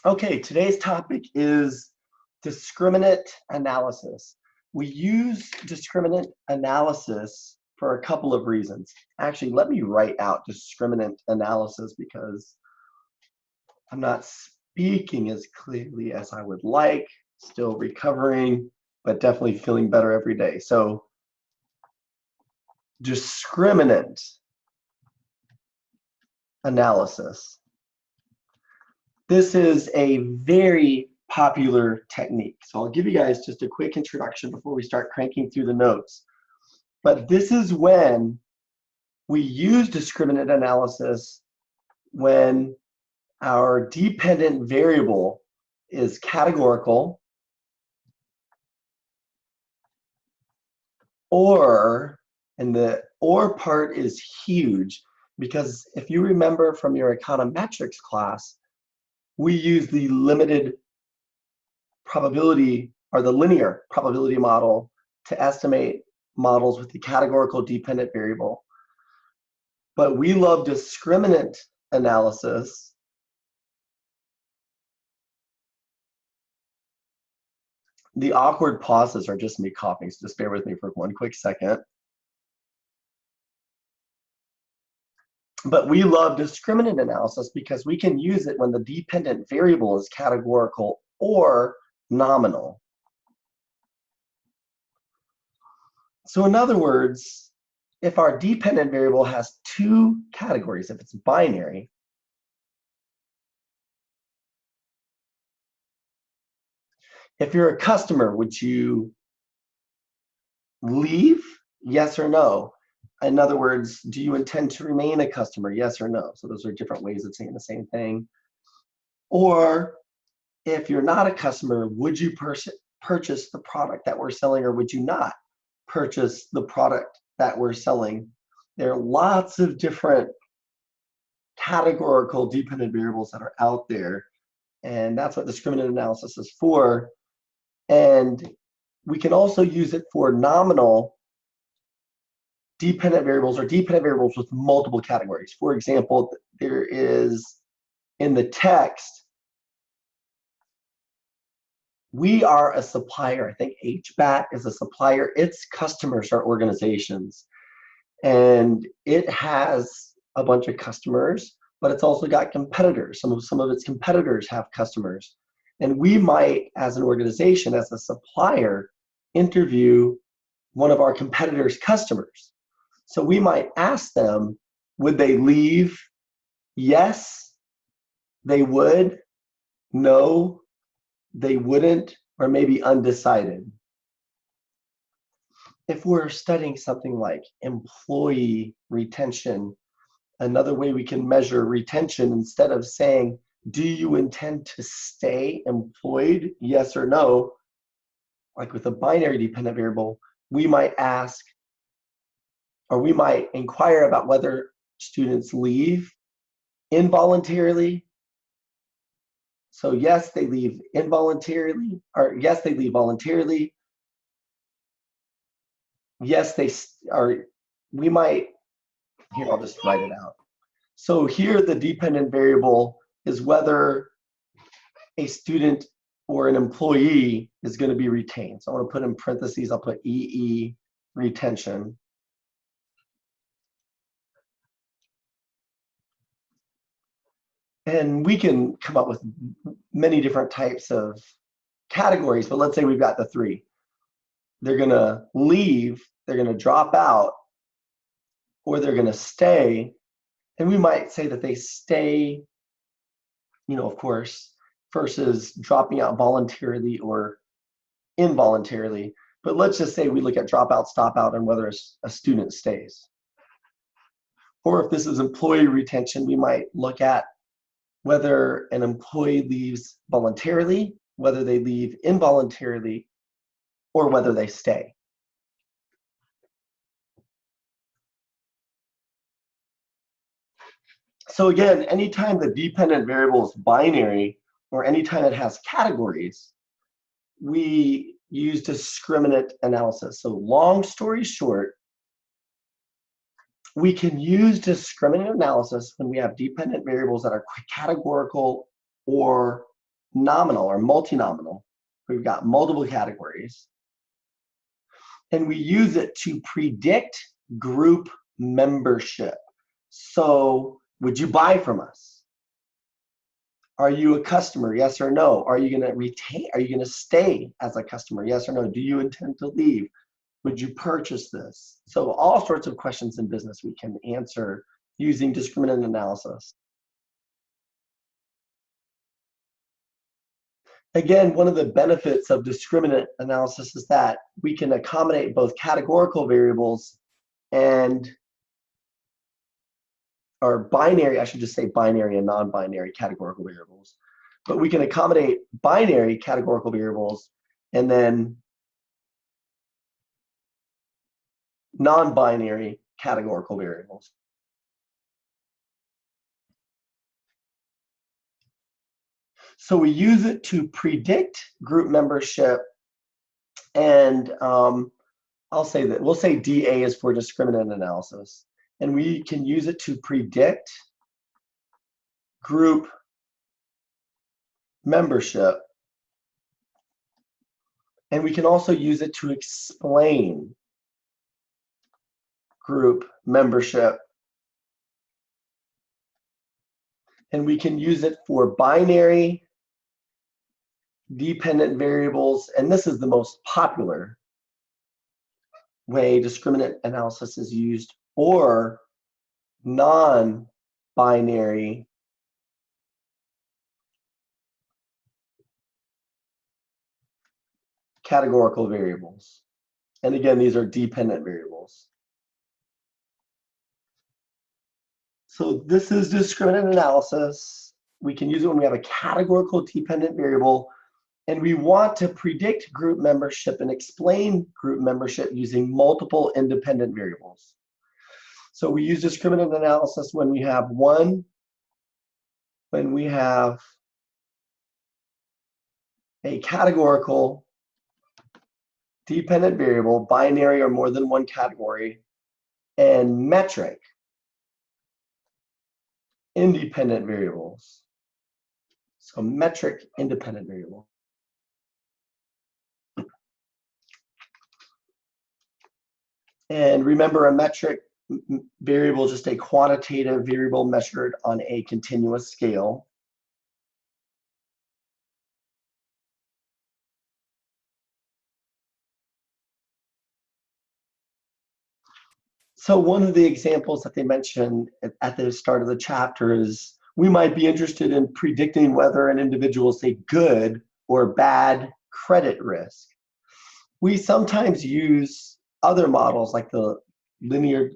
Okay, today's topic is discriminant analysis. We use discriminant analysis for a couple of reasons. Actually, let me write out discriminant analysis because I'm not speaking as clearly as I would like, still recovering, but definitely feeling better every day. So, discriminant analysis. This is a very popular technique. So I'll give you guys just a quick introduction before we start cranking through the notes. But this is when we use discriminant analysis when our dependent variable is categorical, or, and the or part is huge, because if you remember from your econometrics class, we use the limited probability or the linear probability model to estimate models with the categorical dependent variable. But we love discriminant analysis The awkward pauses are just me coughing, so just bear with me for one quick second. But we love discriminant analysis because we can use it when the dependent variable is categorical or nominal. So in other words, if our dependent variable has two categories, if it's binary, if you're a customer, would you leave? Yes or no? In other words, do you intend to remain a customer? Yes or no? So those are different ways of saying the same thing. Or if you're not a customer, would you purchase the product that we're selling, or would you not purchase the product that we're selling? There are lots of different categorical dependent variables that are out there, and that's what discriminant analysis is for. And we can also use it for nominal dependent variables or dependent variables with multiple categories. For example, there is in the text, we are a supplier. I think HBAT is a supplier. Its customers are organizations. And it has a bunch of customers, but it's also got competitors. Some of its competitors have customers. And we might, as an organization, as a supplier, interview one of our competitors' customers. So we might ask them, would they leave? Yes, they would. No, they wouldn't, or maybe undecided. If we're studying something like employee retention, another way we can measure retention, instead of saying, do you intend to stay employed, yes or no, like with a binary dependent variable, we might ask, or we might inquire about whether students leave involuntarily. So yes, they leave involuntarily, or yes, they leave voluntarily. Yes, they are, we might, here, I'll just write it out. So here the dependent variable is whether a student or an employee is going to be retained. So I want to put in parentheses, I'll put EE retention. And we can come up with many different types of categories, but let's say we've got the three. They're going to leave, they're going to drop out, or they're going to stay. And we might say that they stay, of course, versus dropping out voluntarily or involuntarily. But let's just say we look at dropout, stop out, and whether a student stays. Or if this is employee retention, we might look at whether an employee leaves voluntarily, whether they leave involuntarily, or whether they stay. So again, anytime the dependent variable is binary, or anytime it has categories, we use discriminant analysis. So long story short, we can use discriminant analysis when we have dependent variables that are categorical or nominal or multi-nominal. We've got multiple categories. And we use it to predict group membership. So, would you buy from us? Are you a customer? Yes or no? Are you going to retain? Are you going to stay as a customer? Yes or no? Do you intend to leave? Would you purchase this? So all sorts of questions in business we can answer using discriminant analysis. Again, one of the benefits of discriminant analysis is that we can accommodate both categorical variables and, or binary, I should just say binary and non-binary categorical variables. But we can accommodate binary categorical variables and then non-binary categorical variables. So we use it to predict group membership, and I'll say that we'll say DA is for discriminant analysis, and we can use it to predict group membership, and we can also use it to explain group membership, and we can use it for binary dependent variables, and this is the most popular way discriminant analysis is used, or non-binary categorical variables. And again, these are dependent variables. So this is discriminant analysis. We can use it when we have a categorical dependent variable, and we want to predict group membership and explain group membership using multiple independent variables. So we use discriminant analysis when we have a categorical dependent variable, binary or more than one category, and metric independent variables. So metric independent variable. And remember, a metric variable is just a quantitative variable measured on a continuous scale. So one of the examples that they mentioned at the start of the chapter is we might be interested in predicting whether an individual is a good or bad credit risk. We sometimes use other models like the linear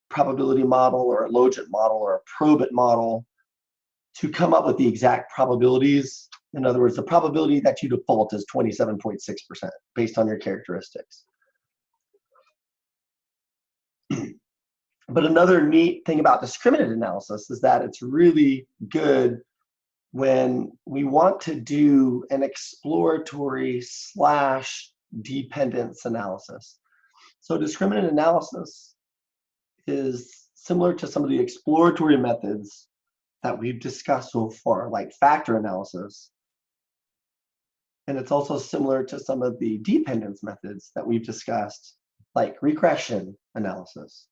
probability model or a logit model or a probit model to come up with the exact probabilities. In other words, the probability that you default is 27.6% based on your characteristics. But another neat thing about discriminant analysis is that it's really good when we want to do an exploratory / dependence analysis. So discriminant analysis is similar to some of the exploratory methods that we've discussed so far, like factor analysis. And it's also similar to some of the dependence methods that we've discussed, like regression analysis.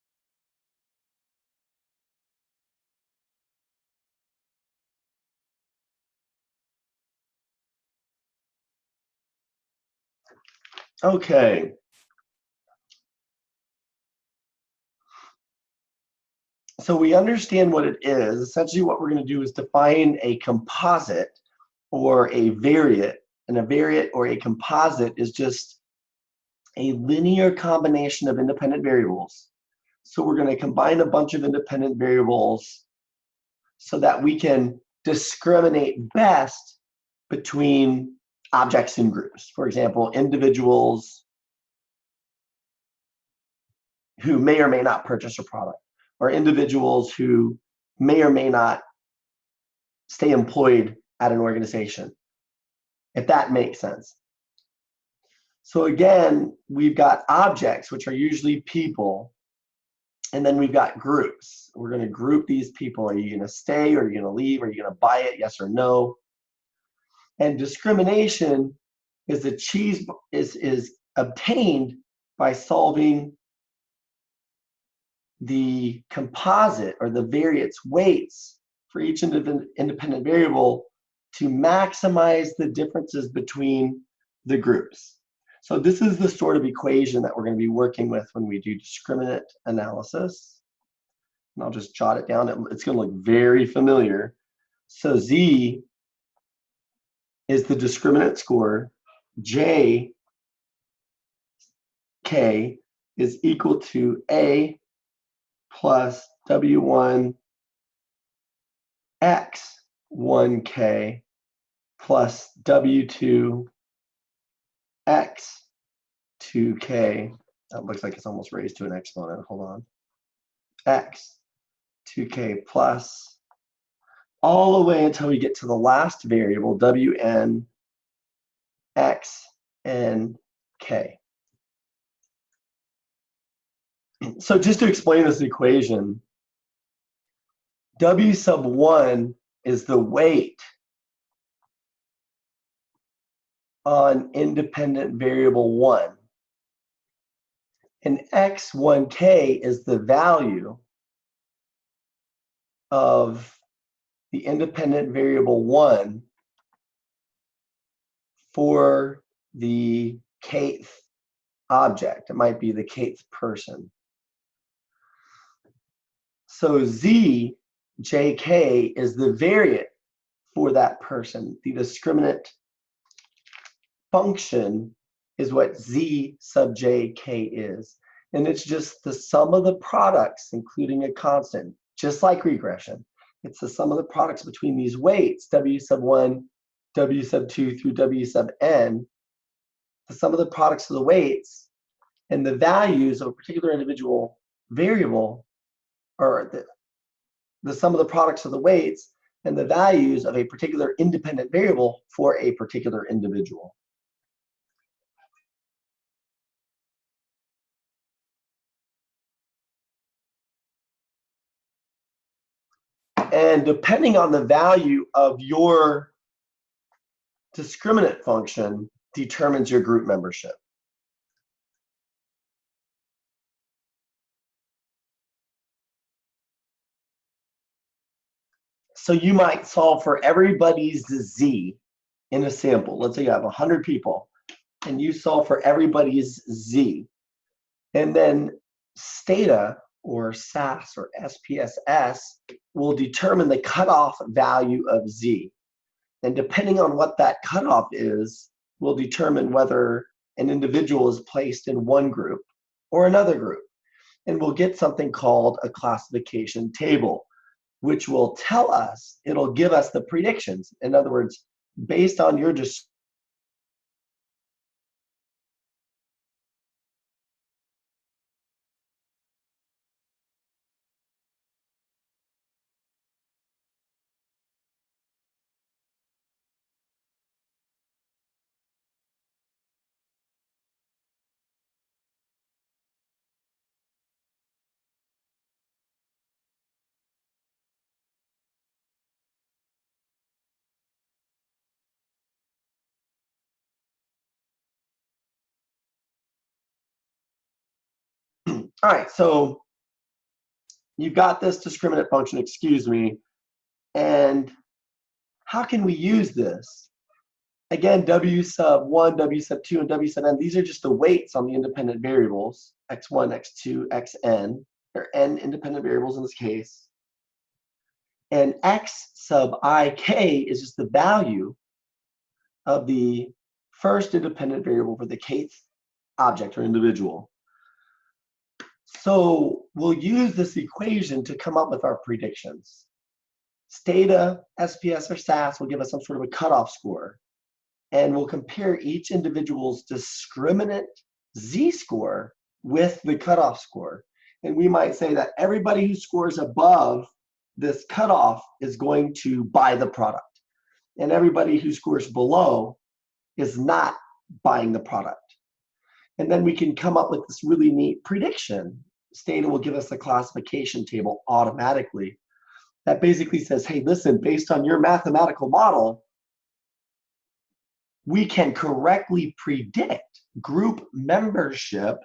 Okay. So we understand what it is. Essentially what we're going to do is define a composite or a variate. And a variate or a composite is just a linear combination of independent variables. So we're going to combine a bunch of independent variables so that we can discriminate best between objects and groups. For example, individuals who may or may not purchase a product, or individuals who may or may not stay employed at an organization, if that makes sense. So again, we've got objects, which are usually people, and then we've got groups. We're going to group these people. Are you going to stay? Or are you going to leave? Are you going to buy it? Yes or no? And discrimination is obtained by solving the composite or the variance weights for each independent variable to maximize the differences between the groups. So this is the sort of equation that we're going to be working with when we do discriminant analysis. And I'll just jot it down. It's going to look very familiar. So Z is the discriminant score. J, K is equal to A plus W1 X 1K plus W2 X 2K. That looks like it's almost raised to an exponent. Hold on. X 2K plus all the way until we get to the last variable, Wn X N K. So just to explain this equation, W sub 1 is the weight on independent variable 1. And X1K is the value of the independent variable 1 for the kth object. It might be the kth person. So Z, JK, is the variant for that person. The discriminant function is what Z sub JK is. And it's just the sum of the products, including a constant, just like regression. It's the sum of the products between these weights, W sub 1, W sub 2 through W sub n, the sum of the products of the weights, and the values of a particular individual variable, or the sum of the products of the weights and the values of a particular independent variable for a particular individual. And depending on the value of your discriminant function determines your group membership. So you might solve for everybody's Z in a sample. Let's say you have 100 people and you solve for everybody's Z. And then Stata or SAS or SPSS will determine the cutoff value of Z. And depending on what that cutoff is, will determine whether an individual is placed in one group or another group. And we'll get something called a classification table, which will tell us, it'll give us the predictions. In other words, based on your all right, so you've got this discriminant function, excuse me, and how can we use this? Again, W sub 1, W sub 2, and W sub n, these are just the weights on the independent variables, x1, x2, xn, or n independent variables in this case. And x sub ik is just the value of the first independent variable for the kth object or individual. So we'll use this equation to come up with our predictions. Stata, SPS, or SAS will give us some sort of a cutoff score. And we'll compare each individual's discriminant z-score with the cutoff score. And we might say that everybody who scores above this cutoff is going to buy the product. And everybody who scores below is not buying the product. And then we can come up with this really neat prediction. Stata will give us a classification table automatically that basically says, hey, listen, based on your mathematical model, we can correctly predict group membership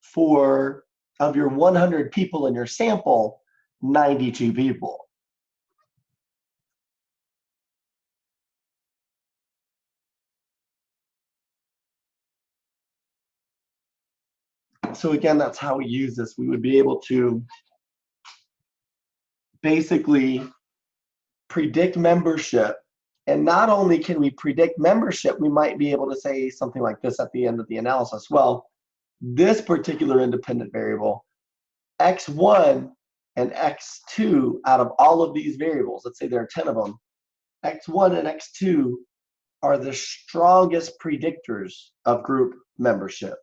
for, of your 100 people in your sample, 92 people. So again, that's how we use this. We would be able to basically predict membership. And not only can we predict membership, we might be able to say something like this at the end of the analysis. Well, this particular independent variable, x1 and x2, out of all of these variables, let's say there are 10 of them, x1 and x2 are the strongest predictors of group membership.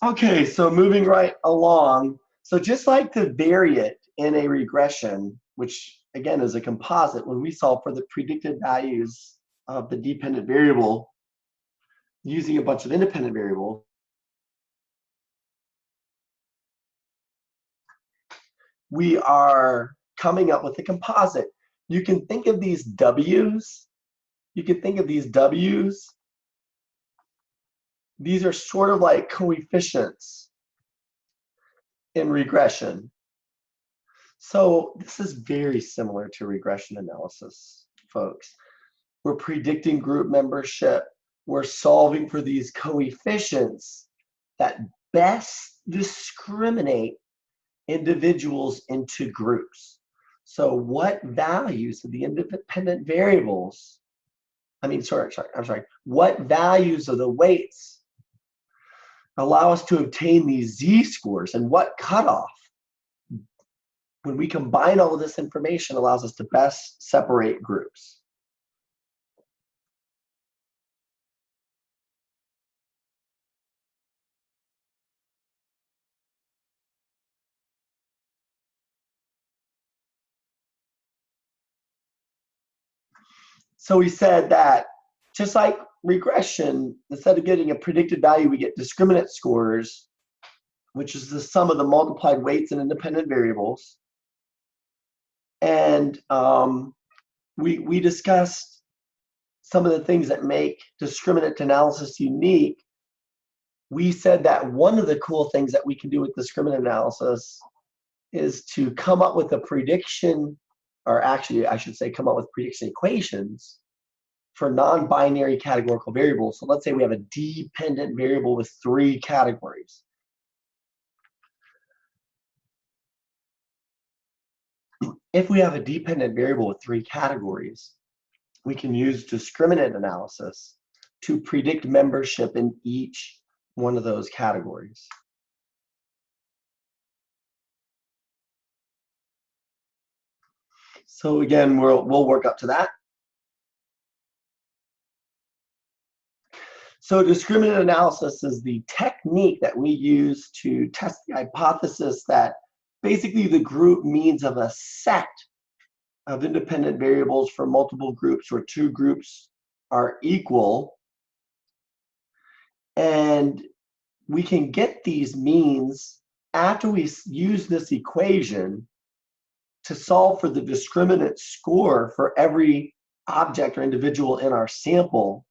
Okay, so moving right along. So just like the variate in a regression, which again is a composite, when we solve for the predicted values of the dependent variable using a bunch of independent variables, we are coming up with a composite. You can think of these W's. You can think of these W's. These are sort of like coefficients in regression. So this is very similar to regression analysis, folks. We're predicting group membership. We're solving for these coefficients that best discriminate individuals into groups. So what values of the independent variables, I'm sorry, what values of the weights allow us to obtain these z-scores, and what cutoff, when we combine all of this information, allows us to best separate groups. So we said that just like regression, instead of getting a predicted value, we get discriminant scores, which is the sum of the multiplied weights and independent variables. And we discussed some of the things that make discriminant analysis unique. We said that one of the cool things that we can do with discriminant analysis is to come up with a prediction, or actually I should say come up with prediction equations for non-binary categorical variables. So let's say we have a dependent variable with 3 categories. If we have a dependent variable with 3 categories, we can use discriminant analysis to predict membership in each one of those categories. So again, we'll work up to that. So discriminant analysis is the technique that we use to test the hypothesis that basically the group means of a set of independent variables for multiple groups where 2 groups are equal. And we can get these means after we use this equation to solve for the discriminant score for every object or individual in our sample.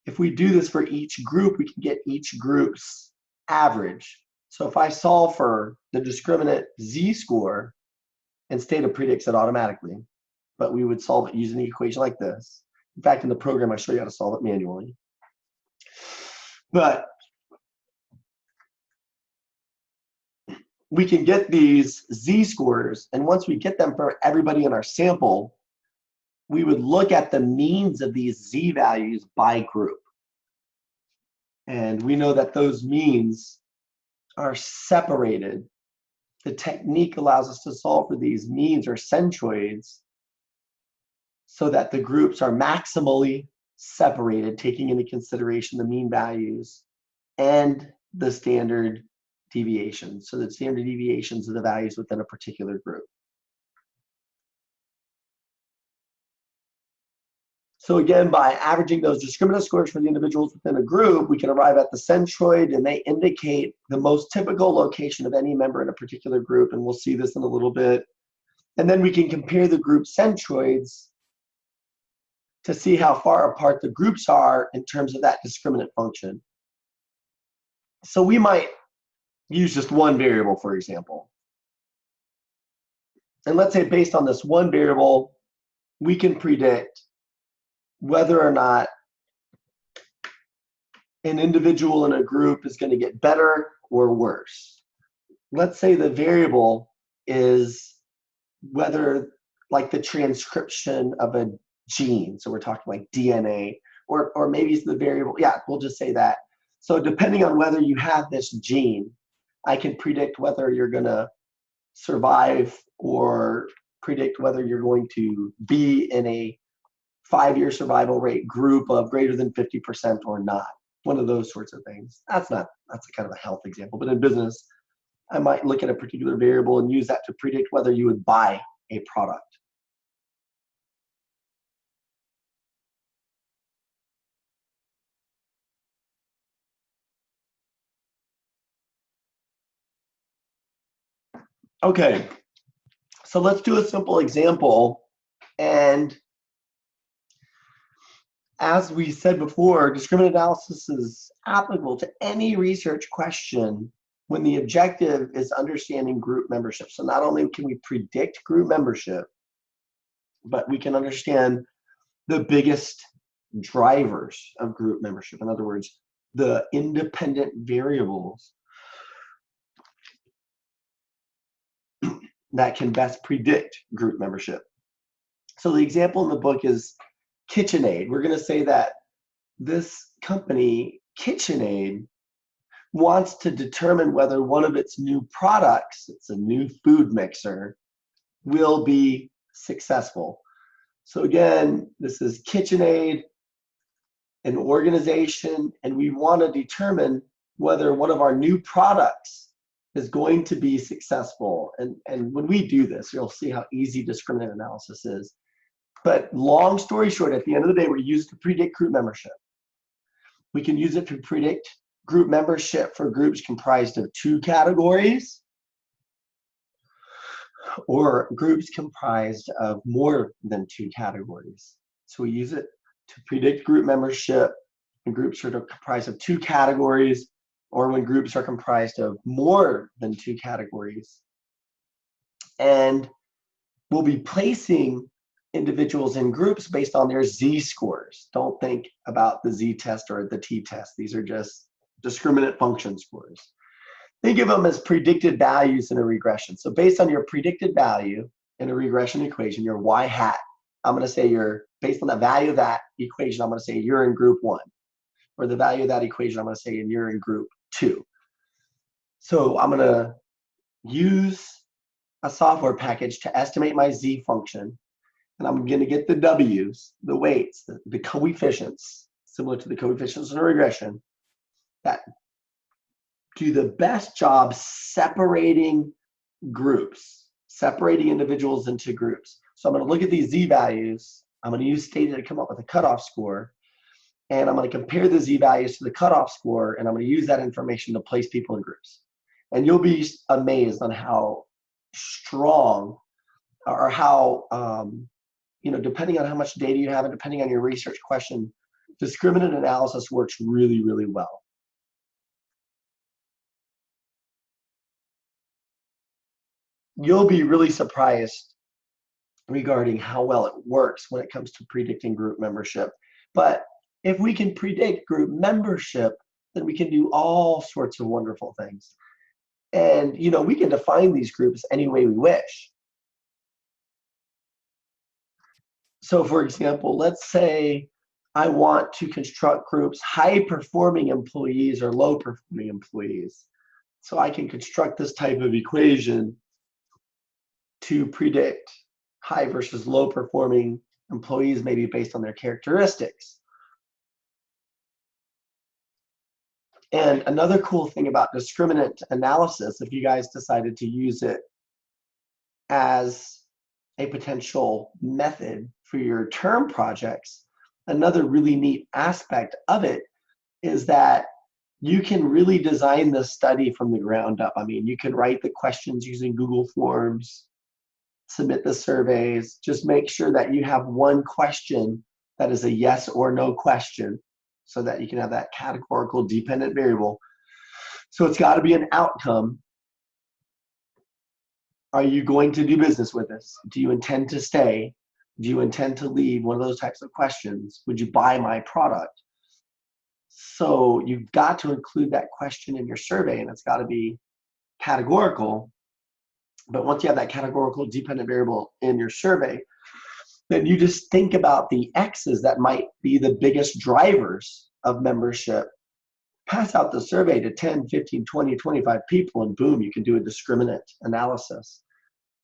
If we do this for each group, we can get each group's average. So if I solve for the discriminant z-score, and Stata predicts it automatically, but we would solve it using an equation like this. In fact, in the program, I show you how to solve it manually. But we can get these z-scores, and once we get them for everybody in our sample, we would look at the means of these z values by group. And we know that those means are separated, the technique allows us to solve for these means or centroids so that the groups are maximally separated, taking into consideration the mean values and the standard deviations. So the standard deviations are the values within a particular group. So again, by averaging those discriminant scores for the individuals within a group, we can arrive at the centroid, and they indicate the most typical location of any member in a particular group, and we'll see this in a little bit. And then we can compare the group centroids to see how far apart the groups are in terms of that discriminant function. So we might use just one variable, for example. And let's say based on this one variable, we can predict whether or not an individual in a group is going to get better or worse. Let's say the variable is whether, like, the transcription of a gene. So we're talking like DNA, or maybe it's the variable. Yeah, we'll just say that. So depending on whether you have this gene, I can predict whether you're going to survive or predict whether you're going to be in a 5-year survival rate group of greater than 50% or not. One of those sorts of things. That's a kind of a health example, but in business, I might look at a particular variable and use that to predict whether you would buy a product. Okay, so let's do a simple example. And as we said before, discriminant analysis is applicable to any research question when the objective is understanding group membership. So not only can we predict group membership, but we can understand the biggest drivers of group membership. In other words, the independent variables that can best predict group membership. So the example in the book is KitchenAid. We're going to say that this company, KitchenAid, wants to determine whether one of its new products, it's a new food mixer, will be successful. So again, this is KitchenAid, an organization, and we want to determine whether one of our new products is going to be successful. And when we do this, you'll see how easy discriminant analysis is. But long story short, at the end of the day, we use it to predict group membership. We can use it to predict group membership for groups comprised of 2 categories or groups comprised of more than 2 categories. So we use it to predict group membership when groups are comprised of 2 categories or when groups are comprised of more than 2 categories. And we'll be placing individuals in groups based on their z-scores. Don't think about the z-test or the t-test. These are just discriminant function scores. Think of them as predicted values in a regression. So based on your predicted value in a regression equation, your y hat, I'm going to say you're, based on the value of that equation, I'm going to say you're in group 1. Or the value of that equation, I'm going to say you're in group 2. So I'm going to use a software package to estimate my z function. And I'm going to get the w's, the weights, the coefficients, similar to the coefficients in a regression, that do the best job separating groups, separating individuals into groups. So I'm going to look at these z values. I'm going to use Stata to come up with a cutoff score. And I'm going to compare the z values to the cutoff score. And I'm going to use that information to place people in groups. And you'll be amazed on how strong, or how, depending on how much data you have and depending on your research question, discriminant analysis works really, really well. You'll be really surprised regarding how well it works when it comes to predicting group membership. But if we can predict group membership, then we can do all sorts of wonderful things. And, we can define these groups any way we wish. So for example, let's say I want to construct groups, high-performing employees or low-performing employees. So I can construct this type of equation to predict high versus low performing employees, maybe based on their characteristics. And another cool thing about discriminant analysis, if you guys decided to use it as a potential method for your term projects, another really neat aspect of it is that you can really design the study from the ground up. I mean, you can write the questions using Google Forms, submit the surveys, just make sure that you have one question that is a yes or no question so that you can have that categorical dependent variable. So it's got to be an outcome. Are you going to do business with us? Do you intend to stay? Do you intend to leave? One of those types of questions. Would you buy my product? So you've got to include that question in your survey, and it's got to be categorical. But once you have that categorical dependent variable in your survey, then you just think about the X's that might be the biggest drivers of membership. Pass out the survey to 10, 15, 20, 25 people, and boom, you can do a discriminant analysis.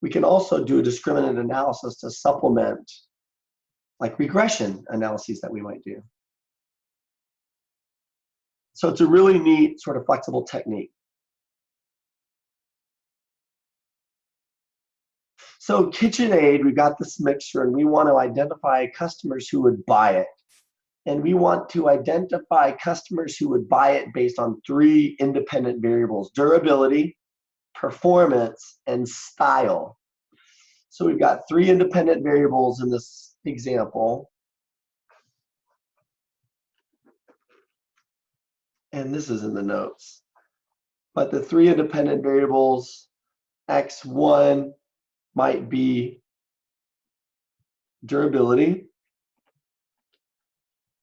We can also do a discriminant analysis to supplement like regression analyses that we might do. So it's a really neat sort of flexible technique. So KitchenAid, we've got this mixture and we want to identify customers who would buy it. And we want to identify customers who would buy it based on 3 independent variables: durability, performance, and style. So we've got 3 independent variables in this example. And this is in the notes. But the 3 independent variables, X1 might be durability,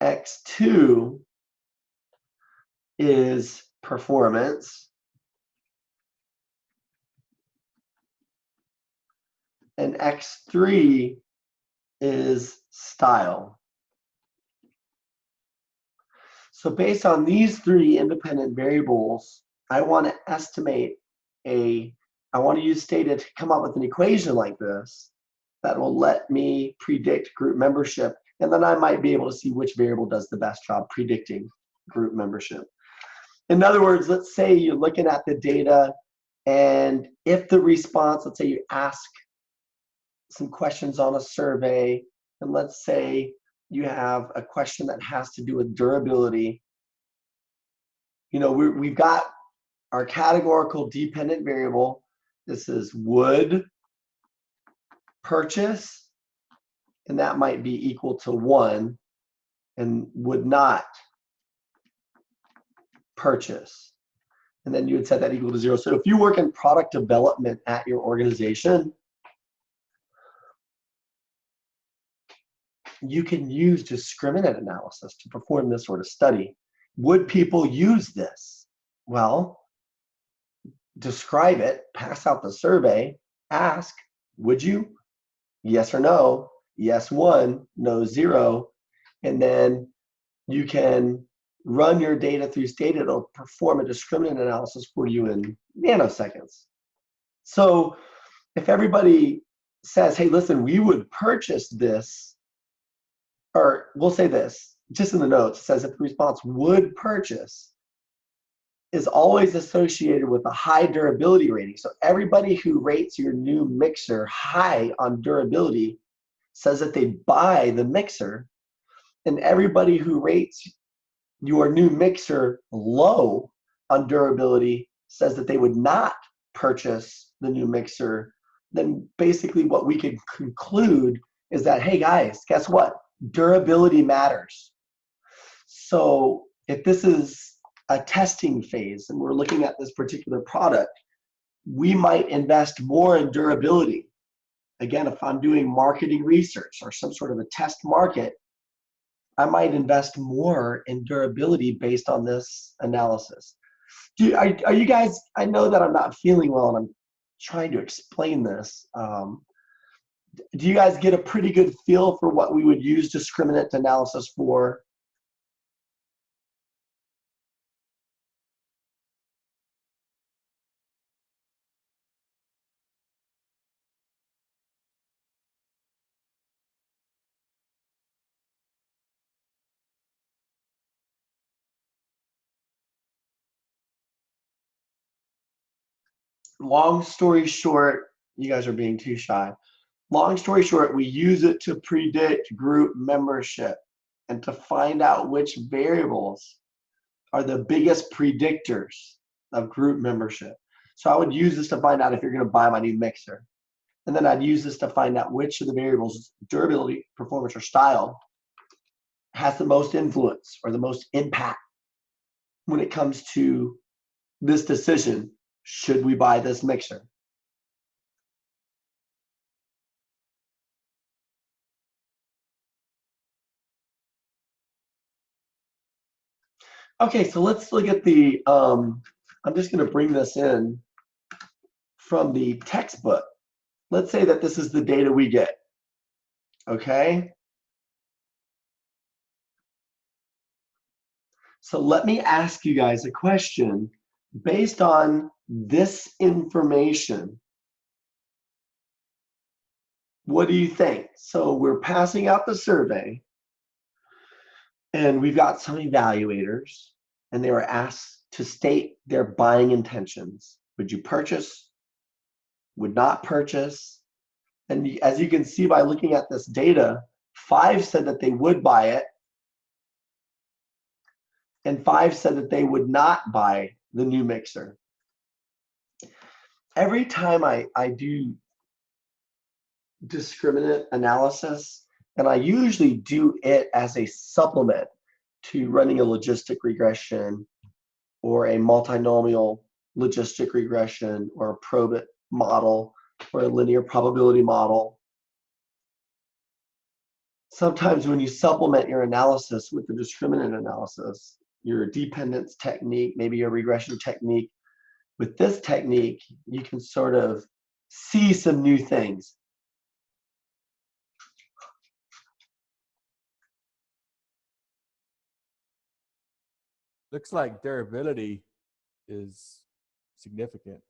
X2 is performance, and X3 is style. So based on these 3 independent variables, I want to estimate I want to use data to come up with an equation like this that will let me predict group membership. And then I might be able to see which variable does the best job predicting group membership. In other words, let's say you're looking at the data, and if the response, let's say you ask some questions on a survey, and let's say you have a question that has to do with durability. You know, we've got our categorical dependent variable. This is would purchase, and that might be equal to 1, and would not purchase. And then you would set that equal to 0. So if you work in product development at your organization, you can use discriminant analysis to perform this sort of study. Would people use this? Well, describe it, pass out the survey, ask, would you? Yes or no. Yes 1, no 0. And then you can run your data through Stata. It'll perform a discriminant analysis for you in nanoseconds. So if everybody says, hey, listen, we would purchase this, or we'll say this, just in the notes, it says if the response would purchase is always associated with a high durability rating. So everybody who rates your new mixer high on durability says that they buy the mixer, and everybody who rates your new mixer low on durability says that they would not purchase the new mixer. Then basically what we can conclude is that, hey guys, guess what? Durability matters. So if this is a testing phase and we're looking at this particular product, we might invest more in durability. Again, if I'm doing marketing research or some sort of a test market, I might invest more in durability based on this analysis. Are you guys, I know that I'm not feeling well and I'm trying to explain this. Do you guys get a pretty good feel for what we would use discriminant analysis for? Long story short, you guys are being too shy. Long story short, we use it to predict group membership and to find out which variables are the biggest predictors of group membership. So I would use this to find out if you're going to buy my new mixer. And then I'd use this to find out which of the variables, durability, performance, or style, has the most influence or the most impact when it comes to this decision. Should we buy this mixer? Okay, so let's look at the, I'm just going to bring this in from the textbook. Let's say that this is the data we get, okay? So let me ask you guys a question based on this information. What do you think? So we're passing out the survey, and we've got some evaluators, and they were asked to state their buying intentions. Would you purchase? Would not purchase? And as you can see by looking at this data, 5 said that they would buy it, and 5 said that they would not buy the new mixer. Every time I do discriminant analysis, and I usually do it as a supplement to running a logistic regression or a multinomial logistic regression or a probit model or a linear probability model. Sometimes when you supplement your analysis with the discriminant analysis, your dependence technique, maybe your regression technique, with this technique, you can sort of see some new things. Looks like durability is significant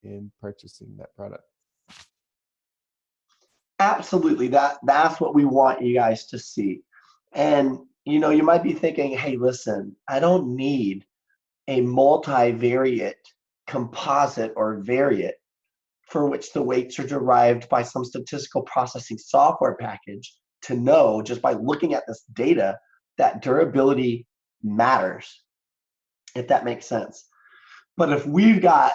in purchasing that product. Absolutely, that's what we want you guys to see. And you might be thinking, hey, listen, I don't need a multivariate composite or variate for which the weights are derived by some statistical processing software package to know just by looking at this data that durability matters, if that makes sense. But if we've got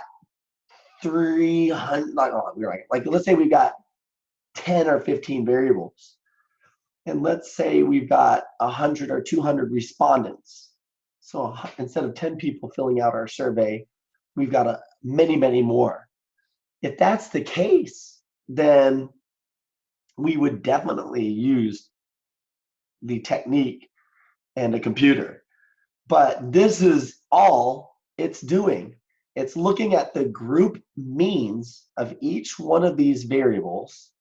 300, like let's say we've got 10 or 15 variables, and let's say we've got 100 or 200 respondents. So instead of 10 people filling out our survey, we've got many, many more. If that's the case, then we would definitely use the technique and a computer. But this is all it's doing. It's looking at the group means of each one of these variables,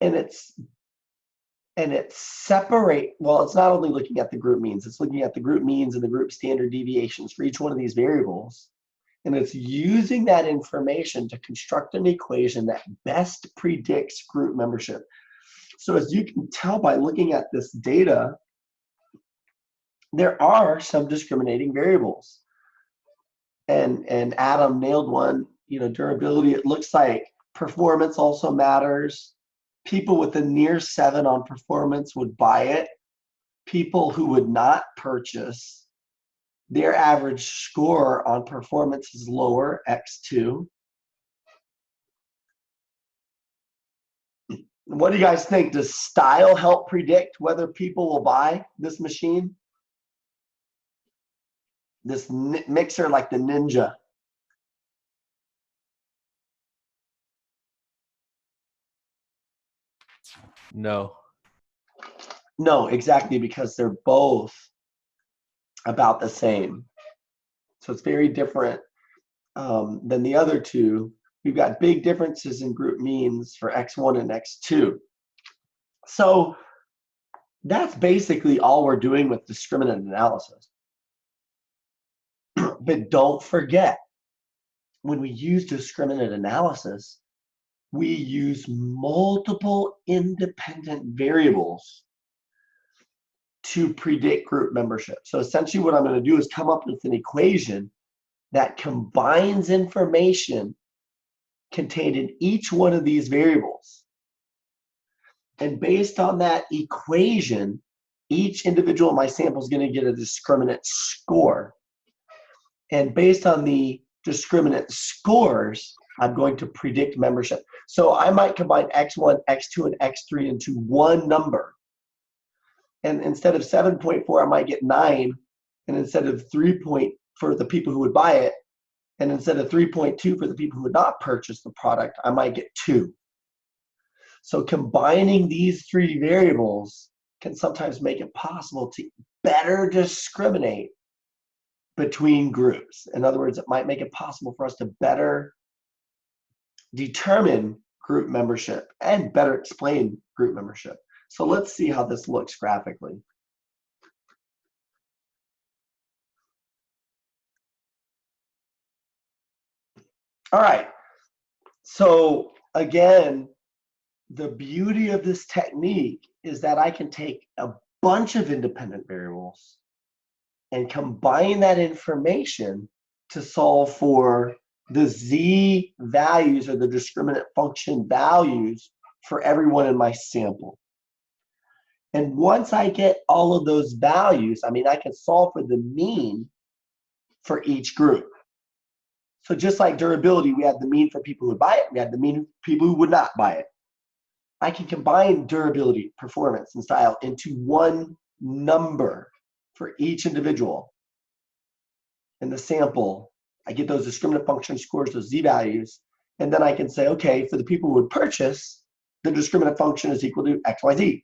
and it's separate. Well, it's not only looking at the group means, it's looking at the group means and the group standard deviations for each one of these variables. And it's using that information to construct an equation that best predicts group membership. So as you can tell by looking at this data, there are some discriminating variables. And Adam nailed one, durability. It looks like performance also matters. People with a near 7 on performance would buy it. People who would not purchase, their average score on performance is lower, X2. What do you guys think? Does style help predict whether people will buy this machine? This mixer like the Ninja? No. No, exactly, because they're both about the same. So it's very different than the other two. We've got big differences in group means for X1 and X2. So that's basically all we're doing with discriminant analysis. But don't forget, when we use discriminant analysis, we use multiple independent variables to predict group membership. So essentially what I'm going to do is come up with an equation that combines information contained in each one of these variables. And based on that equation, each individual in my sample is going to get a discriminant score. And based on the discriminant scores, I'm going to predict membership. So I might combine X1, X2, and X3 into one number. And instead of 7.4, I might get 9. And instead of 3 for the people who would buy it, and instead of 3.2 for the people who would not purchase the product, I might get 2. So combining these three variables can sometimes make it possible to better discriminate between groups. In other words, it might make it possible for us to better determine group membership and better explain group membership. So let's see how this looks graphically. All right, so again, the beauty of this technique is that I can take a bunch of independent variables and combine that information to solve for the z values or the discriminant function values for everyone in my sample. And once I get all of those values, I mean, I can solve for the mean for each group. So just like durability, we had the mean for people who would buy it, we had the mean for people who would not buy it. I can combine durability, performance, and style into one number for each individual. In the sample, I get those discriminant function scores, those z-values, and then I can say, okay, for the people who would purchase, the discriminant function is equal to XYZ.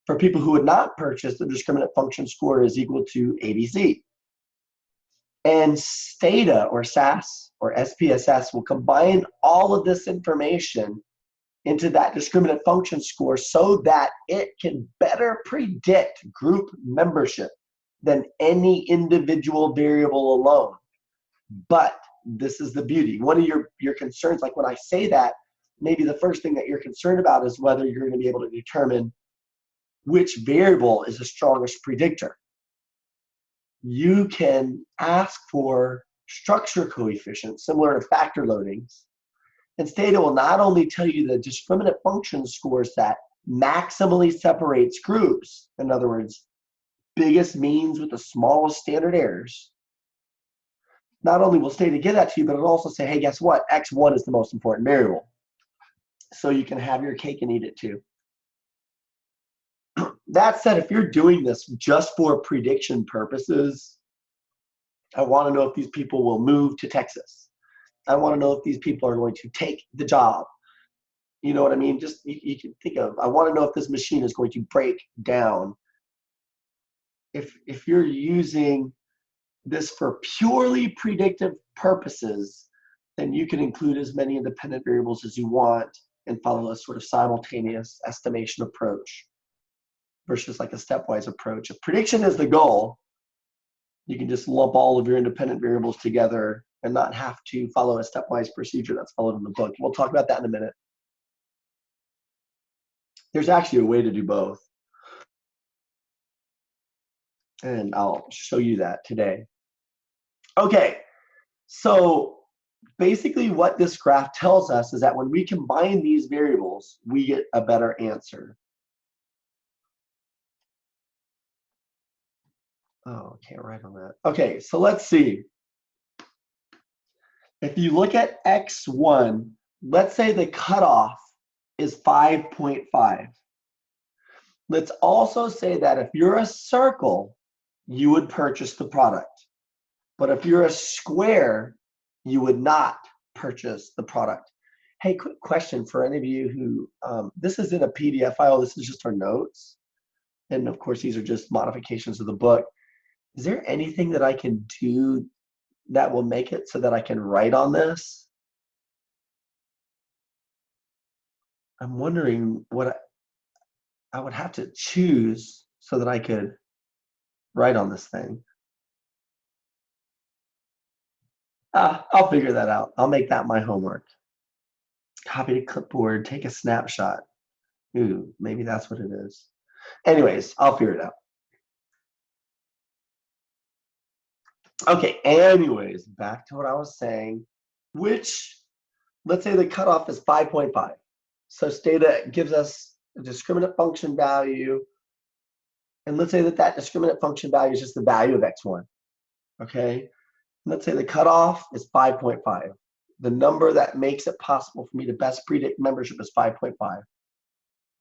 For people who would not purchase, the discriminant function score is equal to ABC. And Stata or SAS or SPSS will combine all of this information into that discriminant function score so that it can better predict group membership than any individual variable alone. But this is the beauty. One of your concerns, like when I say that, maybe the first thing that you're concerned about is whether you're going to be able to determine which variable is the strongest predictor. You can ask for structure coefficients similar to factor loadings. And Stata will not only tell you the discriminant function scores that maximally separates groups, in other words, biggest means with the smallest standard errors. Not only will Stata give that to you, but it'll also say, hey, guess what? X1 is the most important variable. So you can have your cake and eat it too. That said, if you're doing this just for prediction purposes, I want to know if these people will move to Texas. I want to know if these people are going to take the job. You know what I mean? Just you can think of, I want to know if this machine is going to break down. If you're using this for purely predictive purposes, then you can include as many independent variables as you want and follow a sort of simultaneous estimation approach versus like a stepwise approach. If prediction is the goal, you can just lump all of your independent variables together and not have to follow a stepwise procedure that's followed in the book. We'll talk about that in a minute. There's actually a way to do both. And I'll show you that today. Okay, so basically what this graph tells us is that when we combine these variables, we get a better answer. Oh, I can't write on that. Okay, so let's see. If you look at X1, let's say the cutoff is 5.5. Let's also say that if you're a circle, you would purchase the product. But if you're a square, you would not purchase the product. Hey, quick question for any of you who, this is in a PDF file, this is just our notes. And of course, these are just modifications of the book. Is there anything that I can do that will make it so that I can write on this? I'm wondering what I would have to choose so that I could write on this thing. I'll figure that out. I'll make that my homework. Copy to clipboard, take a snapshot. Ooh, maybe that's what it is. Anyways, I'll figure it out. Okay, anyways, back to what I was saying, which, let's say the cutoff is 5.5. So Stata gives us a discriminant function value, and let's say that that discriminant function value is just the value of x1, okay? Let's say the cutoff is 5.5. The number that makes it possible for me to best predict membership is 5.5,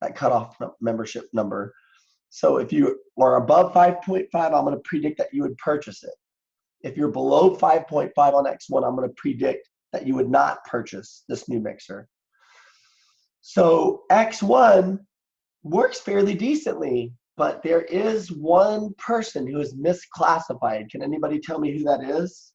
that cutoff membership number. So if you are above 5.5, I'm going to predict that you would purchase it. If you're below 5.5 on X1, I'm going to predict that you would not purchase this new mixer. So X1 works fairly decently, but there is one person who is misclassified. Can anybody tell me who that is?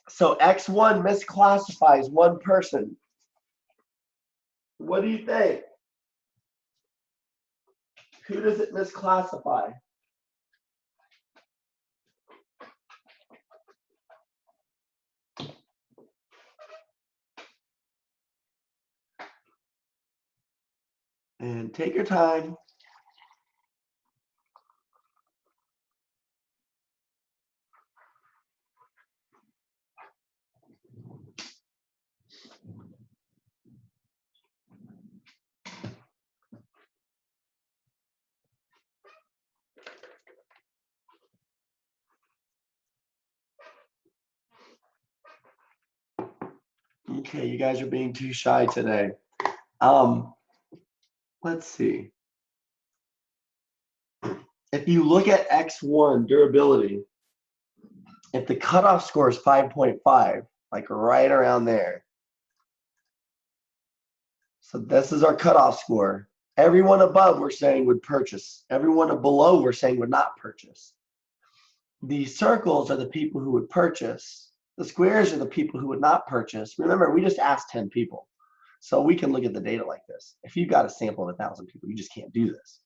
So X1 misclassifies one person. What do you think? Who does it misclassify? And take your time. Okay, you guys are being too shy today. Let's see. If you look at X1 durability, if the cutoff score is 5.5, like right around there. So this is our cutoff score. Everyone above we're saying would purchase. Everyone below we're saying would not purchase. The circles are the people who would purchase. The squares are the people who would not purchase. Remember, we just asked 10 people. So we can look at the data like this. If you've got a sample of 1,000 people, you just can't do this.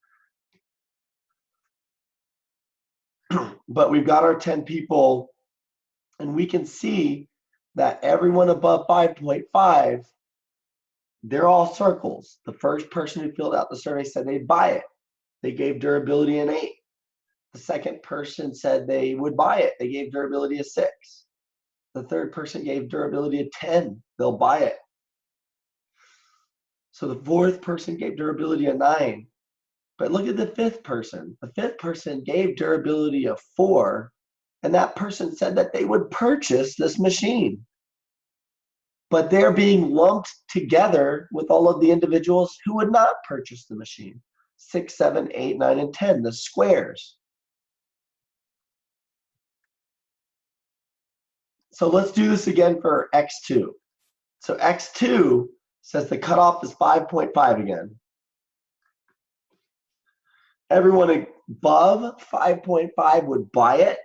But we've got our 10 people, and we can see that everyone above 5.5, they're all circles. The first person who filled out the survey said they'd buy it. They gave durability an 8. The second person said they would buy it. They gave durability a 6. The third person gave durability a 10. They'll buy it. So the fourth person gave durability a 9. But look at the fifth person. The fifth person gave durability a 4, and that person said that they would purchase this machine. But they're being lumped together with all of the individuals who would not purchase the machine. 6, 7, 8, 9, and 10, the squares. So let's do this again for X2. So X2 says the cutoff is 5.5 again. Everyone above 5.5 would buy it.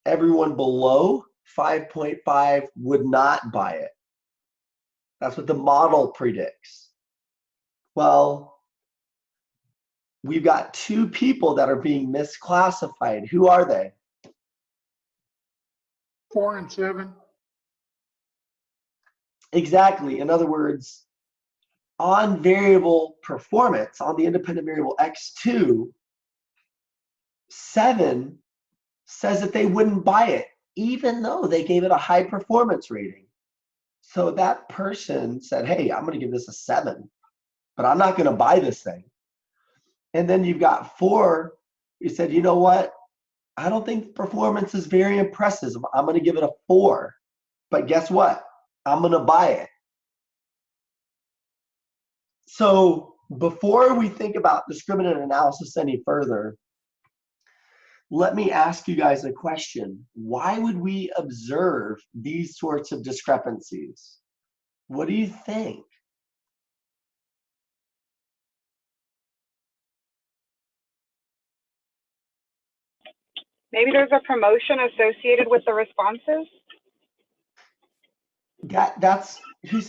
Everyone below 5.5 would not buy it. That's what the model predicts. Well, we've got 2 people that are being misclassified. Who are they? 4 and 7. Exactly. In other words, on variable performance, on the independent variable X2, 7 says that they wouldn't buy it, even though they gave it a high performance rating. So that person said, hey, I'm going to give this a 7, but I'm not going to buy this thing. And then you've got 4 who said, you know what? I don't think performance is very impressive. I'm going to give it a 4. But guess what? I'm going to buy it. So before we think about discriminant analysis any further, let me ask you guys a question. Why would we observe these sorts of discrepancies? What do you think? Maybe there's a promotion associated with the responses?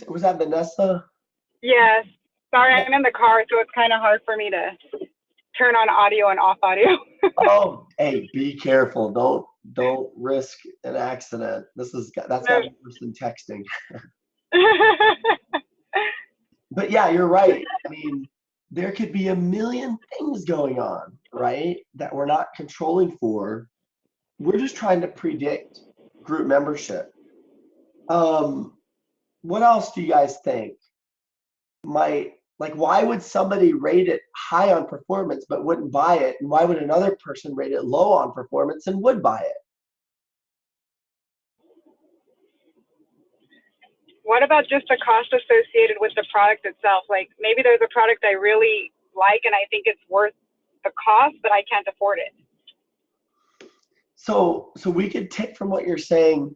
Was that Vanessa? Yes. Sorry, I'm in the car, so it's kind of hard for me to. turn on audio and off audio. Oh, hey, be careful. Don't risk an accident. That's got worse than texting. But yeah, you're right. I mean, there could be a million things going on, right? That we're not controlling for. We're just trying to predict group membership. What else do you guys think why would somebody rate it high on performance but wouldn't buy it? And why would another person rate it low on performance and would buy it? What about just the cost associated with the product itself? Like maybe there's a product I really like and I think it's worth the cost, but I can't afford it. So we could take from what you're saying,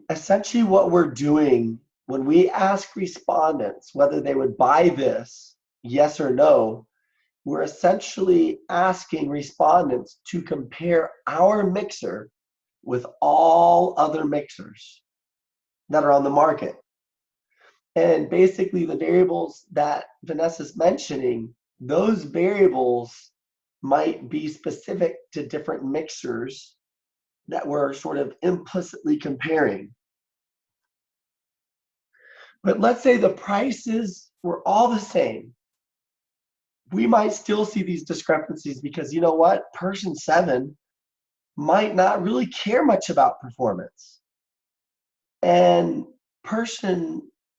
essentially what we're doing when we ask respondents whether they would buy this, yes or no, we're essentially asking respondents to compare our mixer with all other mixers that are on the market. And basically the variables that Vanessa's mentioning, those variables might be specific to different mixers that we're sort of implicitly comparing. But let's say the prices were all the same. We might still see these discrepancies because you know what? Person 7 might not really care much about performance. And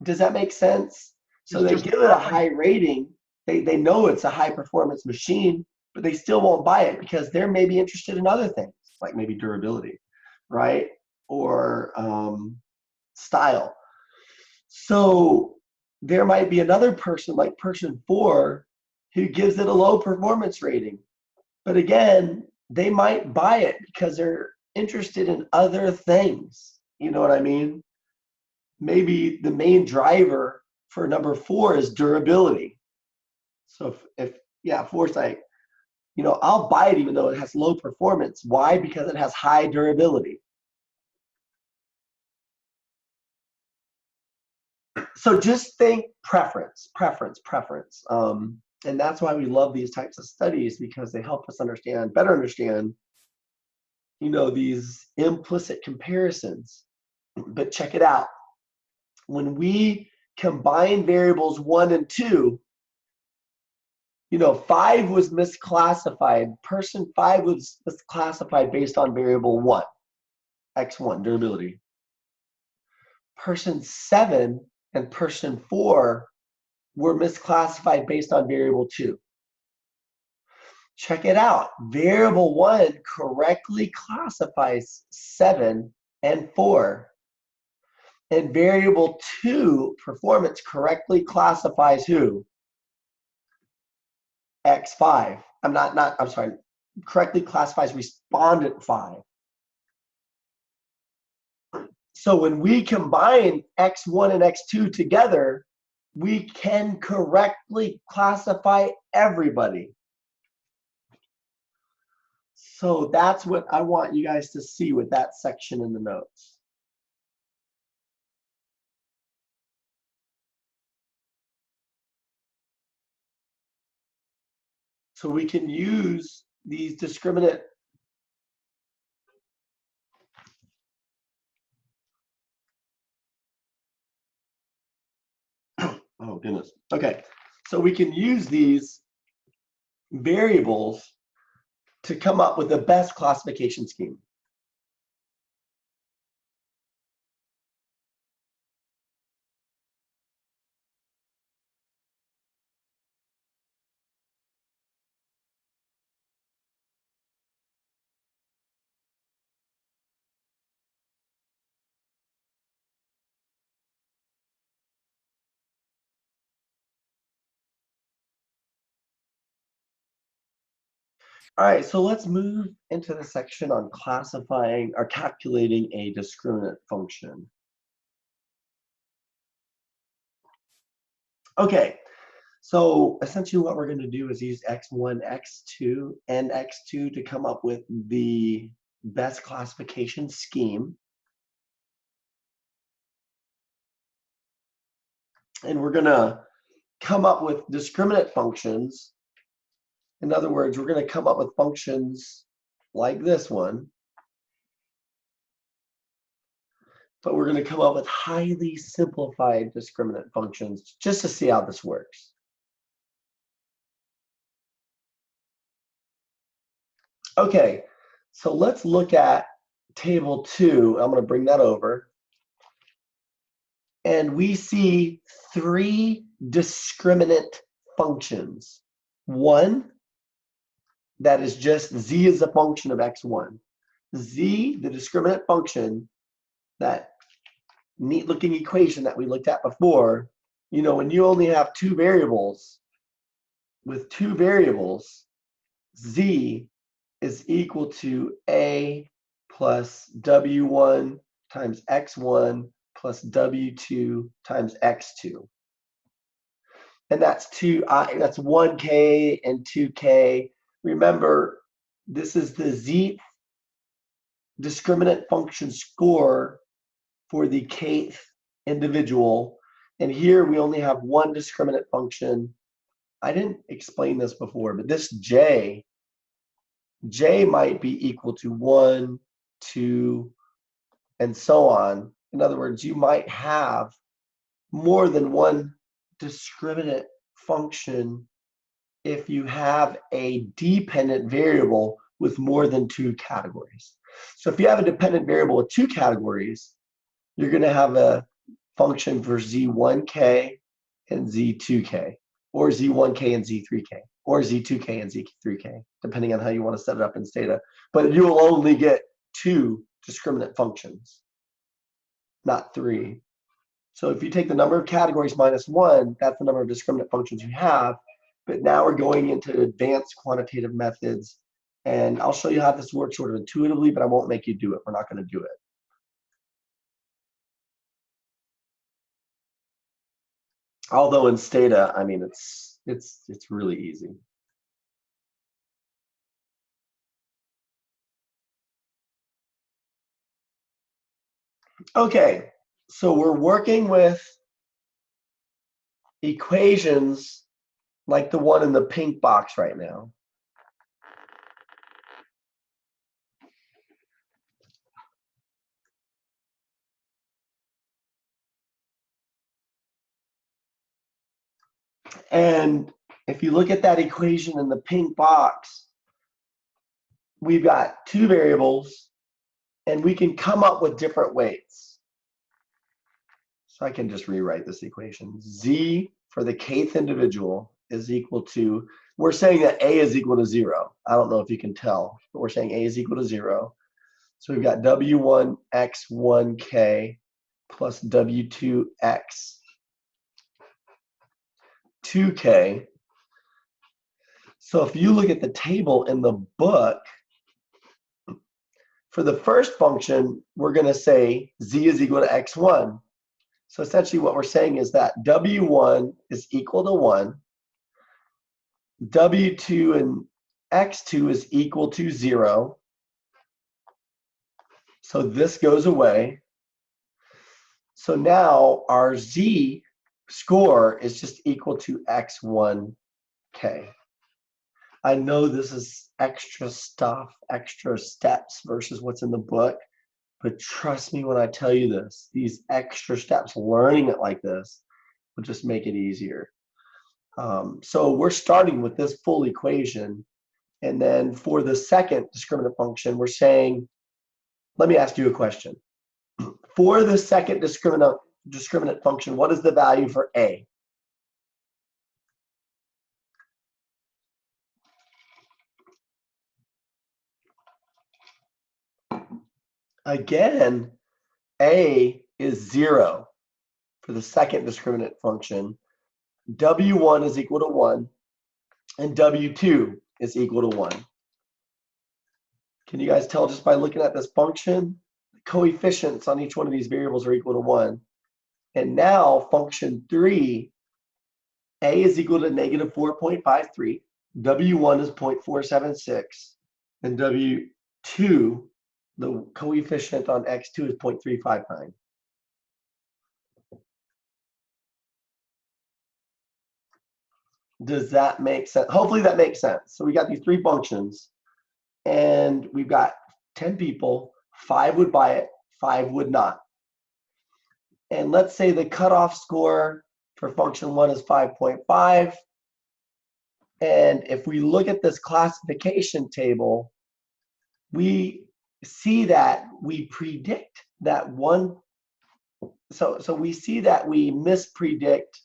does that make sense? So they give it a high rating. They know it's a high performance machine, but they still won't buy it because they're maybe interested in other things, like maybe durability, right? Or style. So there might be another person like person 4 who gives it a low performance rating. But again, they might buy it because they're interested in other things. You know what I mean? Maybe the main driver for number 4 is durability. So if 4's like, I'll buy it even though it has low performance. Why? Because it has high durability. So just think preference. And that's why we love these types of studies, because they help us better understand, these implicit comparisons. But check it out. When we combine variables 1 and 2, 5 was misclassified. Person 5 was misclassified based on variable 1, X1, durability. Person 7 and person 4 were misclassified based on variable 2. Check it out. Variable 1 correctly classifies 7 and 4. And variable 2, performance, correctly classifies who? X5. Correctly classifies respondent 5. So when we combine X1 and X2 together, we can correctly classify everybody. So that's what I want you guys to see with that section in the notes. So we can use these discriminant oh goodness. Okay. So we can use these variables to come up with the best classification scheme. All right, so let's move into the section on classifying or calculating a discriminant function. Okay, so essentially what we're going to do is use x1, x2, and x2 to come up with the best classification scheme. And we're going to come up with discriminant functions In other words, we're going to come up with functions like this one, but we're going to come up with highly simplified discriminant functions just to see how this works. Okay, so let's look at table 2. I'm going to bring that over. And we see 3 discriminant functions. One that is just z is a function of x1. Z, the discriminant function, that neat looking equation that we looked at before, you know, when you only have 2 variables, with 2 variables, z is equal to a plus w1 times x1 plus w2 times x2. And that's 1k and 2k. Remember, this is the z discriminant function score for the kth individual. And here we only have one discriminant function. I didn't explain this before, but this j might be equal to 1, 2, and so on. In other words, you might have more than one discriminant function if you have a dependent variable with more than 2 categories. So if you have a dependent variable with 2 categories, you're going to have a function for z1k and z2k, or z1k and z3k, or z2k and z3k, depending on how you want to set it up in Stata. But you will only get 2 discriminant functions, not 3. So if you take the number of categories minus 1, that's the number of discriminant functions you have. But now we're going into advanced quantitative methods. And I'll show you how this works sort of intuitively, but I won't make you do it. We're not going to do it. Although in Stata, I mean, it's really easy. Okay, so we're working with equations like the one in the pink box right now. And if you look at that equation in the pink box, we've got 2 variables, and we can come up with different weights. So I can just rewrite this equation. Z for the kth individual is equal to, we're saying that a is equal to 0. I don't know if you can tell, but we're saying a is equal to 0. So we've got w1x1k plus w2x 2k. So if you look at the table in the book, for the first function, we're going to say z is equal to x1. So essentially what we're saying is that w1 is equal to 1, w2 and x2 is equal to 0. So this goes away. So now our z score is just equal to x1k. I know this is extra stuff, extra steps versus what's in the book, but trust me when I tell you this, these extra steps, learning it like this, will just make it easier. So we're starting with this full equation, and then for the second discriminant function, we're saying, let me ask you a question. For the second discriminant function, what is the value for a? Again, a is 0 for the second discriminant function. W1 is equal to 1, and W2 is equal to 1. Can you guys tell just by looking at this function? The coefficients on each one of these variables are equal to 1. And now function 3, a is equal to negative 4.53, W1 is 0.476, and W2, the coefficient on x2 is 0.359. Does that make sense? Hopefully that makes sense. So we got these three functions, and we've got 10 people, 5 would buy it, 5 would not. And let's say the cutoff score for function 1 is 5.5. And if we look at this classification table, we see that we predict that one. So we see that we mispredict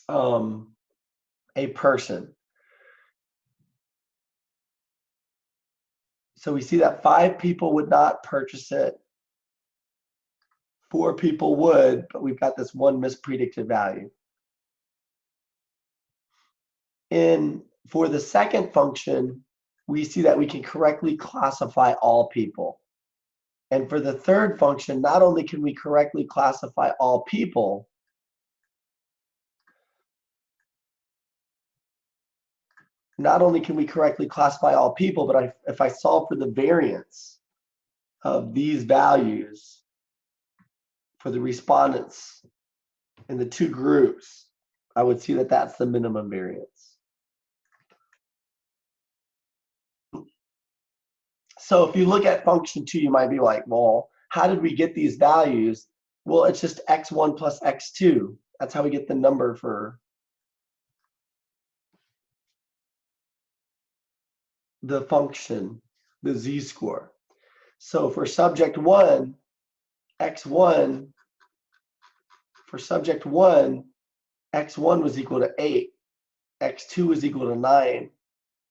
a person. So we see that 5 people would not purchase it. 4 people would, but we've got this one mispredicted value. For the second function, we see that we can correctly classify all people. And for the third function, not only can we correctly classify all people, but if I solve for the variance of these values for the respondents in the two groups, I would see that that's the minimum variance. So if you look at function 2, you might be like, well, how did we get these values? Well, it's just x1 plus x2. That's how we get the number for the function, the z-score. So for subject 1, x1, x1 was equal to 8, x2 was equal to 9.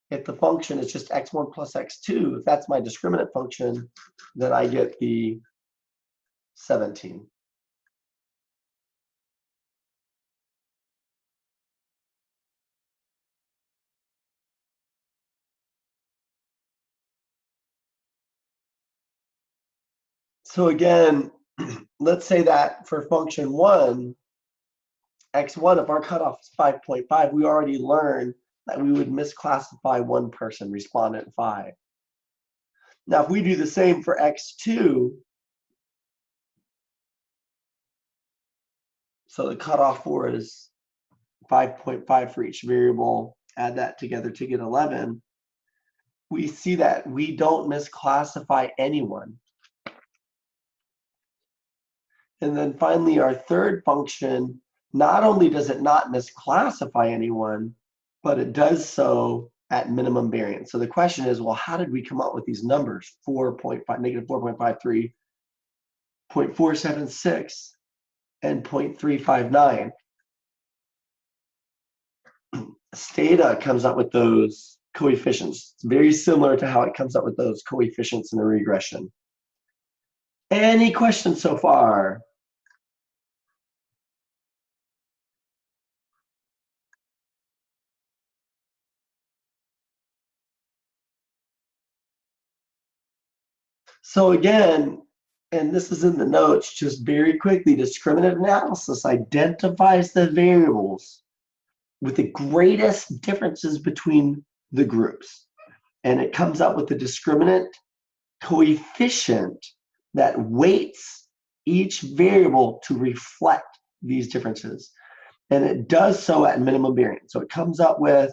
If the function is just x1 plus x2, if that's my discriminant function, then I get the 17. So again, let's say that for function 1, x1, if our cutoff is 5.5, we already learned that we would misclassify one person, respondent 5. Now, if we do the same for x2, so the cutoff for is 5.5 for each variable, add that together to get 11, we see that we don't misclassify anyone. And then finally, our third function, not only does it not misclassify anyone, but it does so at minimum variance. So the question is, well, how did we come up with these numbers? Negative 4.53, 0.476, and 0.359. Stata comes up with those coefficients. It's very similar to how it comes up with those coefficients in a regression. Any questions so far? So again, and this is in the notes, just very quickly, discriminant analysis identifies the variables with the greatest differences between the groups. And it comes up with the discriminant coefficient that weights each variable to reflect these differences. And it does so at minimum variance. So it comes up with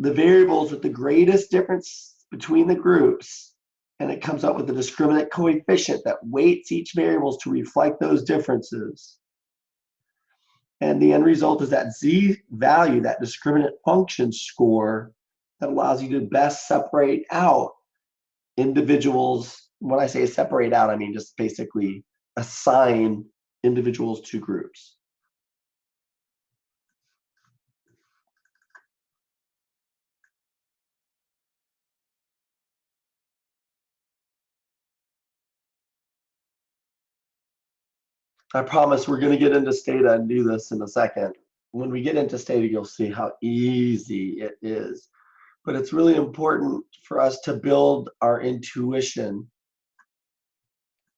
the variables with the greatest difference between the groups, and it comes up with the discriminant coefficient that weights each variables to reflect those differences. And the end result is that z value, that discriminant function score, that allows you to best separate out individuals. When I say separate out, I mean just basically assign individuals to groups. I promise we're going to get into Stata and do this in a second. When we get into Stata, you'll see how easy it is. But it's really important for us to build our intuition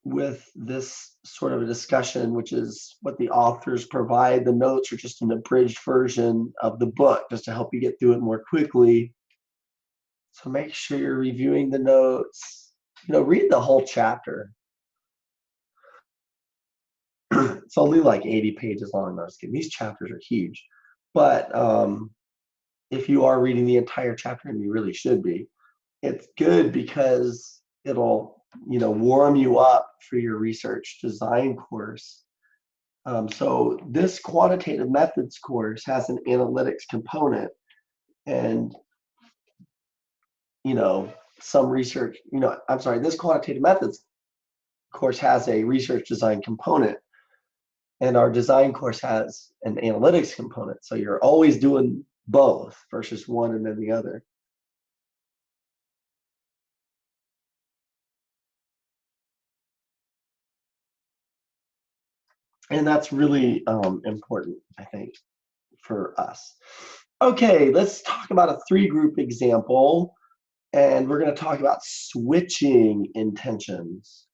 with this sort of a discussion, which is what the authors provide. The notes are just an abridged version of the book, just to help you get through it more quickly. So make sure you're reviewing the notes. Read the whole chapter. It's only like 80 pages long. No, I'm just kidding. These chapters are huge. But if you are reading the entire chapter, and you really should be, it's good because it'll, warm you up for your research design course. So this quantitative methods course has an analytics component, and some research, this quantitative methods course has a research design component, and our design course has an analytics component. So you're always doing both versus one and then the other. And that's really important, I think, for us. Okay, let's talk about a 3-group example, and we're going to talk about switching intentions.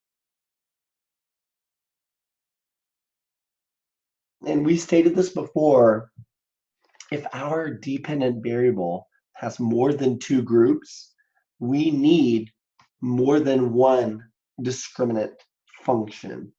And we stated this before, if our dependent variable has more than 2 groups, we need more than one discriminant function.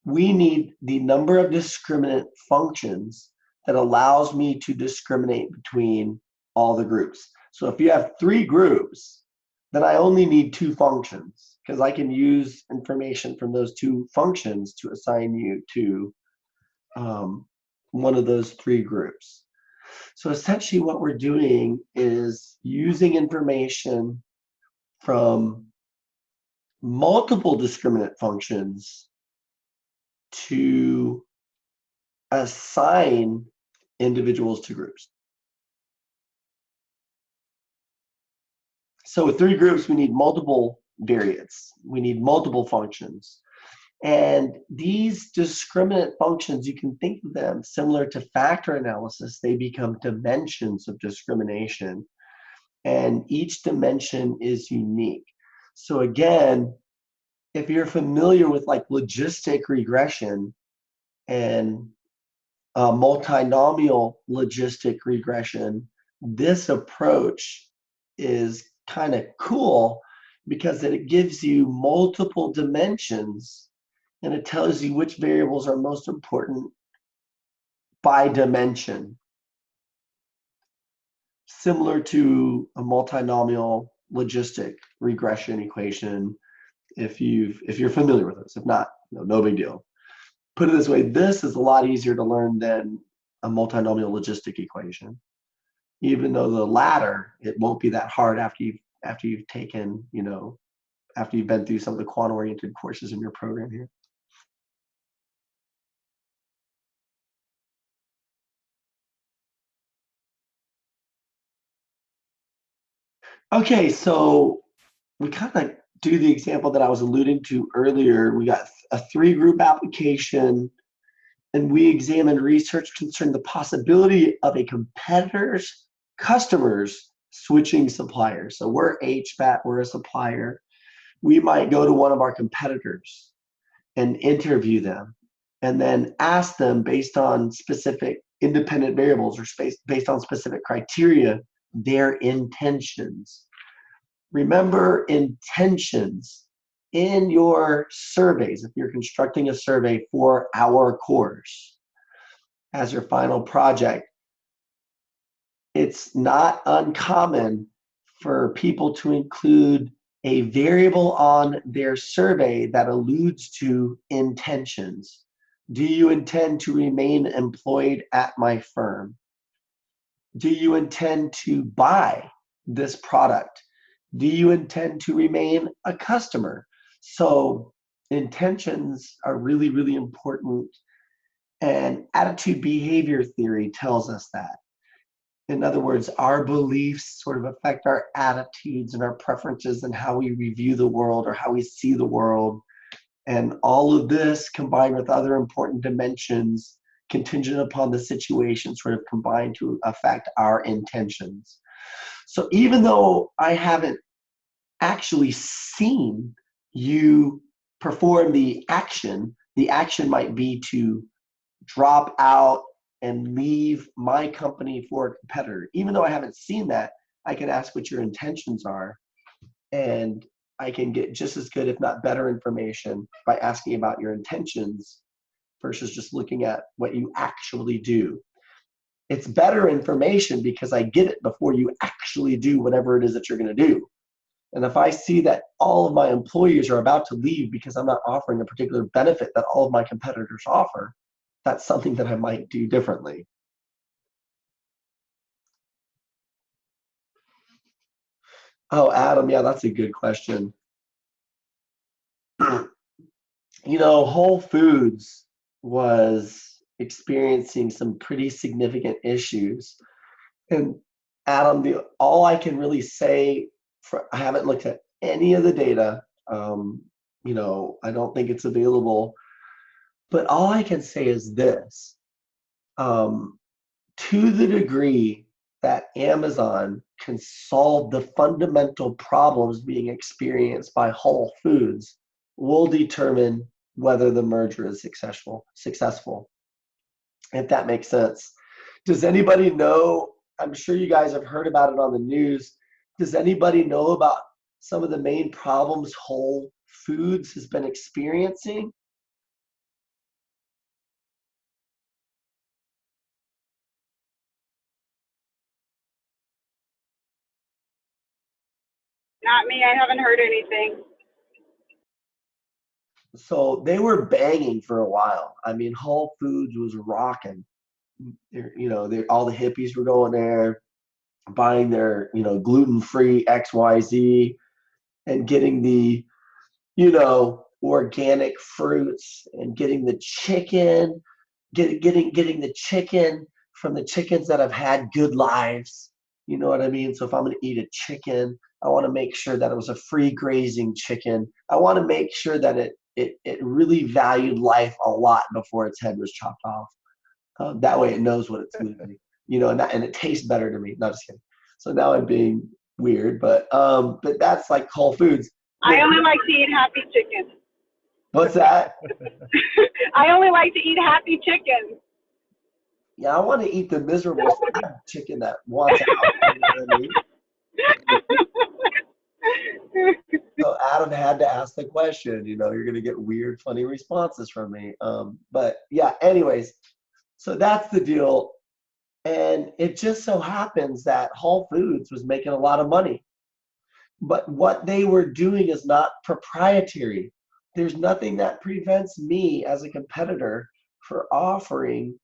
We need the number of discriminant functions that allows me to discriminate between all the groups. So if you have 3 groups, then I only need 2 functions, because I can use information from those 2 functions to assign you to one of those 3 groups. So essentially what we're doing is using information from multiple discriminant functions to assign individuals to groups. So with 3 groups, we need multiple variates. We need multiple functions. And these discriminant functions, you can think of them similar to factor analysis. They become dimensions of discrimination, and each dimension is unique. So again, if you're familiar with like logistic regression and multinomial logistic regression, this approach is kind of cool because it gives you multiple dimensions, and it tells you which variables are most important by dimension. Similar to a multinomial logistic regression equation, if you're familiar with this. If not, no big deal. Put it this way, this is a lot easier to learn than a multinomial logistic equation. Even though the latter, it won't be that hard after you've taken, after you've been through some of the quant-oriented courses in your program here. Okay, so we kind of do the example that I was alluding to earlier. We got a 3-group application, and we examined research concerning the possibility of a competitor's customers switching suppliers. So we're HVAC, we're a supplier. We might go to one of our competitors and interview them, and then ask them based on specific independent variables or based on specific criteria, their intentions. Remember intentions in your surveys. If you're constructing a survey for our course as your final project, it's not uncommon for people to include a variable on their survey that alludes to intentions. Do you intend to remain employed at my firm? Do you intend to buy this product? Do you intend to remain a customer? So intentions are really, really important. And attitude behavior theory tells us that. In other words, our beliefs sort of affect our attitudes and our preferences and how we review the world or how we see the world. And all of this combined with other important dimensions contingent upon the situation sort of combine to affect our intentions. So even though I haven't actually seen you perform the action might be to drop out and leave my company for a competitor. Even though I haven't seen that, I can ask what your intentions are, and I can get just as good, if not better, information by asking about your intentions versus just looking at what you actually do. It's better information because I get it before you actually do whatever it is that you're going to do. And if I see that all of my employees are about to leave because I'm not offering a particular benefit that all of my competitors offer, that's something that I might do differently. Oh, Adam, yeah, that's a good question. Whole Foods was experiencing some pretty significant issues. And Adam, all I can really say, I haven't looked at any of the data. I don't think it's available. But all I can say is this. To the degree that Amazon can solve the fundamental problems being experienced by Whole Foods will determine whether the merger is successful, if that makes sense. Does anybody know, I'm sure you guys have heard about it on the news, does anybody know about some of the main problems Whole Foods has been experiencing? Not me. I haven't heard anything. So they were banging for a while. I mean, Whole Foods was rocking. All the hippies were going there, buying their, gluten-free XYZ and getting the, organic fruits and getting the chicken, getting the chicken from the chickens that have had good lives. You know what I mean? So if I'm going to eat a chicken, I want to make sure that it was a free grazing chicken. I want to make sure that it really valued life a lot before its head was chopped off. That way it knows what it's losing, and it tastes better to me. Not just kidding. So now I'm being weird, but that's like Whole Foods. I only like to eat happy chicken. What's that? I only like to eat happy chicken. Yeah, I want to eat the miserable sad chicken that wants out. You know what I mean? So Adam had to ask the question. You're going to get weird, funny responses from me. But yeah, anyways, so that's the deal. And it just so happens that Whole Foods was making a lot of money. But what they were doing is not proprietary. There's nothing that prevents me as a competitor from offering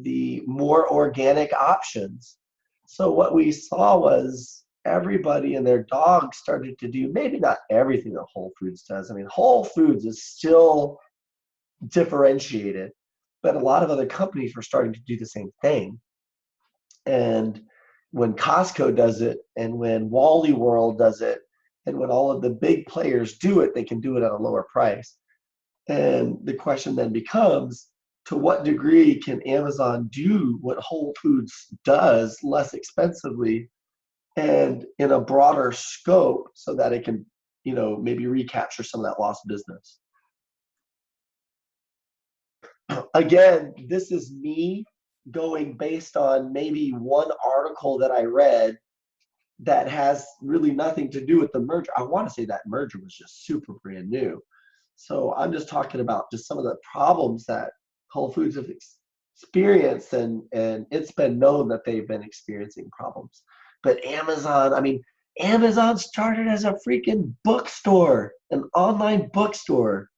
the more organic options. So what we saw was everybody and their dog started to do, maybe not everything that Whole Foods does. I mean, Whole Foods is still differentiated, but a lot of other companies were starting to do the same thing. And when Costco does it, and when Wally World does it, and when all of the big players do it, they can do it at a lower price. And the question then becomes, to what degree can Amazon do what Whole Foods does less expensively and in a broader scope so that it can, maybe recapture some of that lost business? Again, this is me going based on maybe one article that I read that has really nothing to do with the merger. I want to say that merger was just super brand new. So I'm just talking about just some of the problems that Whole Foods have experienced, and it's been known that they've been experiencing problems. But Amazon started as a freaking bookstore, an online bookstore.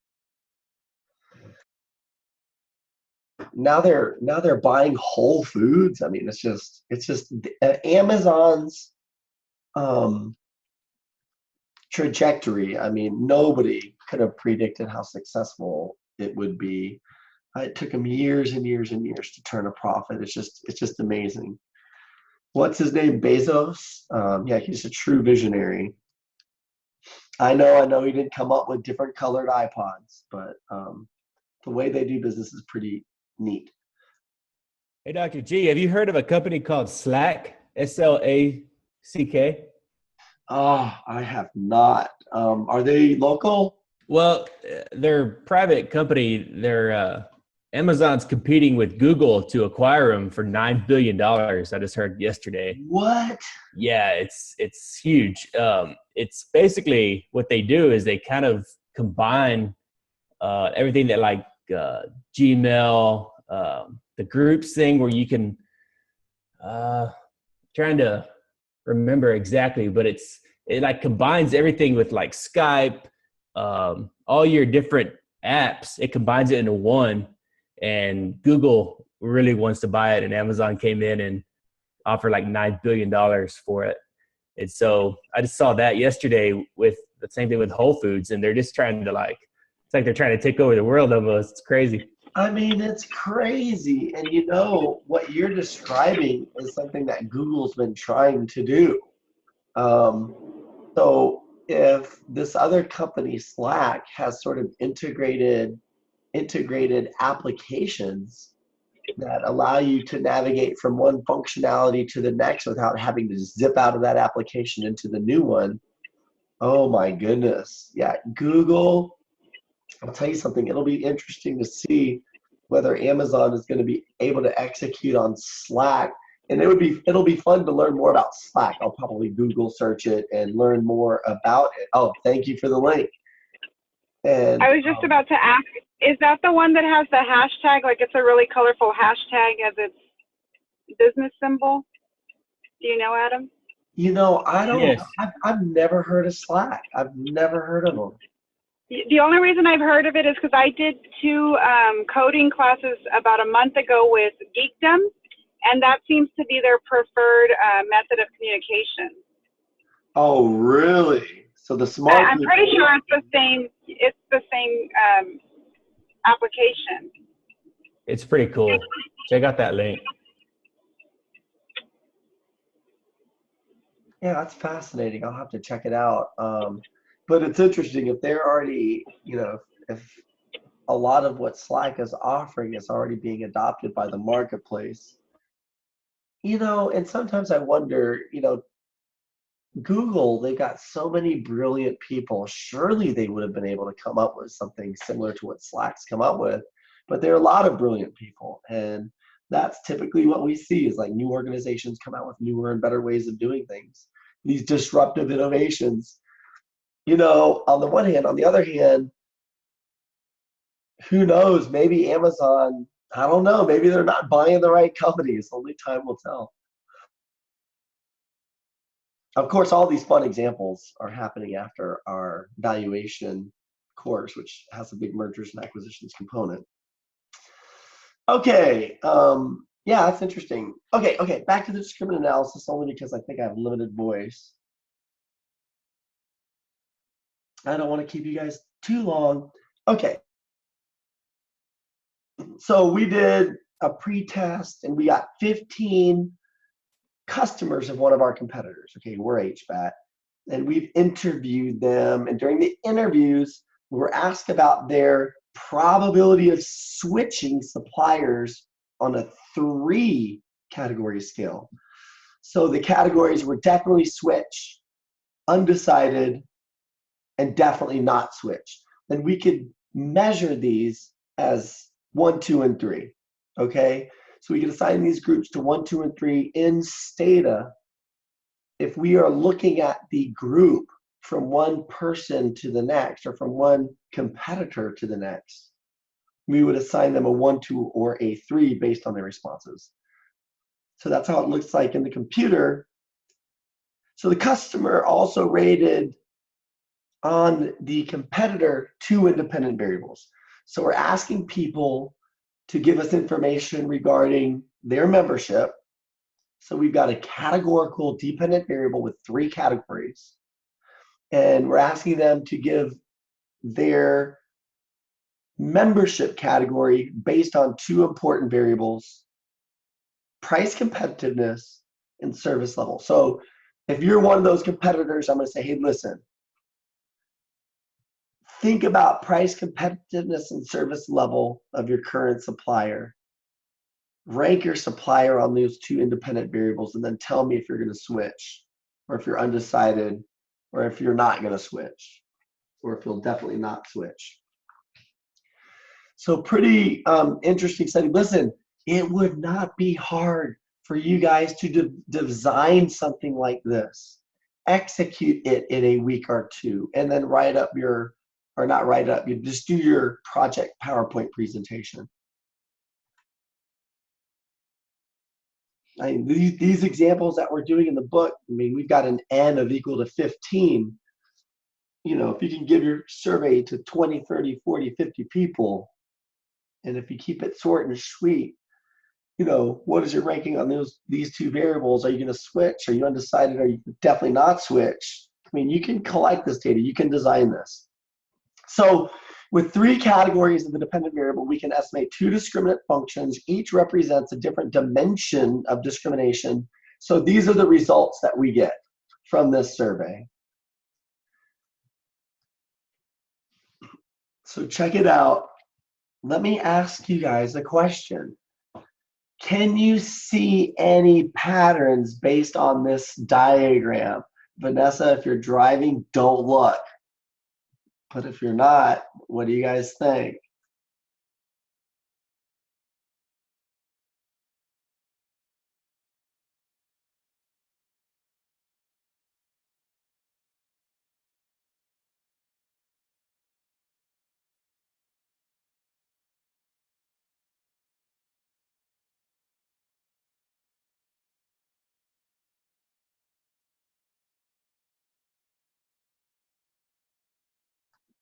Now they're buying Whole Foods. I mean, it's just Amazon's trajectory. I mean, nobody could have predicted how successful it would be. It took them years and years and years to turn a profit. It's just amazing. What's his name? Bezos? Yeah, he's a true visionary. I know he didn't come up with different colored iPods, but the way they do business is pretty neat. Hey, Dr. G, have you heard of a company called Slack? SLACK? Oh, I have not. Are they local? Well, they're a private company. They're Amazon's competing with Google to acquire them for $9 billion. I just heard yesterday. What? Yeah, it's huge. It's basically what they do is they kind of combine everything that like Gmail, the groups thing where you can, trying to remember exactly, but it like combines everything with like Skype, all your different apps. It combines it into one, and Google really wants to buy it, and Amazon came in and offered like $9 billion for it. And so I just saw that yesterday with the same thing with Whole Foods, and they're just trying to it's like they're trying to take over the world almost. It's crazy. I mean, it's crazy. And you know, what you're describing is something that Google's been trying to do. So if this other company, Slack, has sort of integrated applications that allow you to navigate from one functionality to the next without having to zip out of that application into the new one. Oh my goodness. Yeah, Google, I'll tell you something, it'll be interesting to see whether Amazon is going to be able to execute on Slack. And it'll be fun to learn more about Slack. I'll probably Google search it and learn more about it. Oh, thank you for the link. And I was just about to ask, is that the one that has the hashtag? Like it's a really colorful hashtag as its business symbol? Do you know, Adam? you know, I don't. Yes. I've never heard of Slack. I've never heard of them. The only reason I've heard of it is because I did 2 coding classes about a month ago with Geekdom, and that seems to be their preferred method of communication. Oh, really? So the smart. I'm pretty sure it's the same application. It's pretty cool. Check out that link. Yeah, that's fascinating. I'll have to check it out. But it's interesting if they're already, you know, if a lot of what Slack is offering is already being adopted by the marketplace. You know, and sometimes I wonder, you know, Google, they've got so many brilliant people. Surely they would have been able to come up with something similar to what Slack's come up with. But there are a lot of brilliant people. And that's typically what we see is like new organizations come out with newer and better ways of doing things. These disruptive innovations. You know, on the one hand, on the other hand, who knows? Maybe Amazon, I don't know, maybe they're not buying the right companies. Only time will tell. Of course, all these fun examples are happening after our valuation course, which has a big mergers and acquisitions component. Okay, yeah, that's interesting. Okay, back to the discriminant analysis only because I think I have limited voice. I don't want to keep you guys too long. Okay. So we did a pre-test and we got 15 customers of one of our competitors. Okay, we're HVAC. And we've interviewed them. And during the interviews, we were asked about their probability of switching suppliers on a 3-category scale. So the categories were definitely switch, undecided, and definitely not switch. Then we could measure these as 1, 2, and 3. Okay, so we can assign these groups to 1, 2, and 3 in Stata. If we are looking at the group from one person to the next or from one competitor to the next, we would assign them a 1, 2, or a 3 based on their responses. So that's how it looks like in the computer. So the customer also rated on the competitor 2 independent variables. So we're asking people to give us information regarding their membership. So we've got a categorical dependent variable with 3 categories. And we're asking them to give their membership category based on 2 important variables: price competitiveness and service level. So if you're one of those competitors, I'm going to say, hey, listen, think about price competitiveness and service level of your current supplier. Rank your supplier on those 2 independent variables and then tell me if you're going to switch, or if you're undecided, or if you're not going to switch, or if you'll definitely not switch. So pretty interesting study. Listen, it would not be hard for you guys to design something like this, execute it in a week or 2, and then write up your or not write up, you just do your project PowerPoint presentation. I mean, these examples that we're doing in the book, I mean, we've got an N of equal to 15. You know, if you can give your survey to 20, 30, 40, 50 people, and if you keep it short and sweet, you know, what is your ranking on these two variables? Are you going to switch? Are you undecided? Are you definitely not switch? I mean, you can collect this data. You can design this. So with 3 categories of the dependent variable, we can estimate 2 discriminant functions. Each represents a different dimension of discrimination. So these are the results that we get from this survey. So check it out. Let me ask you guys a question. Can you see any patterns based on this diagram? Vanessa, if you're driving, don't look. But if you're not, what do you guys think?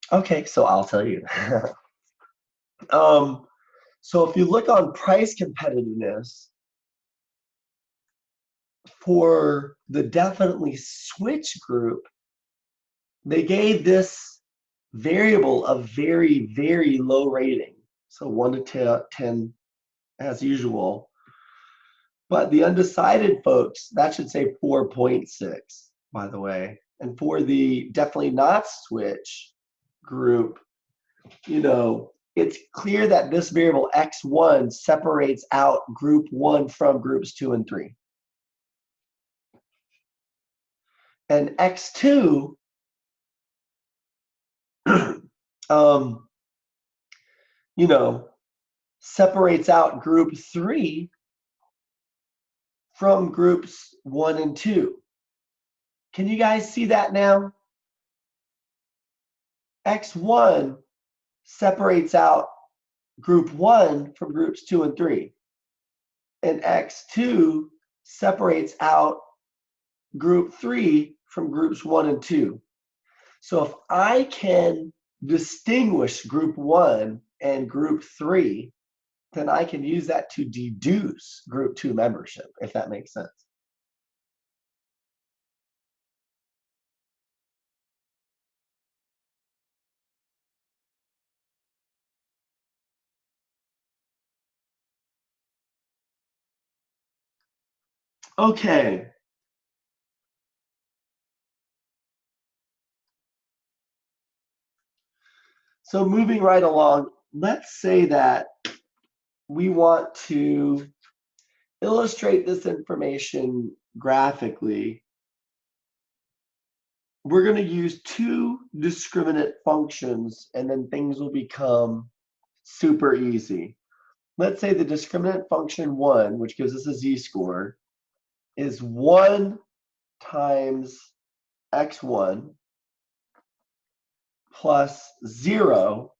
Okay, so I'll tell you. So if you look on price competitiveness, for the definitely switch group, they gave this variable a very, very low rating. So 1 to 10 as usual. But the undecided folks, that should say 4.6, by the way. And for the definitely not switch group, you know, it's clear that this variable x1 separates out group 1 from groups 2 and 3. And x2, you know, separates out group 3 from groups 1 and 2. Can you guys see that now? X1 separates out group 1 from groups 2 and 3. And X2 separates out group 3 from groups 1 and 2. So if I can distinguish group 1 and group 3, then I can use that to deduce group 2 membership, if that makes sense. Okay. So moving right along, let's say that we want to illustrate this information graphically. We're going to use 2 discriminant functions, and then things will become super easy. Let's say the discriminant function 1, which gives us a z-score, is 1 times x1 plus 0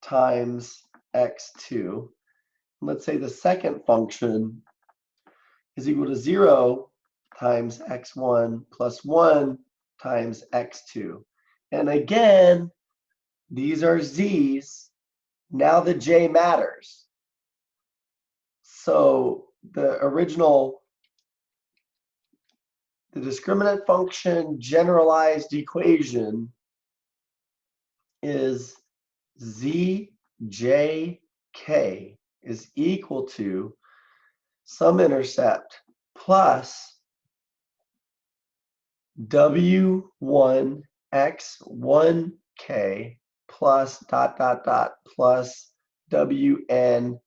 times x2. Let's say the second function is equal to 0 times x1 plus 1 times x2. And again, these are z's. Now the j matters. So the discriminant function generalized equation is zjk is equal to some intercept plus w1x1k plus dot dot dot plus wnxnk.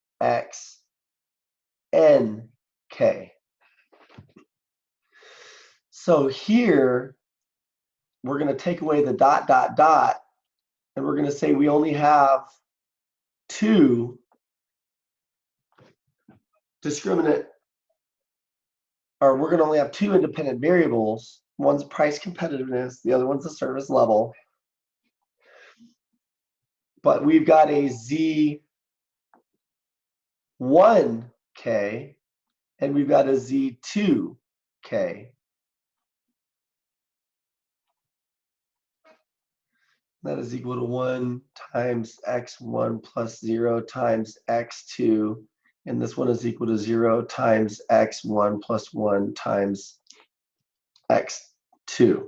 So here we're going to take away the dot dot dot, and we're going to say we only have 2 discriminant, or we're going to only have 2 independent variables. One's price competitiveness, the other one's the service level. but we've got a Z1K and we've got a Z2K. That is equal to 1 times x1 plus 0 times x2. And this one is equal to 0 times x1 plus 1 times x2.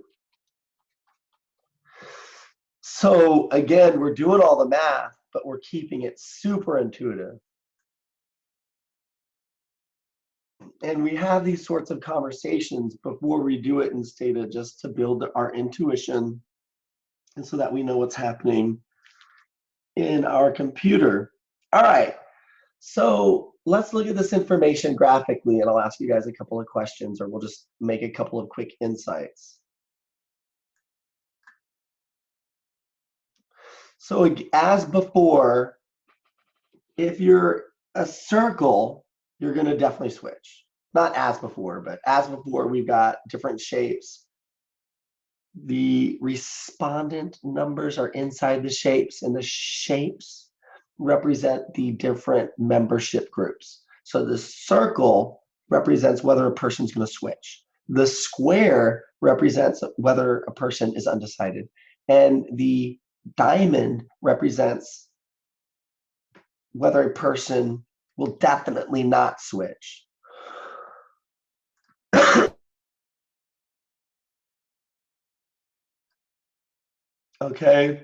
So again, we're doing all the math, but we're keeping it super intuitive. And we have these sorts of conversations before we do it in Stata just to build our intuition and so that we know what's happening in our computer. All right, so let's look at this information graphically, and I'll ask you guys a couple of questions, or we'll just make a couple of quick insights. So as before, if you're a circle, you're going to definitely switch. Not as before, but as before, we've got different shapes. The respondent numbers are inside the shapes, and the shapes represent the different membership groups. So the circle represents whether a person's going to switch. The square represents whether a person is undecided. And the diamond represents whether a person will definitely not switch. Okay,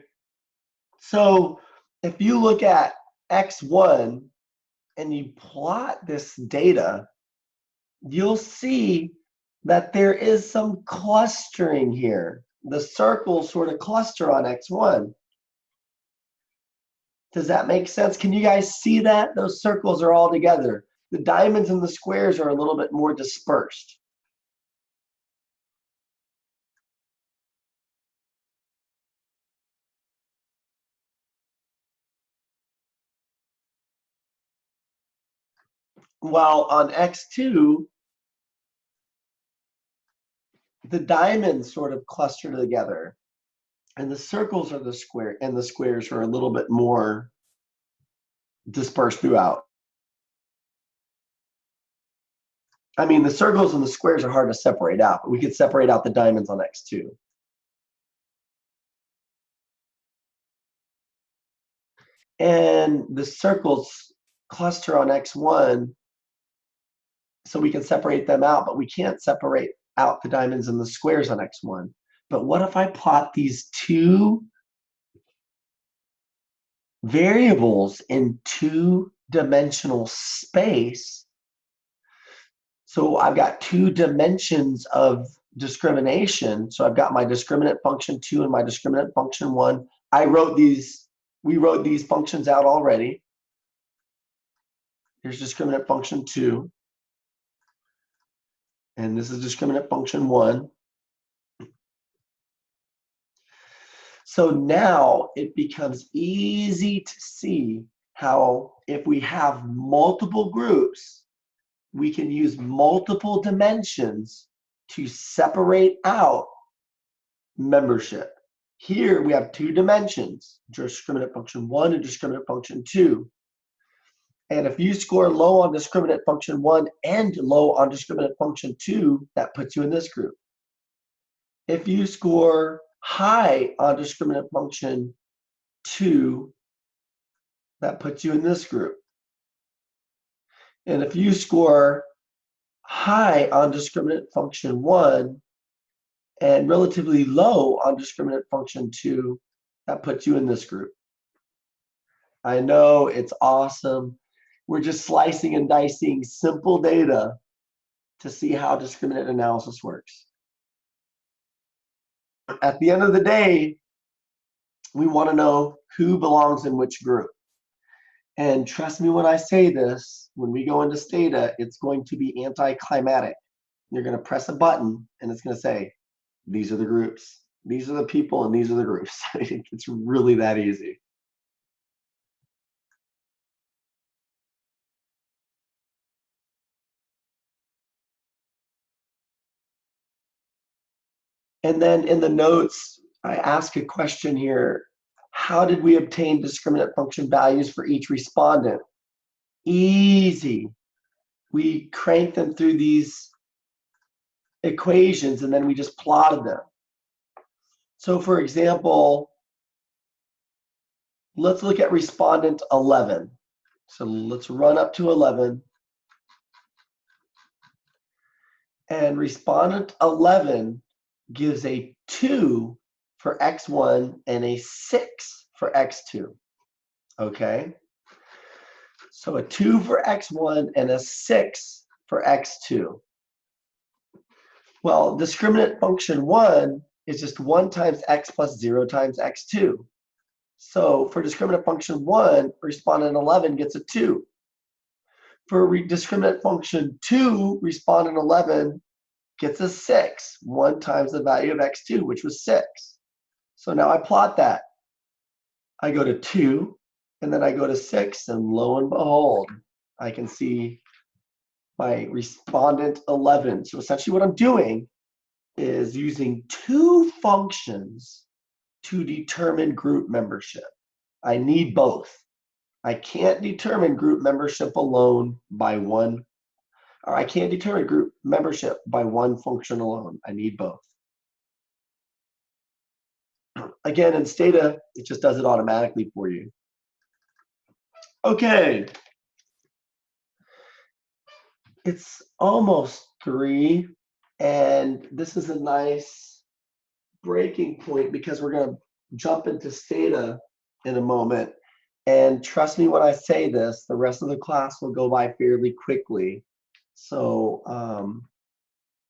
so if you look at X1 and you plot this data, you'll see that there is some clustering here. The circles sort of cluster on X1. Does that make sense? Can you guys see that? Those circles are all together. The diamonds and the squares are a little bit more dispersed. While on X2, the diamonds sort of cluster together, and the circles are the square, and the squares are a little bit more dispersed throughout. I mean, the circles and the squares are hard to separate out, but we could separate out the diamonds on X2. And the circles cluster on X1, so we can separate them out, but we can't separate out the diamonds and the squares on X1. But what if I plot these two variables in two-dimensional space? So I've got two dimensions of discrimination. So I've got my discriminant function 2 and my discriminant function 1. We wrote these functions out already. Here's discriminant function 2. And this is discriminant function 1. So now it becomes easy to see how if we have multiple groups, we can use multiple dimensions to separate out membership. Here we have two dimensions, discriminant function 1 and discriminant function 2. And if you score low on discriminant function 1 and low on discriminant function 2, that puts you in this group. If you score high on discriminant function 2, that puts you in this group. And if you score high on discriminant function 1 and relatively low on discriminant function 2, that puts you in this group. I know, it's awesome. We're just slicing and dicing simple data to see how discriminant analysis works. At the end of the day, we want to know who belongs in which group. And trust me when I say this, when we go into Stata, it's going to be anticlimactic. You're going to press a button and it's going to say, these are the groups, these are the people, and these are the groups. It's really that easy. And then in the notes, I ask a question here. How did we obtain discriminant function values for each respondent? Easy. We cranked them through these equations and then we just plotted them. So for example, let's look at respondent 11. So let's run up to 11. And respondent 11 gives a 2 for X1 and a 6 for X2. Okay? So a 2 for X1 and a 6 for X2. Well, discriminant function 1 is just 1 times X plus 0 times X2. So for discriminant function 1, respondent 11 gets a 2. For discriminant function 2, respondent 11 gets a 6, 1 times the value of X2, which was 6. So now I plot that. I go to 2, and then I go to 6, and lo and behold, I can see my respondent 11. So essentially what I'm doing is using 2 functions to determine group membership. I need both. I can't determine group membership alone by one, or I can't determine group membership by one function alone. I need both. Again, in Stata, it just does it automatically for you. Okay. It's almost 3, and this is a nice breaking point because we're going to jump into Stata in a moment. And trust me when I say this, the rest of the class will go by fairly quickly. So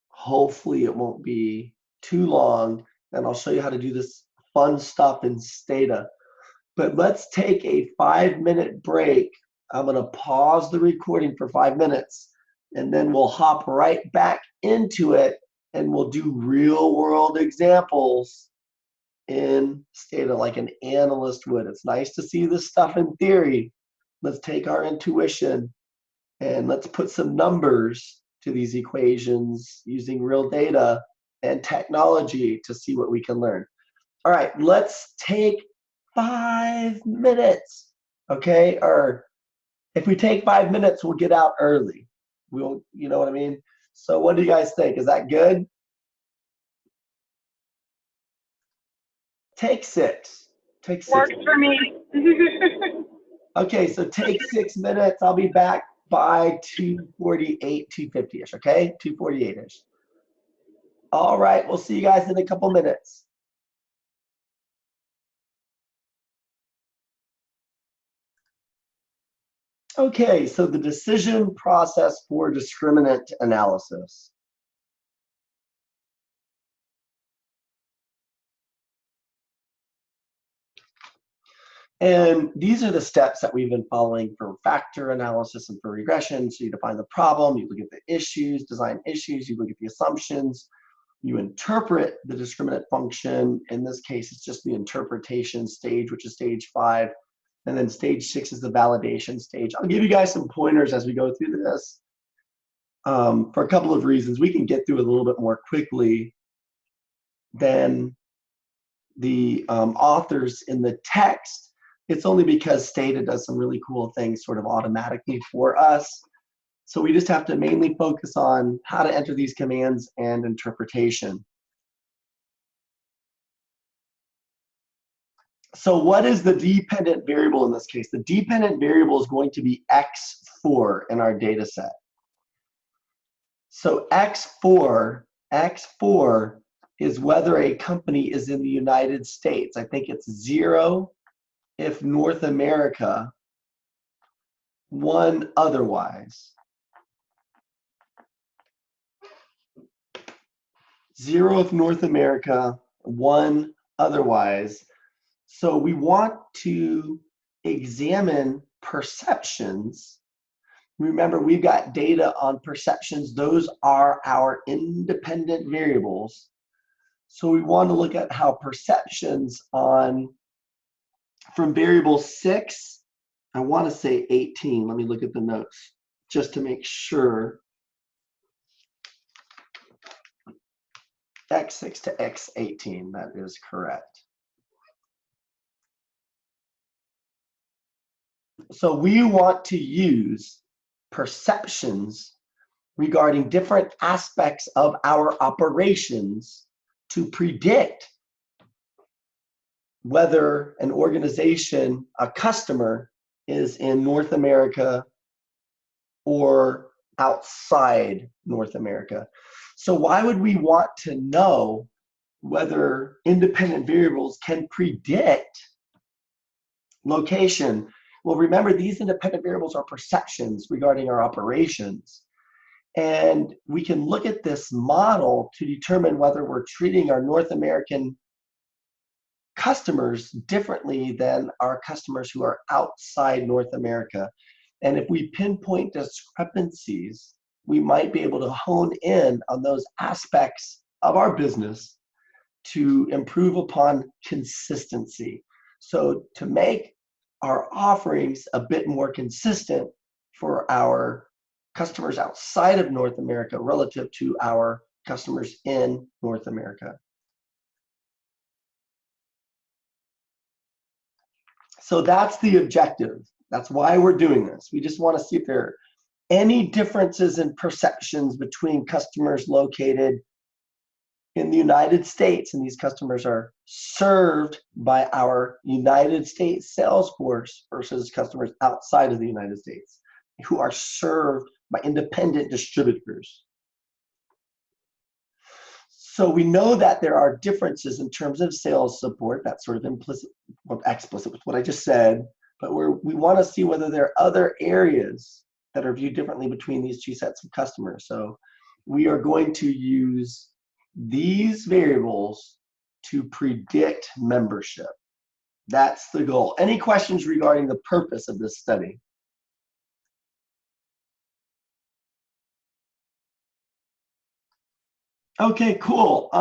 hopefully it won't be too long, and I'll show you how to do this fun stuff in Stata. But let's take a 5-minute break. I'm going to pause the recording for 5 minutes, and then we'll hop right back into it, and we'll do real-world examples in Stata like an analyst would. It's nice to see this stuff in theory. Let's take our intuition and let's put some numbers to these equations using real data and technology to see what we can learn. All right, let's take 5 minutes, okay? Or if we take 5 minutes, we'll get out early. We'll, you know what I mean? So what do you guys think? Is that good? Take 6. Take 6. Works for me. Okay, so take 6 minutes. I'll be back by 2:48, 2:50-ish, okay? 2:48-ish. All right, we'll see you guys in a couple minutes. Okay, so the decision process for discriminant analysis. And these are the steps that we've been following for factor analysis and for regression. So you define the problem, you look at the issues, design issues, you look at the assumptions, you interpret the discriminant function. In this case, it's just the interpretation stage, which is stage 5. And then stage 6 is the validation stage. I'll give you guys some pointers as we go through this for a couple of reasons. We can get through it a little bit more quickly than the authors in the text. It's only because Stata does some really cool things sort of automatically for us. So we just have to mainly focus on how to enter these commands and interpretation. So what is the dependent variable in this case? The dependent variable is going to be X4 in our data set. So X4 is whether a company is in the United States. I think it's 0 if North America, 1 otherwise. 0 if North America, 1 otherwise. So we want to examine perceptions. Remember, we've got data on perceptions. Those are our independent variables. So we want to look at how perceptions on, from variable 6, I want to say 18. Let me look at the notes just to make sure. X6 to X18, that is correct. So we want to use perceptions regarding different aspects of our operations to predict whether an organization, a customer, is in North America or outside North America. So why would we want to know whether independent variables can predict location? Well, remember, these independent variables are perceptions regarding our operations. And we can look at this model to determine whether we're treating our North American customers differently than our customers who are outside North America. And if we pinpoint discrepancies, we might be able to hone in on those aspects of our business to improve upon consistency. So to make our offerings a bit more consistent for our customers outside of North America relative to our customers in North America. So that's the objective. That's why we're doing this. We just want to see if there are any differences in perceptions between customers located in the United States, and these customers are served by our United States sales force versus customers outside of the United States who are served by independent distributors. So we know that there are differences in terms of sales support. That's sort of implicit or explicit with what I just said, but we want to see whether there are other areas that are viewed differently between these two sets of customers. So we are going to use these variables to predict membership. That's the goal. Any questions regarding the purpose of this study? Okay, cool.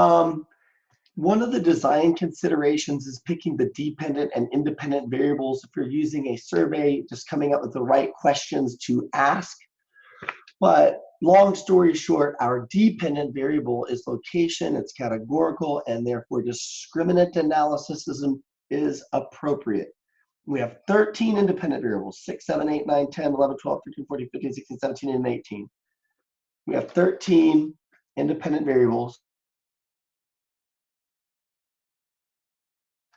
One of the design considerations is picking the dependent and independent variables. If you're using a survey, just coming up with the right questions to ask. But long story short, our dependent variable is location, it's categorical, and therefore discriminant analysis is appropriate. We have 13 independent variables, 6, 7, 8, 9, 10, 11, 12, 13, 14, 15, 16, 17, and 18. We have 13 independent variables.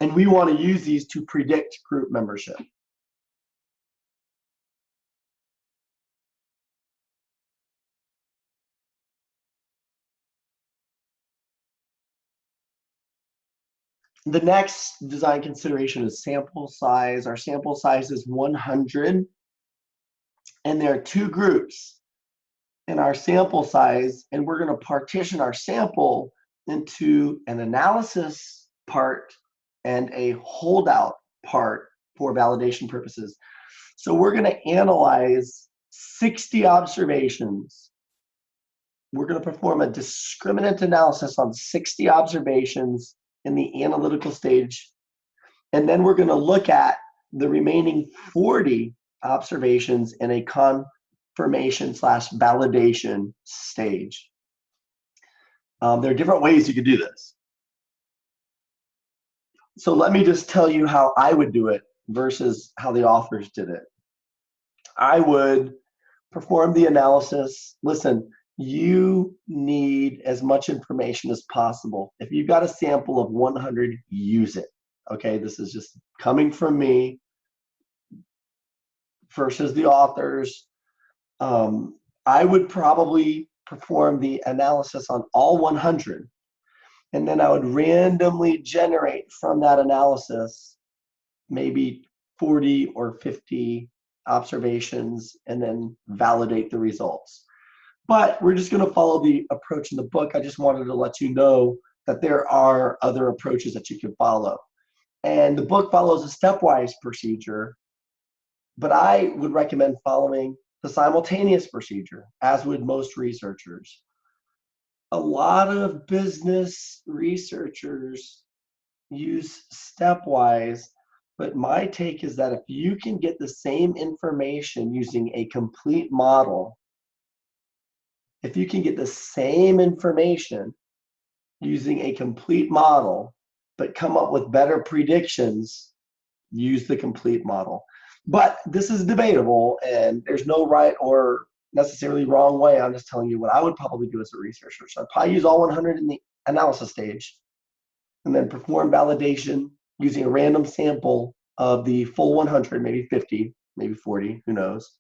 And we want to use these to predict group membership. The next design consideration is sample size. Our sample size is 100. And there are two groups in our sample size, and we're going to partition our sample into an analysis part and a holdout part for validation purposes. So we're going to analyze 60 observations. We're going to perform a discriminant analysis on 60 observations in the analytical stage. And then we're going to look at the remaining 40 observations in a confirmation/validation stage. There are different ways you could do this. So let me just tell you how I would do it versus how the authors did it. I would perform the analysis. Listen, you need as much information as possible. If you've got a sample of 100, use it. Okay, this is just coming from me versus the authors. I would probably perform the analysis on all 100. And then I would randomly generate from that analysis maybe 40 or 50 observations and then validate the results. But we're just going to follow the approach in the book. I just wanted to let you know that there are other approaches that you can follow. And the book follows a stepwise procedure, but I would recommend following the simultaneous procedure, as would most researchers. A lot of business researchers use stepwise, but my take is that if you can get the same information using a complete model, if you can get the same information using a complete model, but come up with better predictions, use the complete model. But this is debatable, and there's no right or necessarily wrong way. I'm just telling you what I would probably do as a researcher. So I'd probably use all 100 in the analysis stage, and then perform validation using a random sample of the full 100, maybe 50, maybe 40, who knows.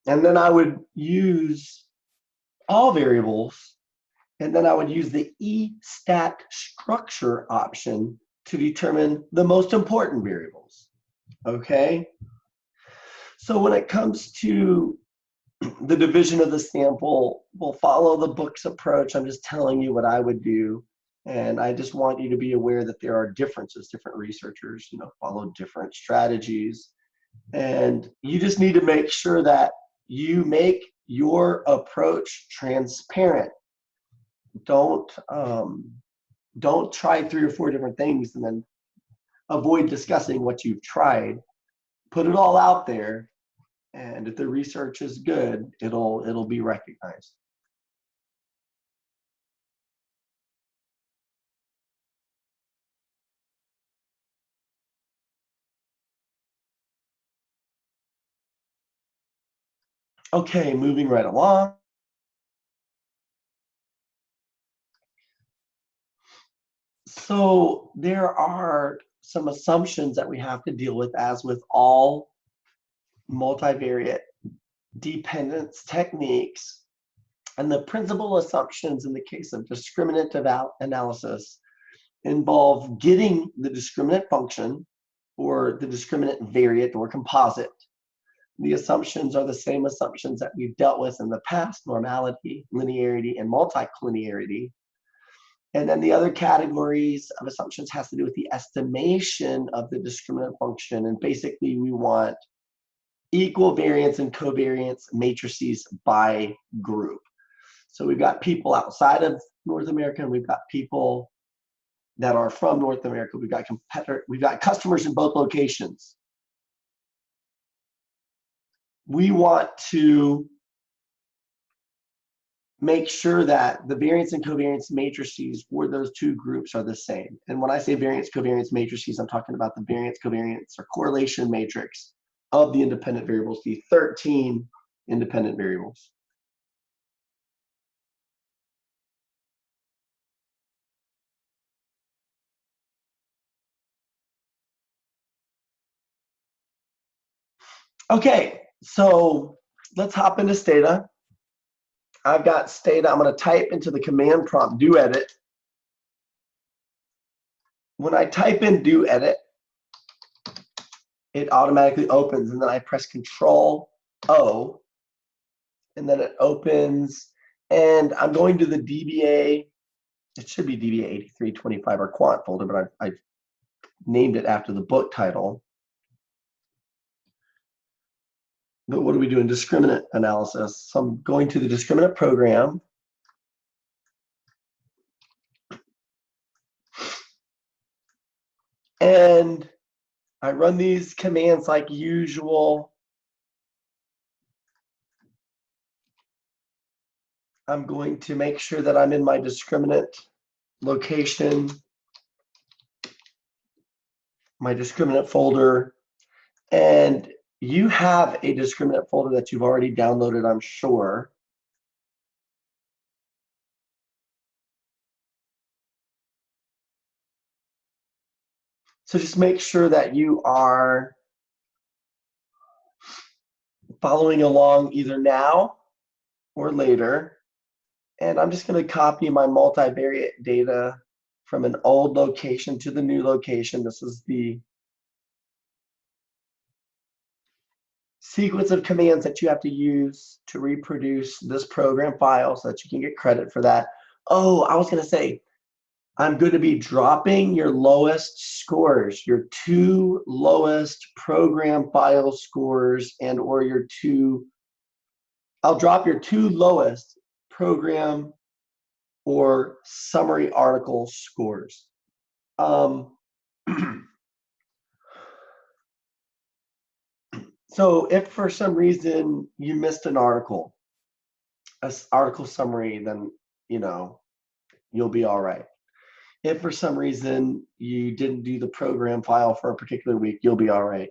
And then I would use all variables, and then I would use the E-stat structure option to determine the most important variables, okay? So when it comes to the division of the sample, we'll follow the book's approach. I'm just telling you what I would do. And I just want you to be aware that there are differences. Different researchers, follow different strategies. And you just need to make sure that you make your approach transparent. Don't try 3 or 4 different things and then avoid discussing what you've tried. Put it all out there. And if the research is good, it'll be recognized. Okay, moving right along. So there are some assumptions that we have to deal with, as with all multivariate dependence techniques. And the principal assumptions in the case of discriminant analysis involve getting the discriminant function or the discriminant variate or composite. The assumptions are the same assumptions that we've dealt with in the past: normality, linearity, and multicollinearity. And then the other categories of assumptions has to do with the estimation of the discriminant function. And basically we want equal variance and covariance matrices by group. So we've got people outside of North America, and we've got people that are from North America. We've got customers in both locations. We want to make sure that the variance and covariance matrices for those 2 groups are the same. And when I say variance covariance matrices, I'm talking about the variance covariance or correlation matrix of the independent variables, the 13 independent variables. Okay, so let's hop into Stata. I've got Stata. I'm going to type into the command prompt do edit. When I type in do edit, it automatically opens, and then I press Control O, and then it opens, and I'm going to the DBA. It should be DBA 8325 or quant folder, but I've named it after the book title. But what are we doing? Discriminant analysis. So I'm going to the discriminant program. And I run these commands like usual. I'm going to make sure that I'm in my discriminant location, my discriminant folder, and you have a discriminant folder that you've already downloaded, I'm sure. So just make sure that you are following along either now or later. And I'm just going to copy my multivariate data from an old location to the new location. This is the sequence of commands that you have to use to reproduce this program file so that you can get credit for that. Oh, I was going to say, I'm going to be dropping your lowest scores, your 2 lowest program file scores, and or I'll drop your 2 lowest program or summary article scores. So if for some reason you missed an article summary, then you'll be all right. If for some reason you didn't do the program file for a particular week, you'll be all right.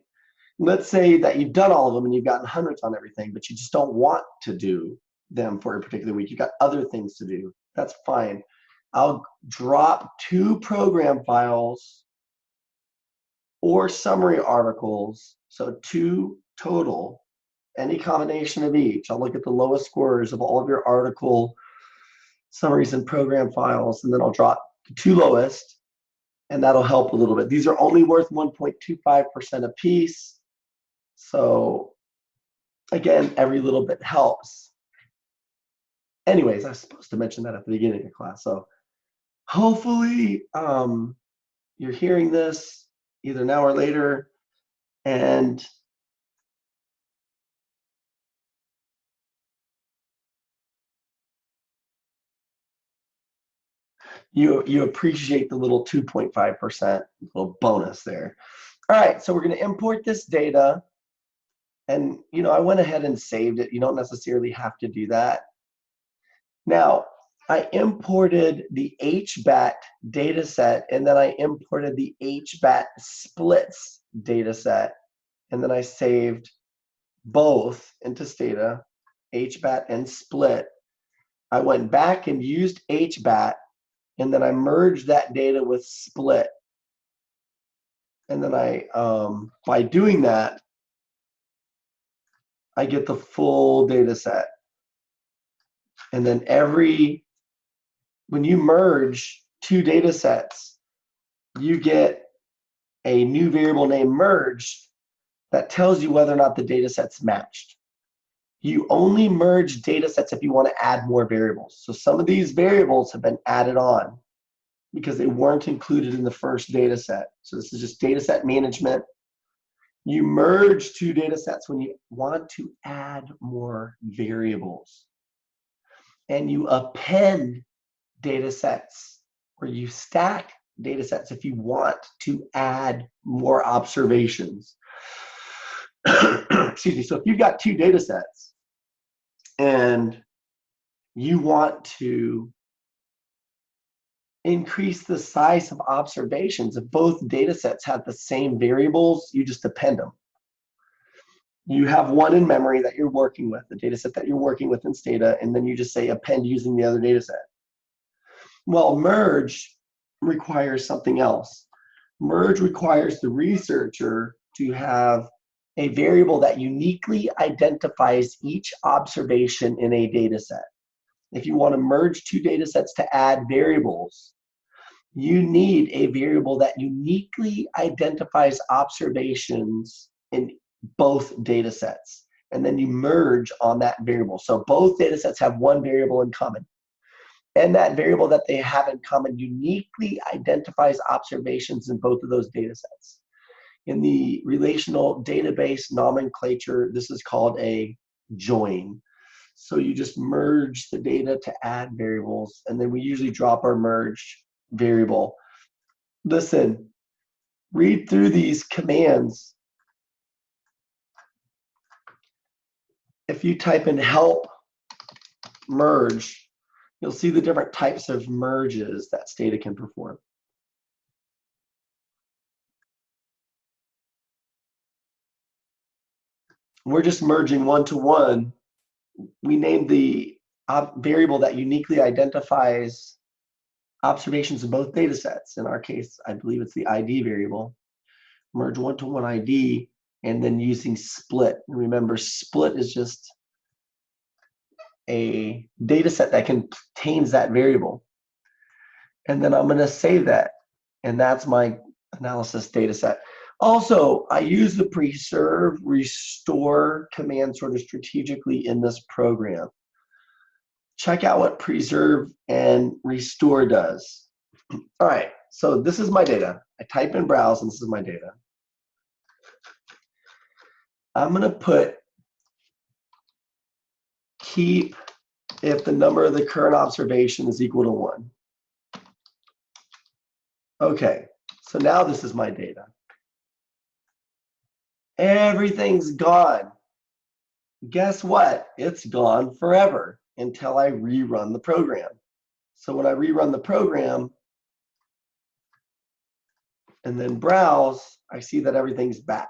Let's say that you've done all of them and you've gotten hundreds on everything, but you just don't want to do them for a particular week. You've got other things to do. That's fine. I'll drop 2 program files or summary articles, so 2 total, any combination of each. I'll look at the lowest scores of all of your article summaries and program files, and then I'll drop the 2 lowest, and that'll help a little bit. These are only worth 1.25% a piece. So again, every little bit helps. Anyways, I was supposed to mention that at the beginning of class. So hopefully you're hearing this either now or later, and you appreciate the little 2.5% little bonus there. All right, so we're going to import this data, and I went ahead and saved it. You don't necessarily have to do that. Now, I imported the HBAT data set, and then I imported the HBAT splits data set, and then I saved both into Stata, HBAT and split. I went back and used HBAT, and then I merged that data with split. And then by doing that, I get the full data set. And then when you merge 2 data sets, you get a new variable named merged that tells you whether or not the data set's matched. You only merge data sets if you want to add more variables. So some of these variables have been added on because they weren't included in the first data set. So this is just data set management. You merge 2 data sets when you want to add more variables. And you append data sets, or you stack data sets if you want to add more observations. Excuse me. So if you've got 2 data sets and you want to increase the size of observations, if both data sets have the same variables, you just append them. You have one in memory that you're working with, the data set that you're working with in Stata, and then you just say append using the other data set. Well, merge requires something else. Merge requires the researcher to have a variable that uniquely identifies each observation in a data set. If you want to merge 2 data sets to add variables, you need a variable that uniquely identifies observations in both data sets. And then you merge on that variable. So both data sets have one variable in common. And that variable that they have in common uniquely identifies observations in both of those data sets. In the relational database nomenclature, this is called a join. So you just merge the data to add variables, and then we usually drop our merged variable. Listen, read through these commands. If you type in help merge, you'll see the different types of merges that Stata can perform. We're just merging one-to-one. We named the variable that uniquely identifies observations in both data sets. In our case, I believe it's the ID variable. Merge one-to-one ID, and then using split. And remember, split is just a data set that contains that variable. And then I'm going to save that. And that's my analysis data set. Also, I use the preserve, restore command sort of strategically in this program. Check out what preserve and restore does. All right, so this is my data. I type in browse, and this is my data. I'm going to put keep if the number of the current observation is equal to 1. Okay, so now this is my data. Everything's gone. Guess what? It's gone forever until I rerun the program. So when I rerun the program, and then browse, I see that everything's back.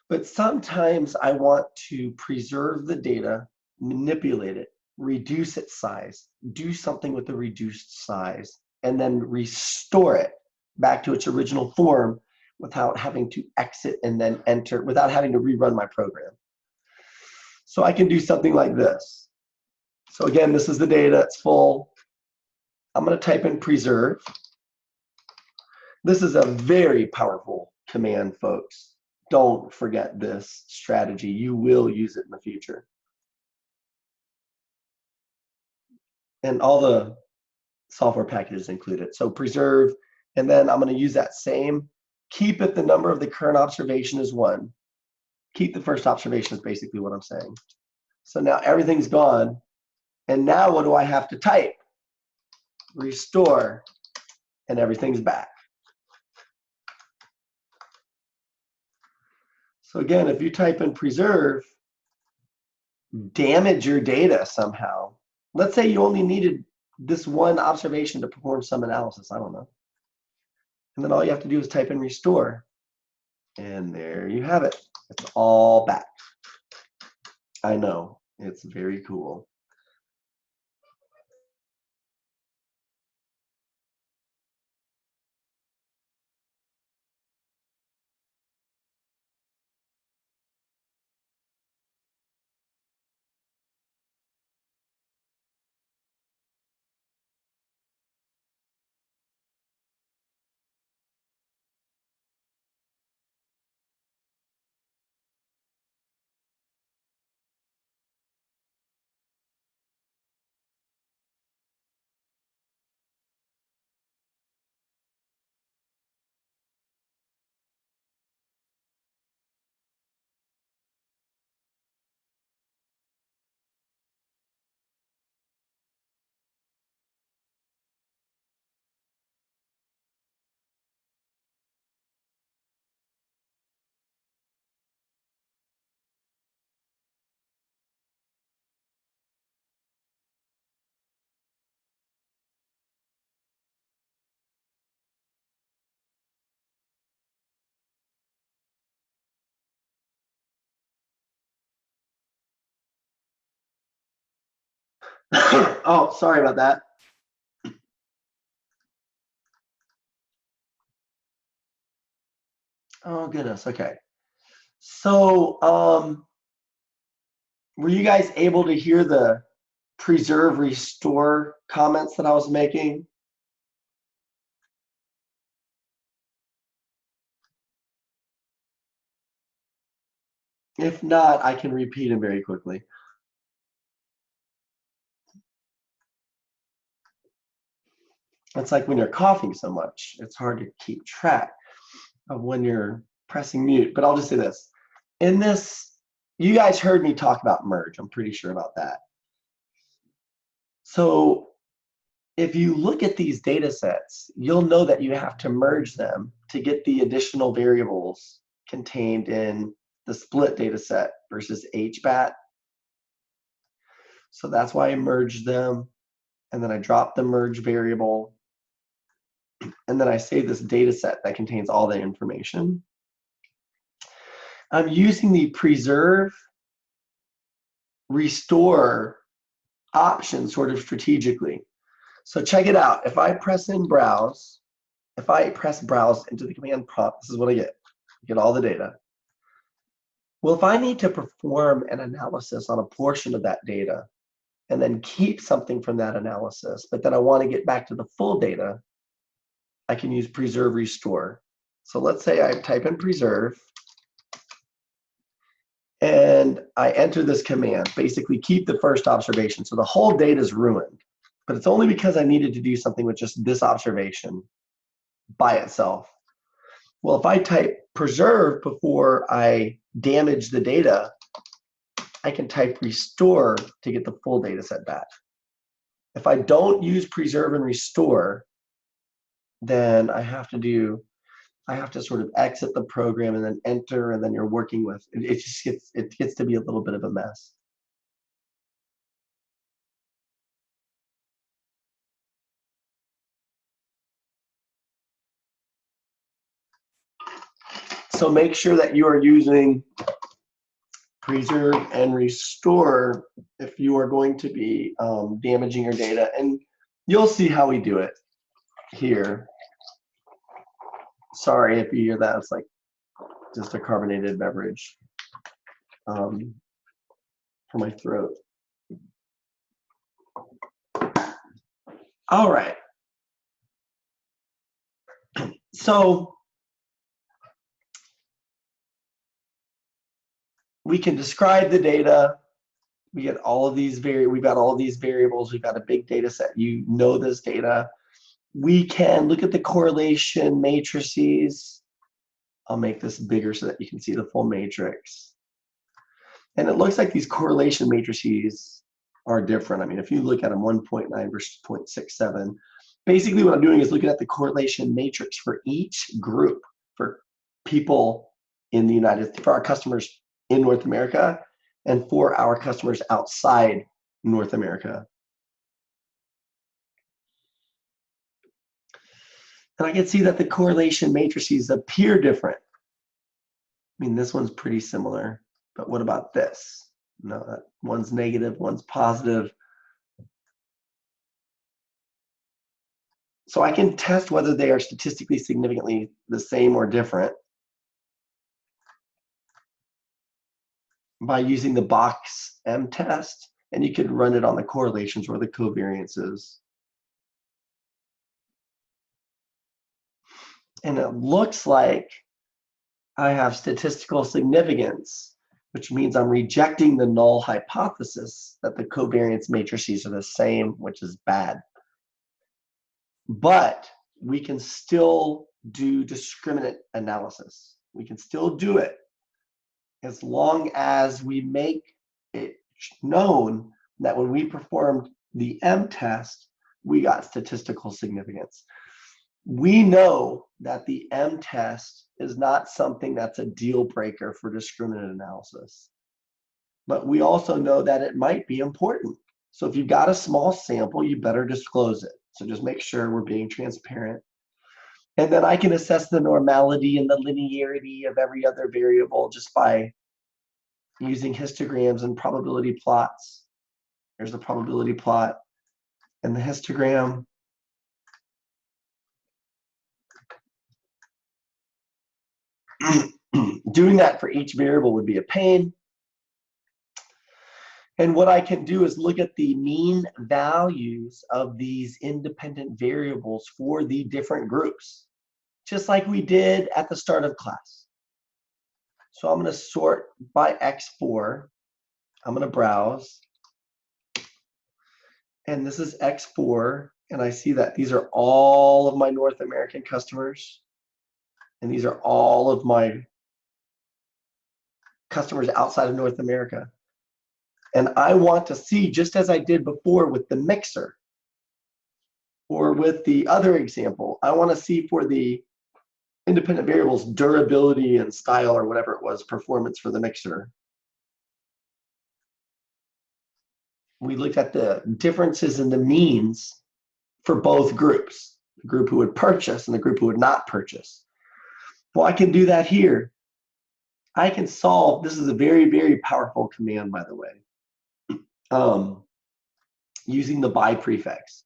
But sometimes I want to preserve the data, manipulate it, reduce its size, do something with the reduced size, and then restore it back to its original form without having to exit and then enter, without having to rerun my program. So I can do something like this. So again, this is the data, it's full. I'm going to type in preserve. This is a very powerful command, folks. Don't forget this strategy. You will use it in the future. And all the software packages include it. So preserve, and then I'm going to use that same. Keep it, the number of the current observation is 1. Keep the first observation is basically what I'm saying. So now everything's gone. And now what do I have to type? Restore, and everything's back. So again, if you type in preserve, damage your data somehow. Let's say you only needed this one observation to perform some analysis, I don't know. And then all you have to do is type in restore. And there you have it. It's all back. I know, it's very cool. Oh, sorry about that. Oh goodness, okay. So were you guys able to hear the preserve restore comments that I was making? If not, I can repeat them very quickly. It's like when you're coughing so much, it's hard to keep track of when you're pressing mute, but I'll just say this. In this, you guys heard me talk about merge, I'm pretty sure about that. So if you look at these data sets, you'll know that you have to merge them to get the additional variables contained in the split data set versus HBAT. So that's why I merged them, and then I drop the merge variable, and then I save this data set that contains all the information. I'm using the preserve, restore option sort of strategically. So check it out. If I press in browse, if I press browse into the command prompt, this is what I get. I get all the data. Well, if I need to perform an analysis on a portion of that data and then keep something from that analysis, but then I want to get back to the full data, I can use preserve restore. So let's say I type in preserve and I enter this command, basically keep the first observation. So the whole data is ruined, but it's only because I needed to do something with just this observation by itself. Well, if I type preserve before I damage the data, I can type restore to get the full data set back. If I don't use preserve and restore, then I have to sort of exit the program and then enter, and then you're working with it gets to be a little bit of a mess. So make sure that you are using preserve and restore if you are going to be damaging your data. And you'll see how we do it here. Sorry if you hear that, it's like just a carbonated beverage for my throat. All right. So we can describe the data. We get all of these we've got all of these variables. We've got a big data set. You know this data. We can look at the correlation matrices. I'll make this bigger so that you can see the full matrix. And it looks like these correlation matrices are different. I mean, if you look at them 1.9 versus 0.67, basically what I'm doing is looking at the correlation matrix for each group, for people in the for our customers in North America and for our customers outside North America. And I can see that the correlation matrices appear different. I mean, this one's pretty similar, but what about this? No, that one's negative, one's positive. So I can test whether they are statistically significantly the same or different by using the box M test, and you could run it on the correlations or the covariances. And it looks like I have statistical significance, which means I'm rejecting the null hypothesis that the covariance matrices are the same, which is bad. But we can still do discriminant analysis. We can still do it as long as we make it known that when we performed the M test, we got statistical significance. We know that the M test is not something that's a deal breaker for discriminant analysis, but we also know that it might be important. So if you've got a small sample, you better disclose it. So just make sure we're being transparent. And then I can assess the normality and the linearity of every other variable just by using histograms and probability plots. There's the probability plot and the histogram. Doing that for each variable would be a pain. And what I can do is look at the mean values of these independent variables for the different groups, just like we did at the start of class. So I'm going to sort by X4. I'm going to browse. And this is X4. And I see that these are all of my North American customers. And these are all of my customers outside of North America. And I want to see, just as I did before with the mixer, or with the other example, I want to see for the independent variables durability and style, or whatever it was, performance for the mixer. We looked at the differences in the means for both groups, the group who would purchase and the group who would not purchase. Well, I can do that here. I can solve, this is a very, very powerful command, by the way, using the by prefix.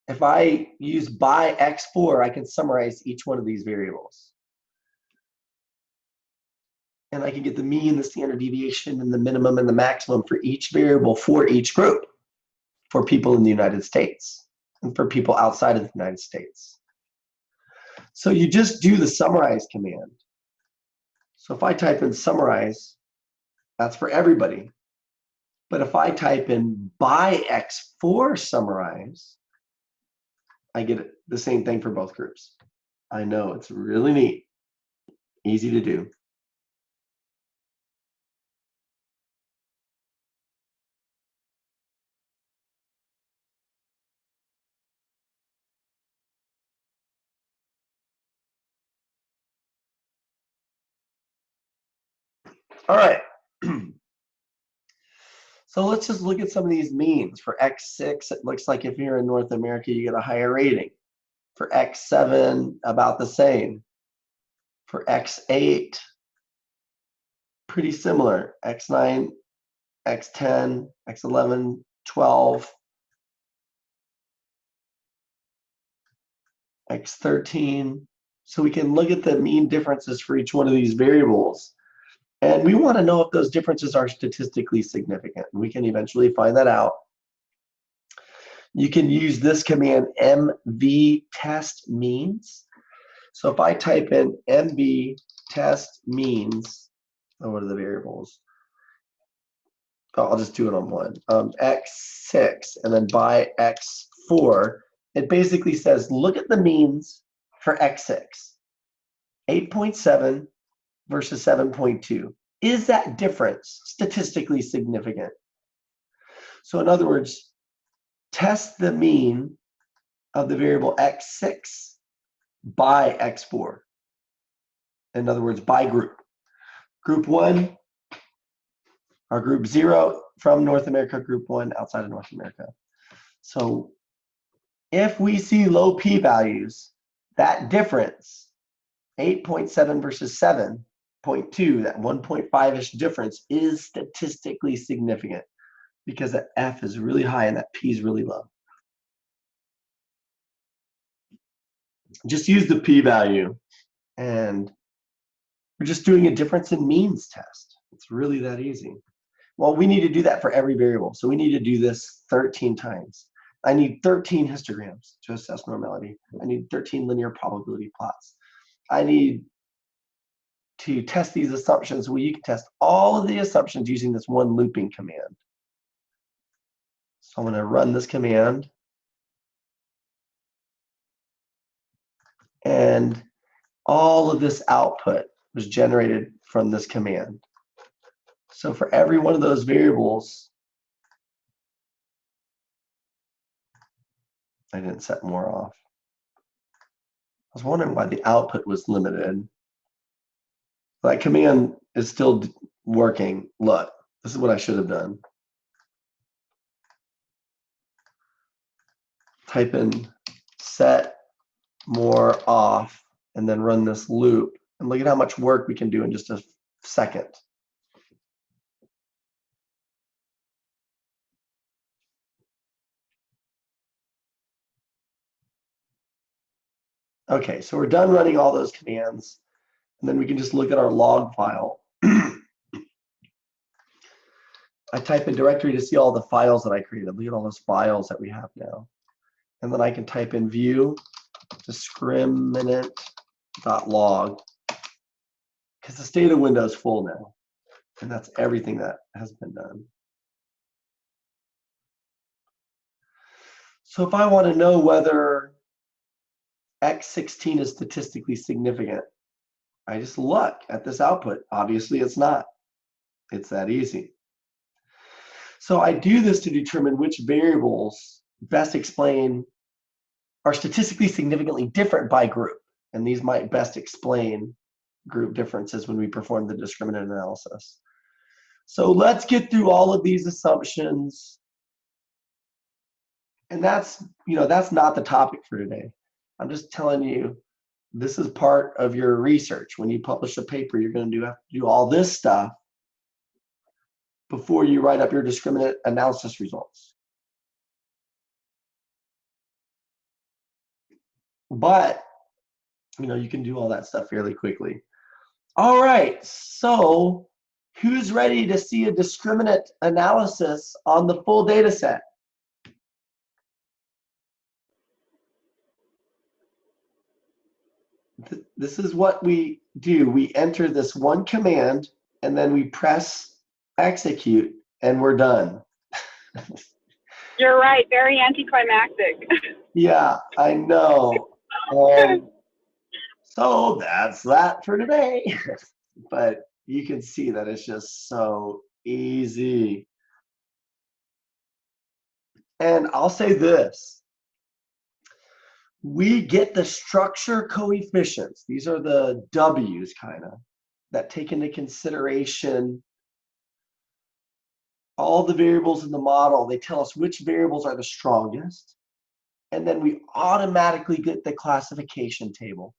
If I use by X4, I can summarize each one of these variables. And I can get the mean, the standard deviation, and the minimum and the maximum for each variable for each group, for people in the United States and for people outside of the United States. So you just do the summarize command. So if I type in summarize, that's for everybody. But if I type in by X4 summarize, I get the same thing for both groups. I know, it's really neat, easy to do. All right. So let's just look at some of these means. For X6, it looks like if you're in North America, you get a higher rating. For X7, about the same. For x8, pretty similar. x9, x10, x11, 12, x13. So we can look at the mean differences for each one of these variables. And we want to know if those differences are statistically significant. We can eventually find that out. You can use this command mv test means. So if I type in mv test means, oh, what are the variables? Oh, I'll just do it on one. X6 and then by X4, it basically says, look at the means for X6. 8.7 versus 7.2. Is that difference statistically significant? So in other words, test the mean of the variable X6 by X4. In other words, by group. Group 1 or group 0 from North America, group 1 outside of North America. So if we see low p-values, that difference, 8.7 versus 7.2, that 1.5-ish difference is statistically significant because that F is really high and that P is really low. Just use the p-value, and we're just doing a difference in means test. It's really that easy. Well, we need to do that for every variable. So we need to do this 13 times. I need 13 histograms to assess normality. I need 13 linear probability plots. I need to test these assumptions. Well, you can test all of the assumptions using this one looping command. So I'm going to run this command. And all of this output was generated from this command. So for every one of those variables, I didn't set more off. I was wondering why the output was limited. That command is still working. Look, this is what I should have done. Type in set more off and then run this loop. And look at how much work we can do in just a second. Okay, so we're done running all those commands. And then we can just look at our log file. I type in directory to see all the files that I created. Look at all those files that we have now. And then I can type in view discriminant.log because the state of window is full now. And that's everything that has been done. So if I want to know whether X16 is statistically significant, I just look at this output. Obviously, it's not. It's that easy. So I do this to determine which variables best explain are statistically significantly different by group. And these might best explain group differences when we perform the discriminant analysis. So let's get through all of these assumptions. And that's not the topic for today. I'm just telling you, this is part of your research. When you publish a paper, you're going to have to do all this stuff before you write up your discriminant analysis results. But you can do all that stuff fairly quickly. All right, so who's ready to see a discriminant analysis on the full data set? This is what we do. We enter this one command and then we press execute and we're done. You're right, very anticlimactic. Yeah, I know. So that's that for today. But you can see that it's just so easy. And I'll say this. We get the structure coefficients. These are the W's kind of that take into consideration all the variables in the model. They tell us which variables are the strongest. And then we automatically get the classification table.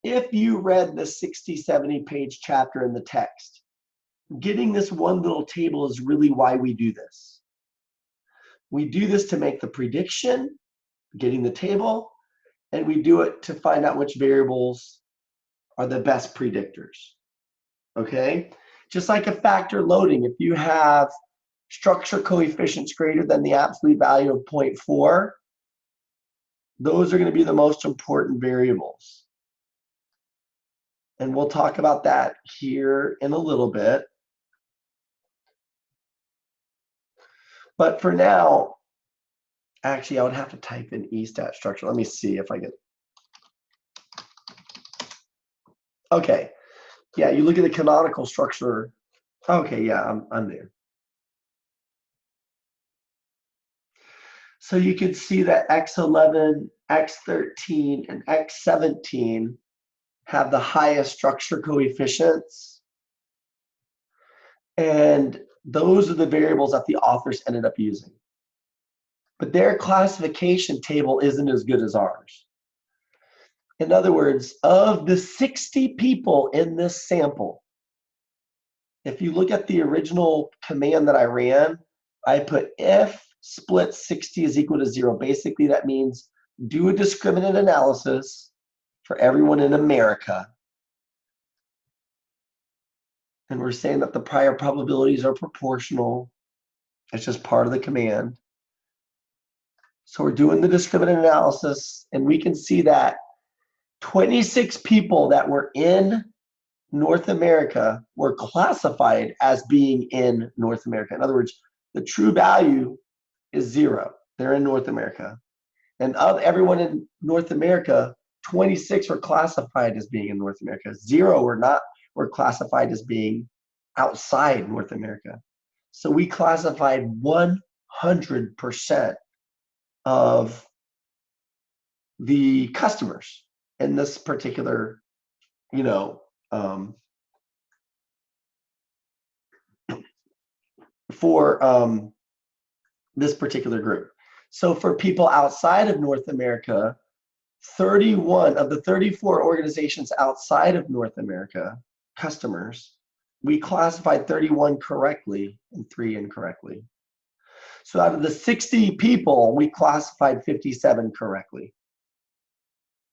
if you read the 60, 70 page chapter in the text, getting this one little table is really why we do this. We do this to make the prediction, getting the table, and we do it to find out which variables are the best predictors. Okay? Just like a factor loading, if you have structure coefficients greater than the absolute value of 0.4, those are going to be the most important variables. And we'll talk about that here in a little bit. But for now, actually, I would have to type in E-stat structure. Let me see if I get. Okay. Yeah, you look at the canonical structure. Okay, yeah, I'm there. So you can see that X11, X13, and X17 have the highest structure coefficients. And those are the variables that the authors ended up using. But their classification table isn't as good as ours. In other words, of the 60 people in this sample, if you look at the original command that I ran, I put if split 60 is equal to 0. Basically, that means do a discriminant analysis for everyone in America. And we're saying that the prior probabilities are proportional. It's just part of the command. So we're doing the discriminant analysis, and we can see that 26 people that were in North America were classified as being in North America. In other words, the true value is 0. They're in North America. And of everyone in North America, 26 were classified as being in North America. 0 were classified as being outside North America. So we classified 100% of the customers in this particular, for this particular group. So for people outside of North America, 31 of the 34 organizations outside of North America, customers, we classified 31 correctly and 3 incorrectly. So out of the 60 people, we classified 57 correctly.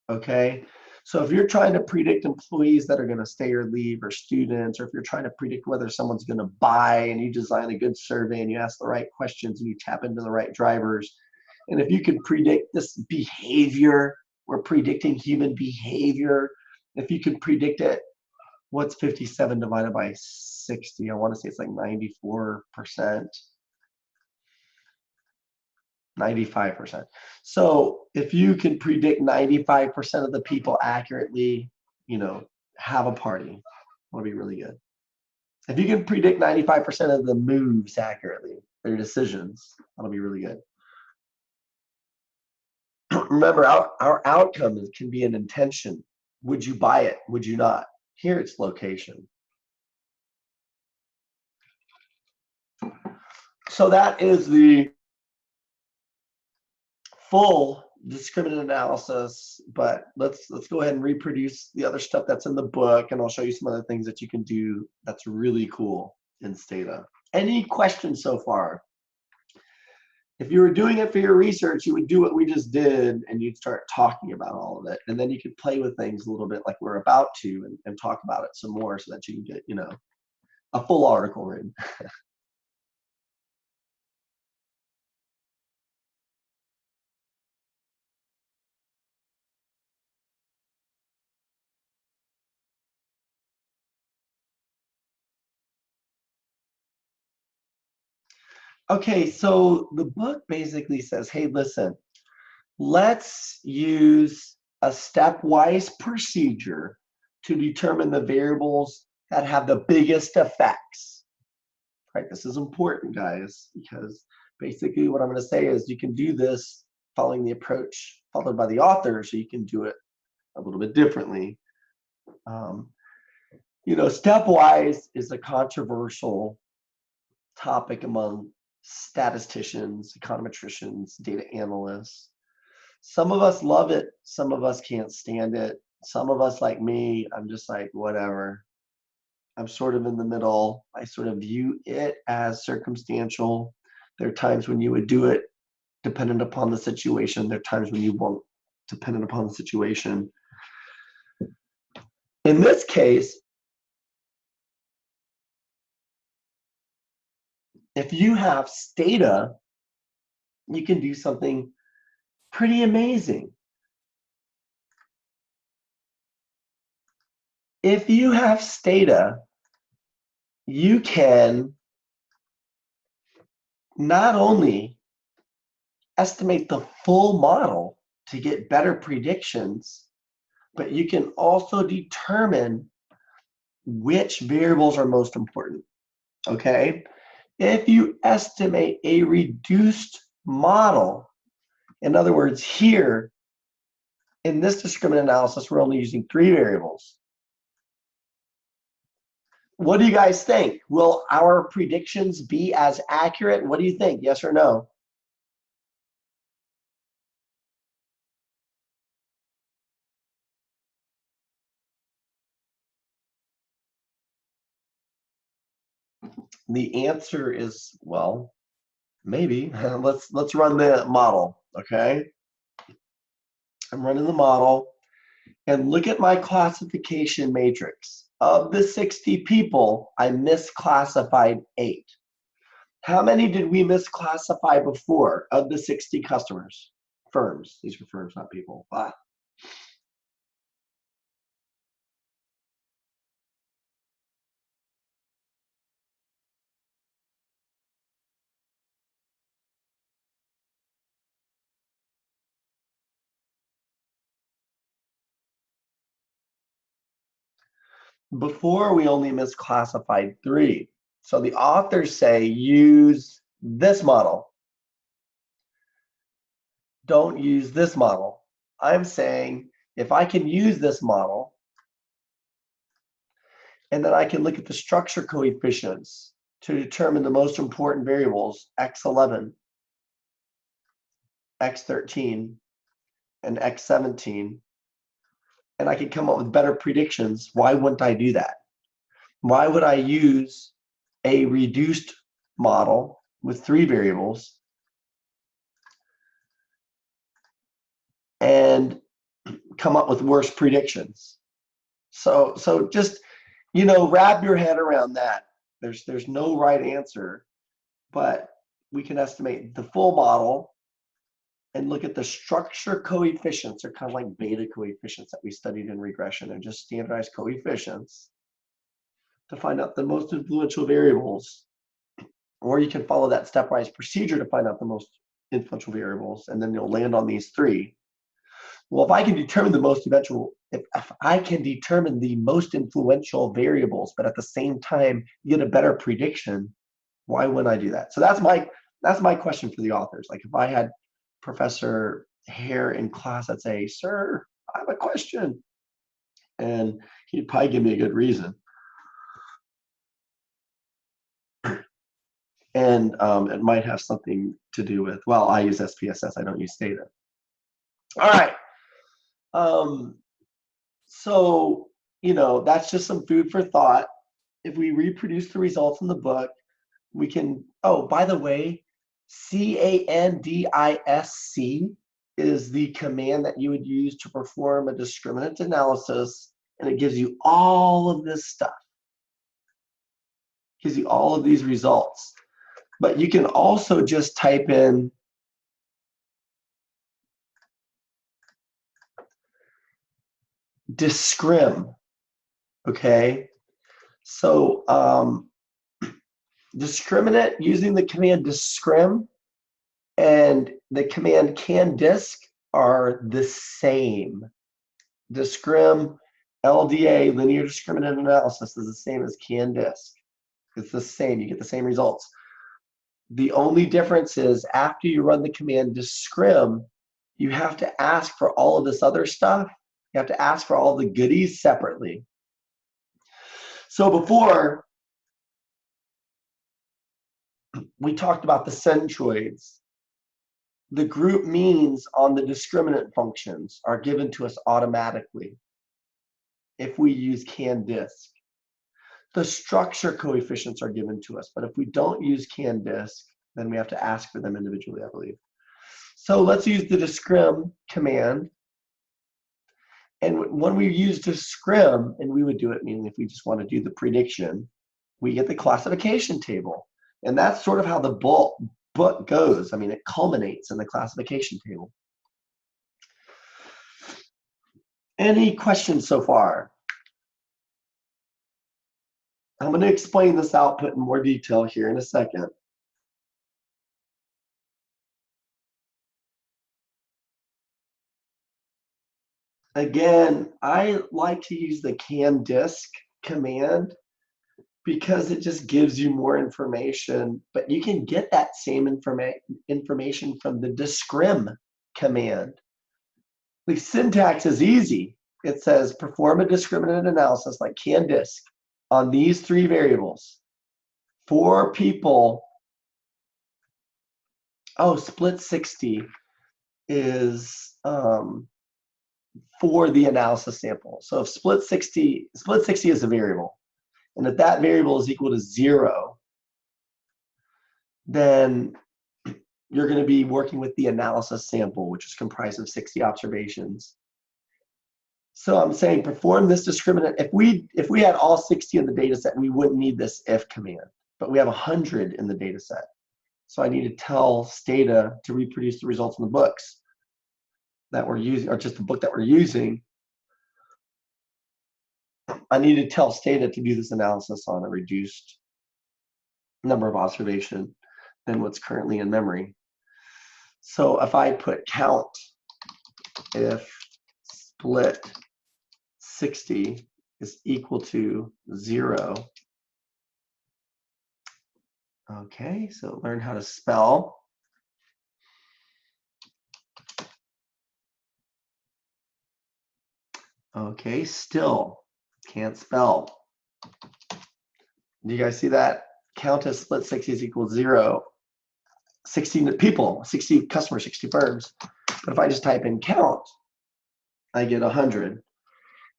Okay? So if you're trying to predict employees that are going to stay or leave, or students, or if you're trying to predict whether someone's going to buy, and you design a good survey and you ask the right questions and you tap into the right drivers, and if you can predict this behavior, we're predicting human behavior. If you can predict it, what's 57 divided by 60? I want to say it's like 94%. 95%. So if you can predict 95% of the people accurately, have a party. That'll be really good. If you can predict 95% of the moves accurately, their decisions, that'll be really good. Remember, our outcome can be an intention. Would you buy it? Would you not? Here it's location. So that is the full discriminant analysis, but let's go ahead and reproduce the other stuff that's in the book, and I'll show you some other things that you can do that's really cool in Stata. Any questions so far? If you were doing it for your research, you would do what we just did, and you'd start talking about all of it, and then you could play with things a little bit like we're about to, and talk about it some more so that you can get, a full article written. Okay, so the book basically says, hey, listen, let's use a stepwise procedure to determine the variables that have the biggest effects. Right, this is important, guys, because basically what I'm going to say is you can do this following the approach followed by the author, so you can do it a little bit differently. Stepwise is a controversial topic among statisticians, econometricians, data analysts. Some of us love it, some of us can't stand it. Some of us, like me, I'm just like, whatever. I'm sort of in the middle. I sort of view it as circumstantial. There are times when you would do it dependent upon the situation. There are times when you won't, dependent upon the situation. In this case, if you have stata, you can do something pretty amazing. If you have stata, you can not only estimate the full model to get better predictions, but you can also determine which variables are most important, okay? If you estimate a reduced model, in other words, here, in this discriminant analysis, we're only using 3 variables. What do you guys think? Will our predictions be as accurate? What do you think? Yes or no? The answer is, well, maybe. Let's run the model, okay? I'm running the model, and look at my classification matrix. Of the 60 people, I misclassified 8. How many did we misclassify before of the 60 customers? Firms. These were firms, not people. Ah. Before, we only misclassified 3. So the authors say use this model. Don't use this model. I'm saying if I can use this model, and then I can look at the structure coefficients to determine the most important variables, x11, x13, and x17, and I can come up with better predictions, why wouldn't I do that? Why would I use a reduced model with 3 variables and come up with worse predictions? So just, wrap your head around that. There's no right answer, but we can estimate the full model and look at the structure coefficients. They're kind of like beta coefficients that we studied in regression. They're just standardized coefficients to find out the most influential variables. Or you can follow that stepwise procedure to find out the most influential variables, and then you'll land on these 3. Well, if I can determine the most influential variables, but at the same time get a better prediction, why wouldn't I do that? So that's my question for the authors. Like if I had Professor Hare in class, I'd say, "Sir, I have a question," and he'd probably give me a good reason. And it might have something to do with, well, I use SPSS, I don't use stata. All right. So, that's just some food for thought. If we reproduce the results in the book, we can, oh, by the way, CANDISC is the command that you would use to perform a discriminant analysis, and it gives you all of this stuff. It gives you all of these results. But you can also just type in discrim, okay? So discriminant using the command discrim and the command CANDISC are the same. Discrim, LDA, linear discriminant analysis, is the same as CANDISC. It's the same, you get the same results. The only difference is after you run the command discrim, you have to ask for all of this other stuff. You have to ask for all the goodies separately. So before, we talked about the centroids. The group means on the discriminant functions are given to us automatically. if we use can disk. The structure coefficients are given to us, but if we don't use can disk, then we have to ask for them individually, I believe. So let's use the discrim command. And when we use discrim, and we would do it, meaning if we just want to do the prediction, we get the classification table. And that's sort of how the book goes. I mean, it culminates in the classification table. Any questions so far? I'm going to explain this output in more detail here in a second. Again, I like to use the can disk command because it just gives you more information, but you can get that same information from the discrim command. The syntax is easy. It says perform a discriminant analysis like can disk on these 3 variables. 4 people, split 60 is for the analysis sample. So if split 60 is a variable, and if that variable is equal to 0, then you're going to be working with the analysis sample, which is comprised of 60 observations. So I'm saying perform this discriminant. If we had all 60 in the data set, we wouldn't need this if command, but we have 100 in the data set. So I need to tell Stata to reproduce the results in the books that we're using, or just the book that we're using. I need to tell Stata to do this analysis on a reduced number of observation than what's currently in memory. So if I put count if split 60 is equal to 0. Okay, so learn how to spell. Okay, still can't spell. Do you guys see that? Count as split 60 is equal to 0. 60 people, 60 customers, 60 firms. But if I just type in count, I get 100.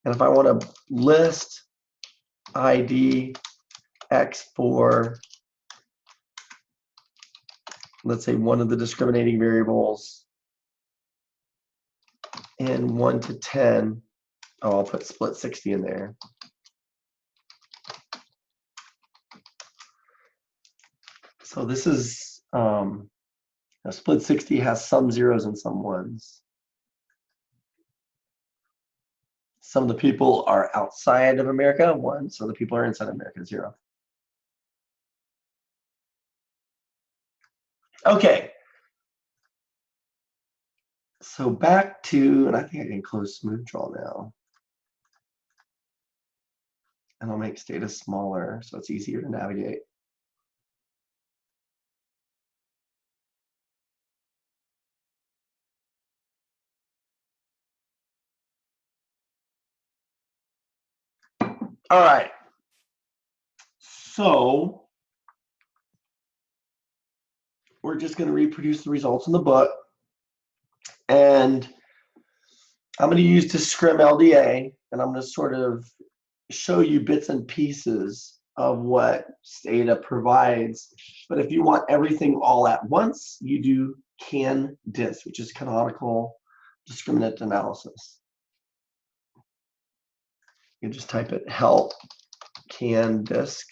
And if I want to list ID X for, let's say, one of the discriminating variables, and 1 to 10, I'll put split 60 in there. So this is, split 60 has some zeros and some ones. Some of the people are outside of America, 1. Some of the people are inside of America, 0. Okay. So back to, and I think I can close smooth draw now. And I'll make Stata smaller so it's easier to navigate. All right. So we're just going to reproduce the results in the book. And I'm going to use discrim LDA, and I'm going to sort of show you bits and pieces of what Stata provides. But if you want everything all at once, you do can disk, which is canonical discriminant analysis. You just type it help can disk.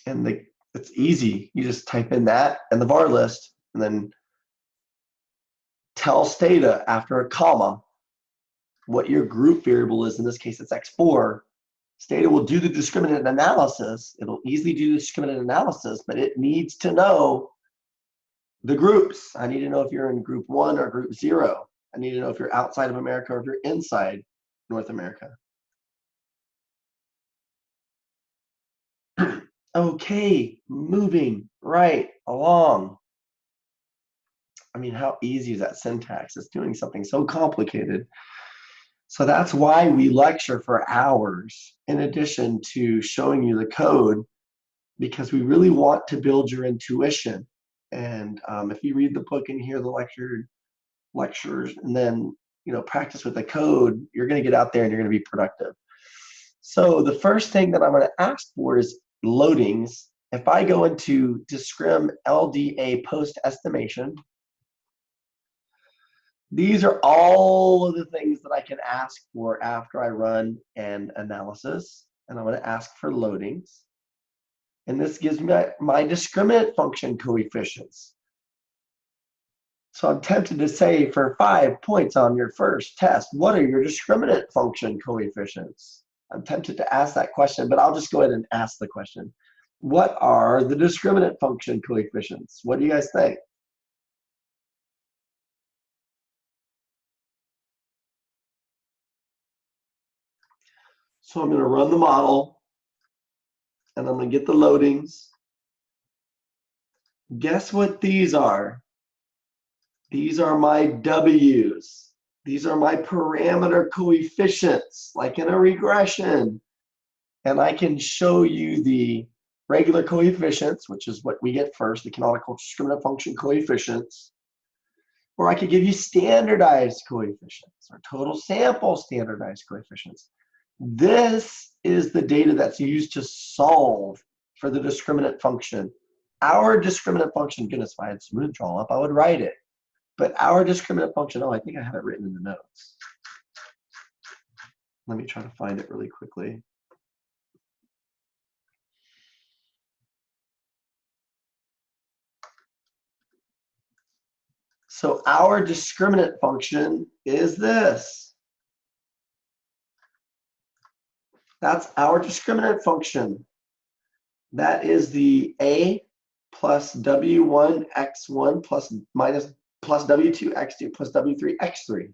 And it's easy. You just type in that and the var list, and then tell Stata after a comma what your group variable is. In this case, it's X4. Stata will do the discriminant analysis. It'll easily do the discriminant analysis, but it needs to know the groups. I need to know if you're in group 1 or group 0. I need to know if you're outside of America or if you're inside North America. Okay, moving right along. I mean, how easy is that syntax? It's doing something so complicated. So that's why we lecture for hours in addition to showing you the code, because we really want to build your intuition. And if you read the book and hear the lectures, and then practice with the code, you're going to get out there and you're going to be productive. So the first thing that I'm going to ask for is loadings. If I go into discrim LDA post estimation, these are all of the things that I can ask for after I run an analysis. And I'm going to ask for loadings. And this gives me my discriminant function coefficients. So I'm tempted to say, for 5 points on your first test, what are your discriminant function coefficients? I'm tempted to ask that question, but I'll just go ahead and ask the question. What are the discriminant function coefficients? What do you guys think? So I'm going to run the model, and I'm going to get the loadings. Guess what these are? These are my W's. These are my parameter coefficients, like in a regression. And I can show you the regular coefficients, which is what we get first, the canonical discriminant function coefficients. Or I could give you standardized coefficients or total sample standardized coefficients. This is the data that's used to solve for the discriminant function. Our discriminant function, goodness, if I had smooth draw up, I would write it. But our discriminant function, I think I have it written in the notes. Let me try to find it really quickly. So our discriminant function is this. That's our discriminant function. That is the A plus W1x1 plus W2x2 plus W3x3.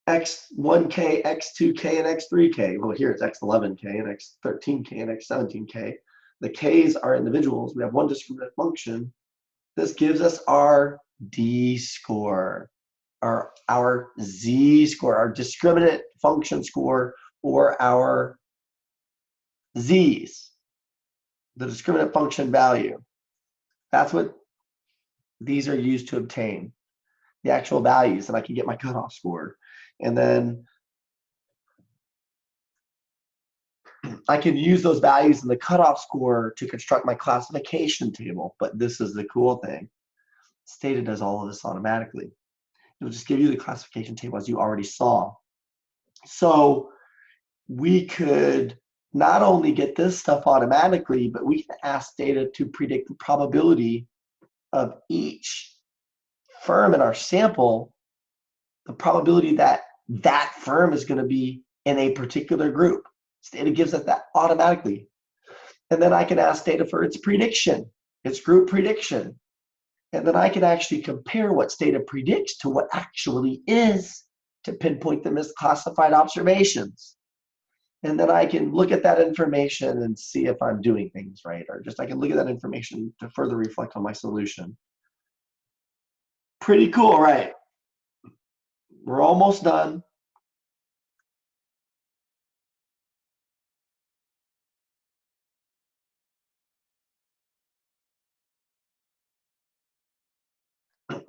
X1k, X2k, and X3k. Well, here it's X11k and X13k and X17k. The k's are individuals. We have one discriminant function. This gives us our D score, our Z score, our discriminant function score, or our Z's, the discriminant function value. That's what these are used to obtain, the actual values, and I can get my cutoff score. And then I can use those values in the cutoff score to construct my classification table. But this is the cool thing. Stata does all of this automatically. It'll just give you the classification table as you already saw. So we could not only get this stuff automatically, but we can ask Stata to predict the probability of each firm in our sample, the probability that that firm is going to be in a particular group. Stata gives us that automatically. And then I can ask Stata for its prediction, its group prediction. And then I can actually compare what Stata predicts to what actually is to pinpoint the misclassified observations. And then I can look at that information and see if I'm doing things right, or just I can look at that information to further reflect on my solution. Pretty cool, right? We're almost done.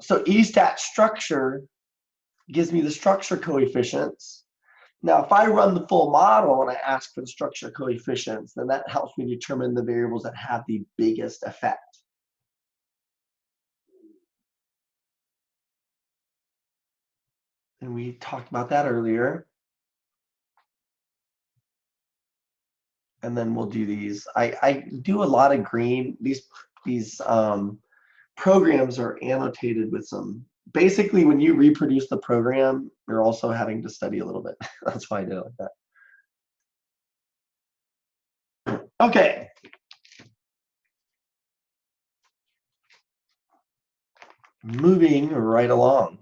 So ESTAT structure gives me the structure coefficients. Now, if I run the full model and I ask for the structure coefficients, then that helps me determine the variables that have the biggest effect. And we talked about that earlier. And then we'll do these. I do a lot of green. These programs are annotated with some. Basically, when you reproduce the program, you're also having to study a little bit. That's why I did it like that. Okay. Moving right along.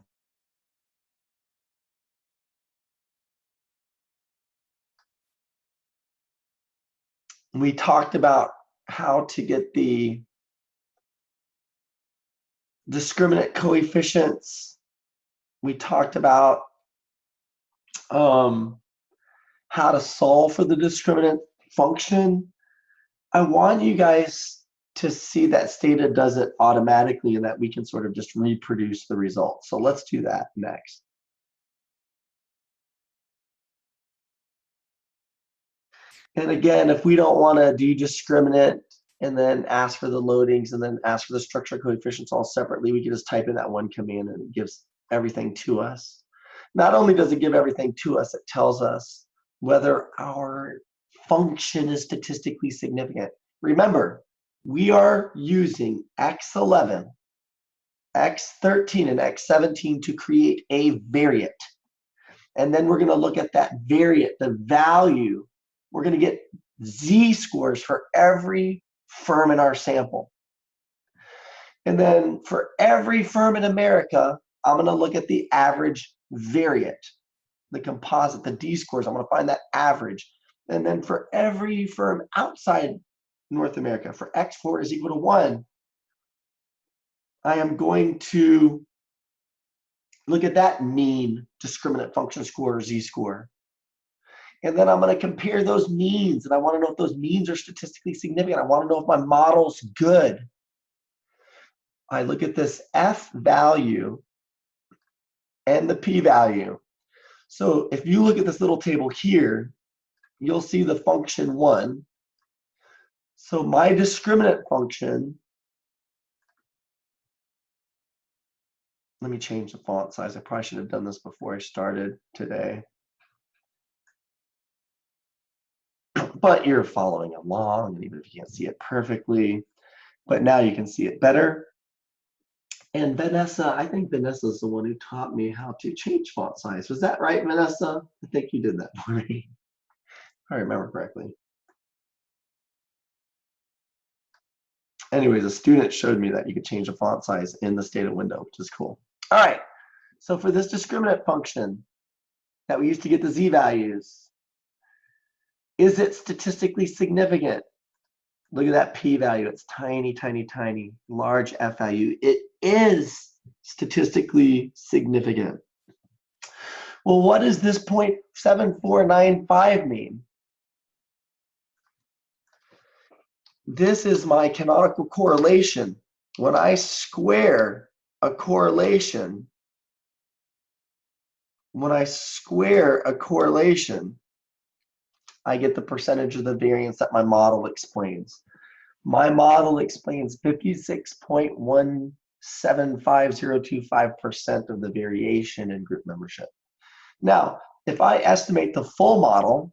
We talked about how to get the discriminant coefficients. We talked about how to solve for the discriminant function. I want you guys to see that Stata does it automatically and that we can sort of just reproduce the results. So let's do that next. And again, if we don't want to do discriminant and then ask for the loadings and then ask for the structure coefficients all separately, we can just type in that one command and it gives everything to us. Not only does it give everything to us, it tells us whether our function is statistically significant. Remember, we are using X11, X13, and X17 to create a variate. And then we're going to look at that variate, the value. We're going to get z-scores for every firm in our sample. And then for every firm in America, I'm going to look at the average variate, the composite, the d-scores. I'm going to find that average. And then for every firm outside North America, for x4 is equal to 1, I am going to look at that mean discriminant function score or z-score. And then I'm going to compare those means, and I want to know if those means are statistically significant. I want to know if my model's good. I look at this F value and the P value. So if you look at this little table here, you'll see the function 1. So my discriminant function, let me change the font size. I probably should have done this before I started today. But you're following along, and even if you can't see it perfectly, but now you can see it better. And Vanessa, I think Vanessa is the one who taught me how to change font size. Was that right, Vanessa? I think you did that for me, if I remember correctly. Anyways, a student showed me that you could change the font size in the Stata window, which is cool. All right, so for this discriminant function that we used to get the z-values, is it statistically significant? Look at that p-value. It's tiny, tiny, tiny. Large f value. It is statistically significant. Well, what does this 0.7495 mean? This is my canonical correlation. When I square a correlation, I get the percentage of the variance that my model explains. My model explains 56.175025% of the variation in group membership. Now, if I estimate the full model,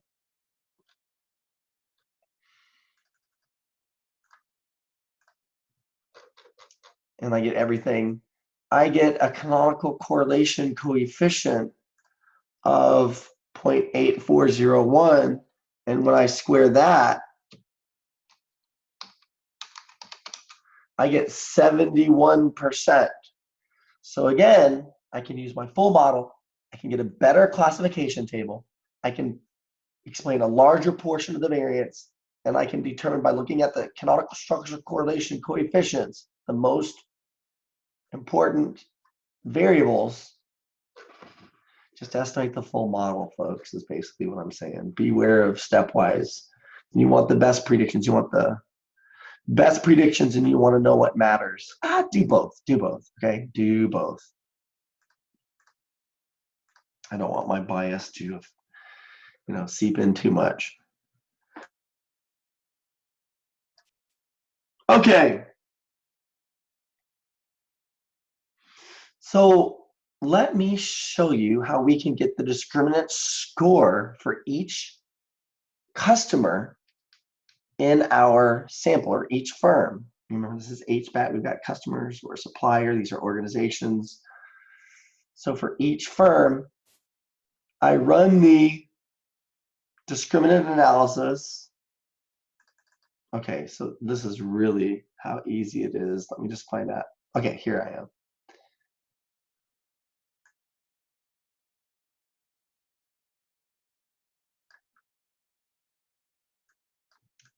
and I get everything, I get a canonical correlation coefficient of 0.8401, and when I square that, I get 71%. So again, I can use my full model, I can get a better classification table, I can explain a larger portion of the variance, and I can determine by looking at the canonical structure correlation coefficients, the most important variables. Just estimate the full model, folks, is basically what I'm saying. Beware of stepwise. You want the best predictions. You want the best predictions, and you want to know what matters. Do both. Do both. Okay? Do both. I don't want my bias to, seep in too much. Okay. So let me show you how we can get the discriminant score for each customer in our sample, or each firm. Remember, this is HBAT. We've got customers, we're a supplier, these are organizations. So for each firm, I run the discriminant analysis. Okay, so this is really how easy it is. Let me just find out. Okay, here I am.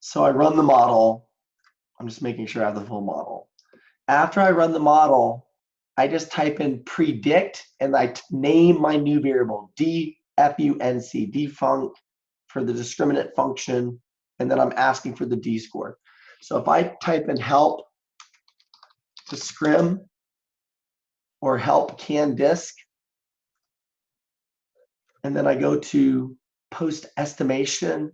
So I run the model. I'm just making sure I have the full model. After I run the model, I just type in predict and I name my new variable, DFUNC, defunct for the discriminant function, and then I'm asking for the D-score. So if I type in help discrim or help can disc, and then I go to post estimation,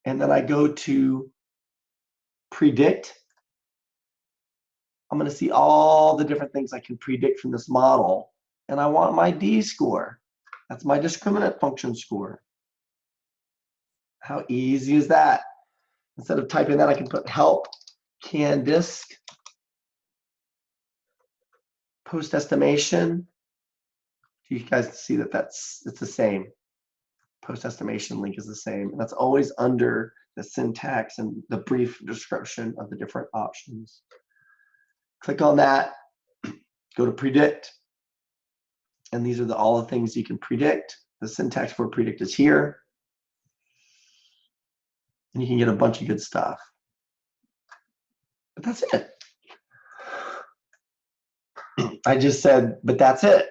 and then I go to predict, I'm going to see all the different things I can predict from this model. And I want my D score. That's my discriminant function score. How easy is that? Instead of typing that, I can put help can disc post estimation. You guys see that it's the same. Post estimation link is the same. And that's always under the syntax and the brief description of the different options. Click on that, go to predict. And these are all the things you can predict. The syntax for predict is here. And you can get a bunch of good stuff. But that's it. I just said, but that's it.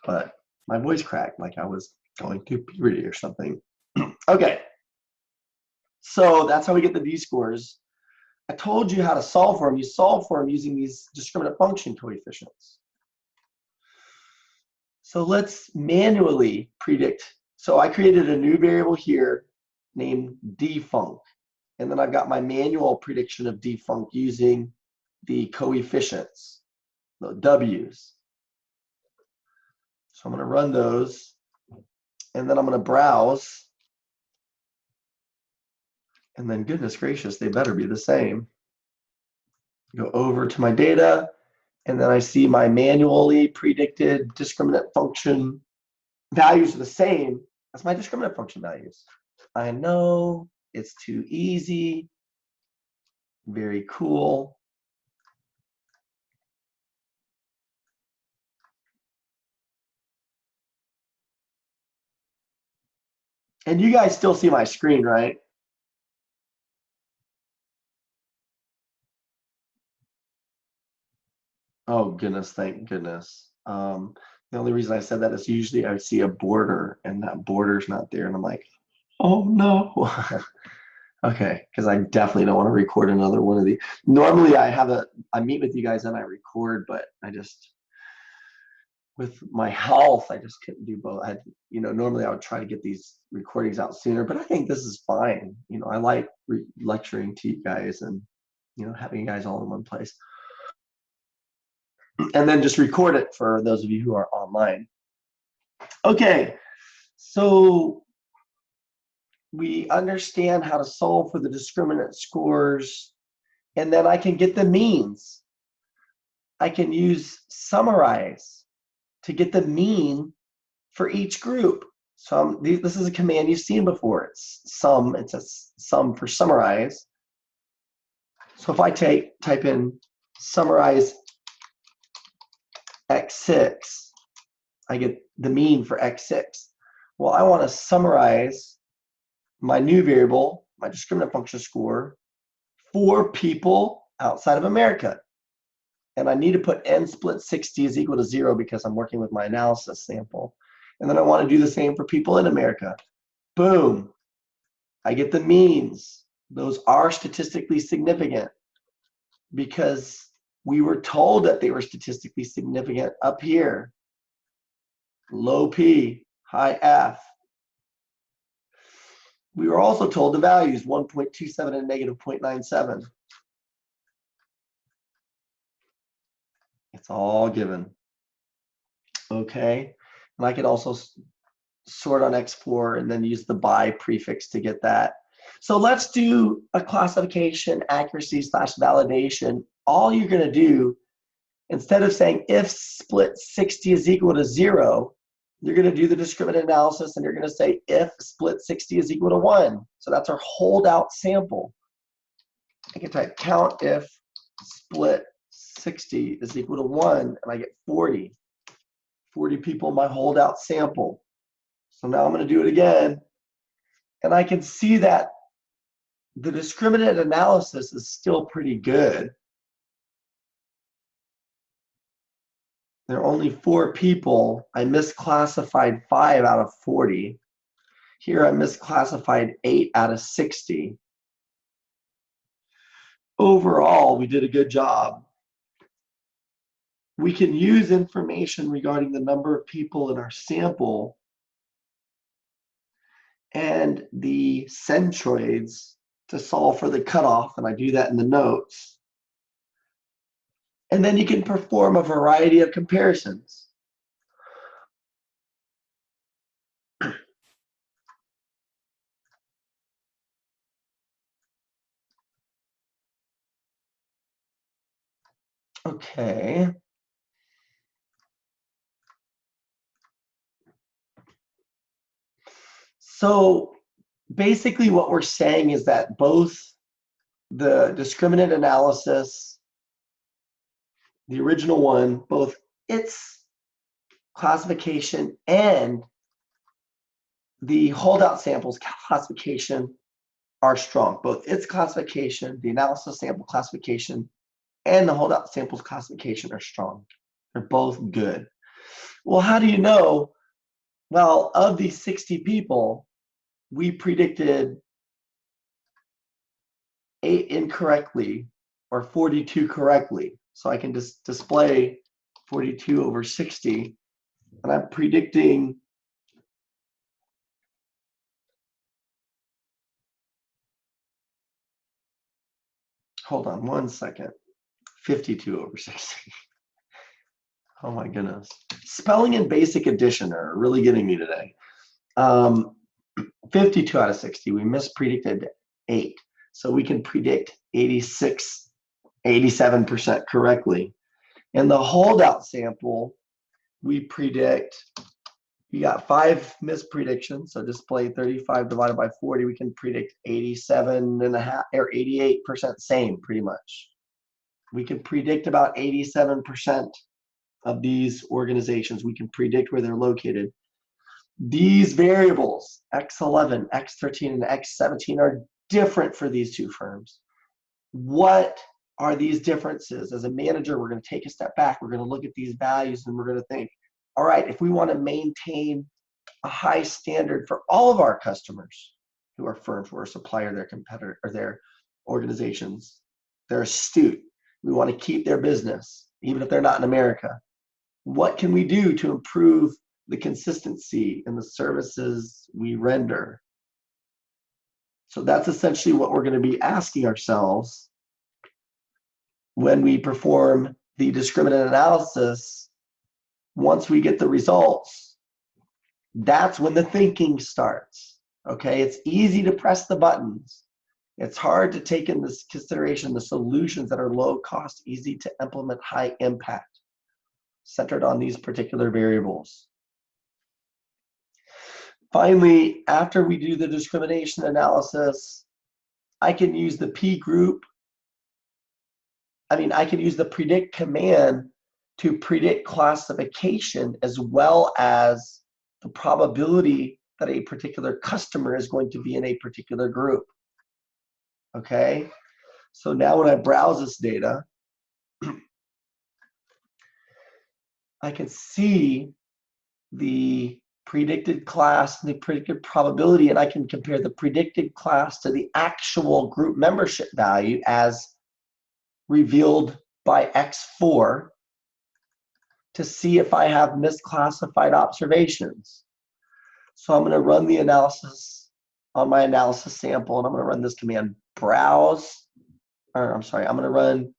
But my voice cracked like I was going through puberty or something. Okay. So that's how we get the D scores. I told you how to solve for them. You solve for them using these discriminant function coefficients. So let's manually predict. So I created a new variable here named defunct. And then I've got my manual prediction of defunct using the coefficients, the W's. So I'm going to run those. And then I'm going to browse. And then goodness gracious, they better be the same. Go over to my data. And then I see my manually predicted discriminant function values are the same as my discriminant function values. I know it's too easy. Very cool. And you guys still see my screen, right? Oh goodness, thank goodness. The only reason I said that is usually I see a border and that border's not there and I'm like, oh no. Okay, because I definitely don't want to record another one of these. Normally I meet with you guys and I record, but I just, with my health, I just couldn't do both. Normally I would try to get these recordings out sooner, but I think this is fine. I like lecturing to you guys and, having you guys all in one place. And then just record it for those of you who are online. Okay, so we understand how to solve for the discriminant scores, and then I can get the means. I can use summarize to get the mean for each group. So this is a command you've seen before. It's a sum for summarize. So if I type in summarize x6, I get the mean for x6. Well, I want to summarize my new variable, my discriminant function score, for people outside of America. And I need to put n split 60 is equal to 0 because I'm working with my analysis sample. And then I want to do the same for people in America. Boom. I get the means. Those are statistically significant because we were told that they were statistically significant up here. Low P, high F. We were also told the values, 1.27 and negative 0.97. It's all given. Okay. And I can also sort on X4 and then use the by prefix to get that. So let's do a classification accuracy / validation. All you're going to do, instead of saying if split 60 is equal to 0, you're going to do the discriminant analysis and you're going to say if split 60 is equal to 1. So that's our holdout sample. I can type count if split 60 is equal to 1 and I get 40. 40 people in my holdout sample. So now I'm going to do it again. And I can see that the discriminant analysis is still pretty good. There are only 4 people. I misclassified 5 out of 40. Here I misclassified 8 out of 60. overall, we did a good job. We can use information regarding the number of people in our sample and the centroids to solve for the cutoff, and I do that in the notes. And then you can perform a variety of comparisons. Okay. So basically what we're saying is that both the discriminant analysis, the original one, both its classification and the holdout samples classification are strong. Both its classification, the analysis sample classification, and the holdout samples classification are strong. They're both good. Well, how do you know? Well, of these 60 people, we predicted 8 incorrectly or 42 correctly. So I can just display 42 over 60, and I'm predicting hold on one second. 52 over 60. Oh my goodness. Spelling and basic addition are really getting me today. 52 out of 60. We mispredicted 8. So we can predict 86, 87% correctly. In the holdout sample, we predict, you got 5 mispredictions. So display 35 divided by 40, we can predict 87.5 or 88% same pretty much. We can predict about 87% of these organizations. We can predict where they're located. These variables, X11, X13, and X17 are different for these two firms. What are these differences? As a manager, we're going to take a step back. We're going to look at these values and we're going to think, all right, if we want to maintain a high standard for all of our customers who are firms, who are a supplier, their competitor, or their organizations, they're astute. We want to keep their business, even if they're not in America. What can we do to improve the consistency in the services we render? So that's essentially what we're going to be asking ourselves when we perform the discriminant analysis. Once we get the results, that's when the thinking starts. Okay, it's easy to press the buttons. It's hard to take in this consideration the solutions that are low cost, easy to implement, high impact, centered on these particular variables. Finally, after we do the discrimination analysis, I can use the I can use the predict command to predict classification as well as the probability that a particular customer is going to be in a particular group. Okay, so now when I browse this data, I can see the predicted class and the predicted probability, and I can compare the predicted class to the actual group membership value as revealed by X4 to see if I have misclassified observations. So I'm going to run the analysis on my analysis sample, and I'm going to run this command browse, or I'm sorry, I'm going to run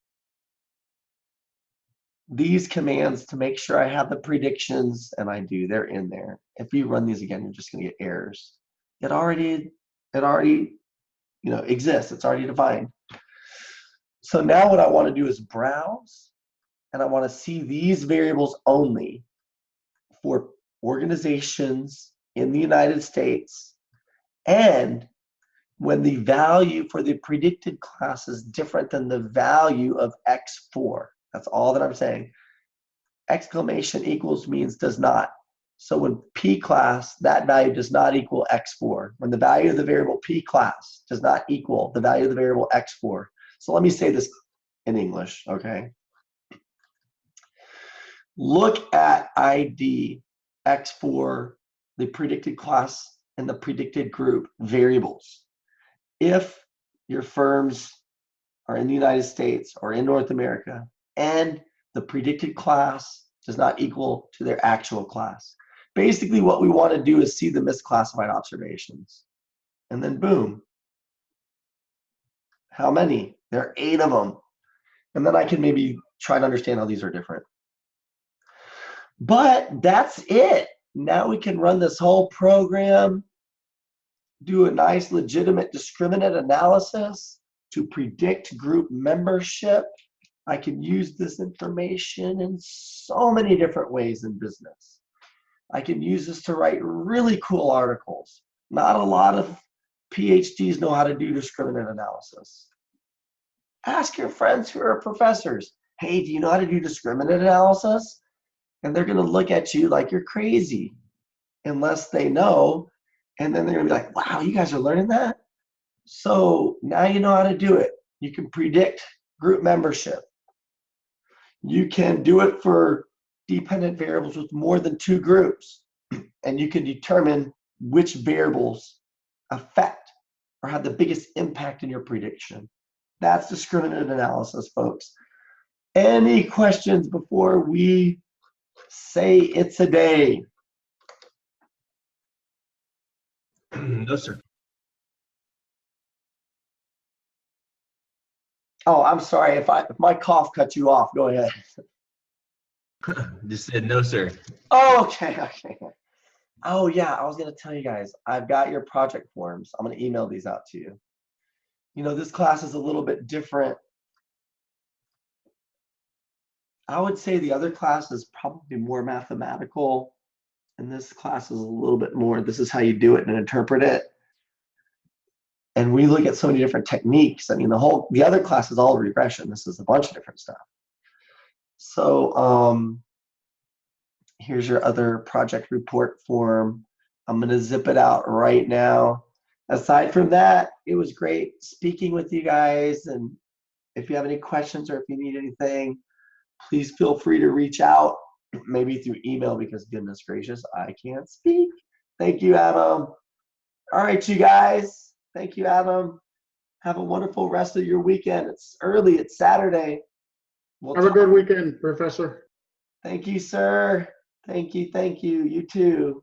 these commands to make sure I have the predictions, and I do, they're in there. If you run these again, you're just going to get errors. It already exists. It's already defined. So now what I want to do is browse, and I want to see these variables only for organizations in the United States, and when the value for the predicted class is different than the value of X4. That's all that I'm saying. Exclamation equals means does not. So when P class, that value does not equal X4. When the value of the variable P class does not equal the value of the variable X4. So let me say this in English, okay? Look at ID X4, the predicted class and the predicted group variables. If your firm's are in the United States or in North America, and the predicted class does not equal to their actual class. Basically, what we want to do is see the misclassified observations. And then boom. How many? There are 8 of them. And then I can maybe try to understand how these are different. But that's it. Now we can run this whole program, do a nice legitimate discriminant analysis to predict group membership. I can use this information in so many different ways in business. I can use this to write really cool articles. Not a lot of PhDs know how to do discriminant analysis. Ask your friends who are professors, hey, do you know how to do discriminant analysis? And they're going to look at you like you're crazy unless they know. And then they're going to be like, wow, you guys are learning that? So now you know how to do it. You can predict group membership. You can do it for dependent variables with more than 2 groups. And you can determine which variables affect or have the biggest impact in your prediction. That's discriminant analysis, folks. Any questions before we say it's a day? No, sir. Oh, I'm sorry if my cough cut you off. Go ahead. Just said no, sir. Oh, okay. Oh yeah, I was gonna tell you guys, I've got your project forms. I'm gonna email these out to you. You know, this class is a little bit different. I would say the other class is probably more mathematical, and this class is a little bit more, this is how you do it and interpret it. And we look at so many different techniques. I mean, the other class is all regression. This is a bunch of different stuff. So here's your other project report form. I'm gonna zip it out right now. Aside from that, it was great speaking with you guys. And if you have any questions or if you need anything, please feel free to reach out, maybe through email, because goodness gracious, I can't speak. Thank you, Adam. All right, you guys. Thank you, Adam. Have a wonderful rest of your weekend. It's early, it's Saturday. Have a good weekend, Professor. Thank you, sir. Thank you. You too.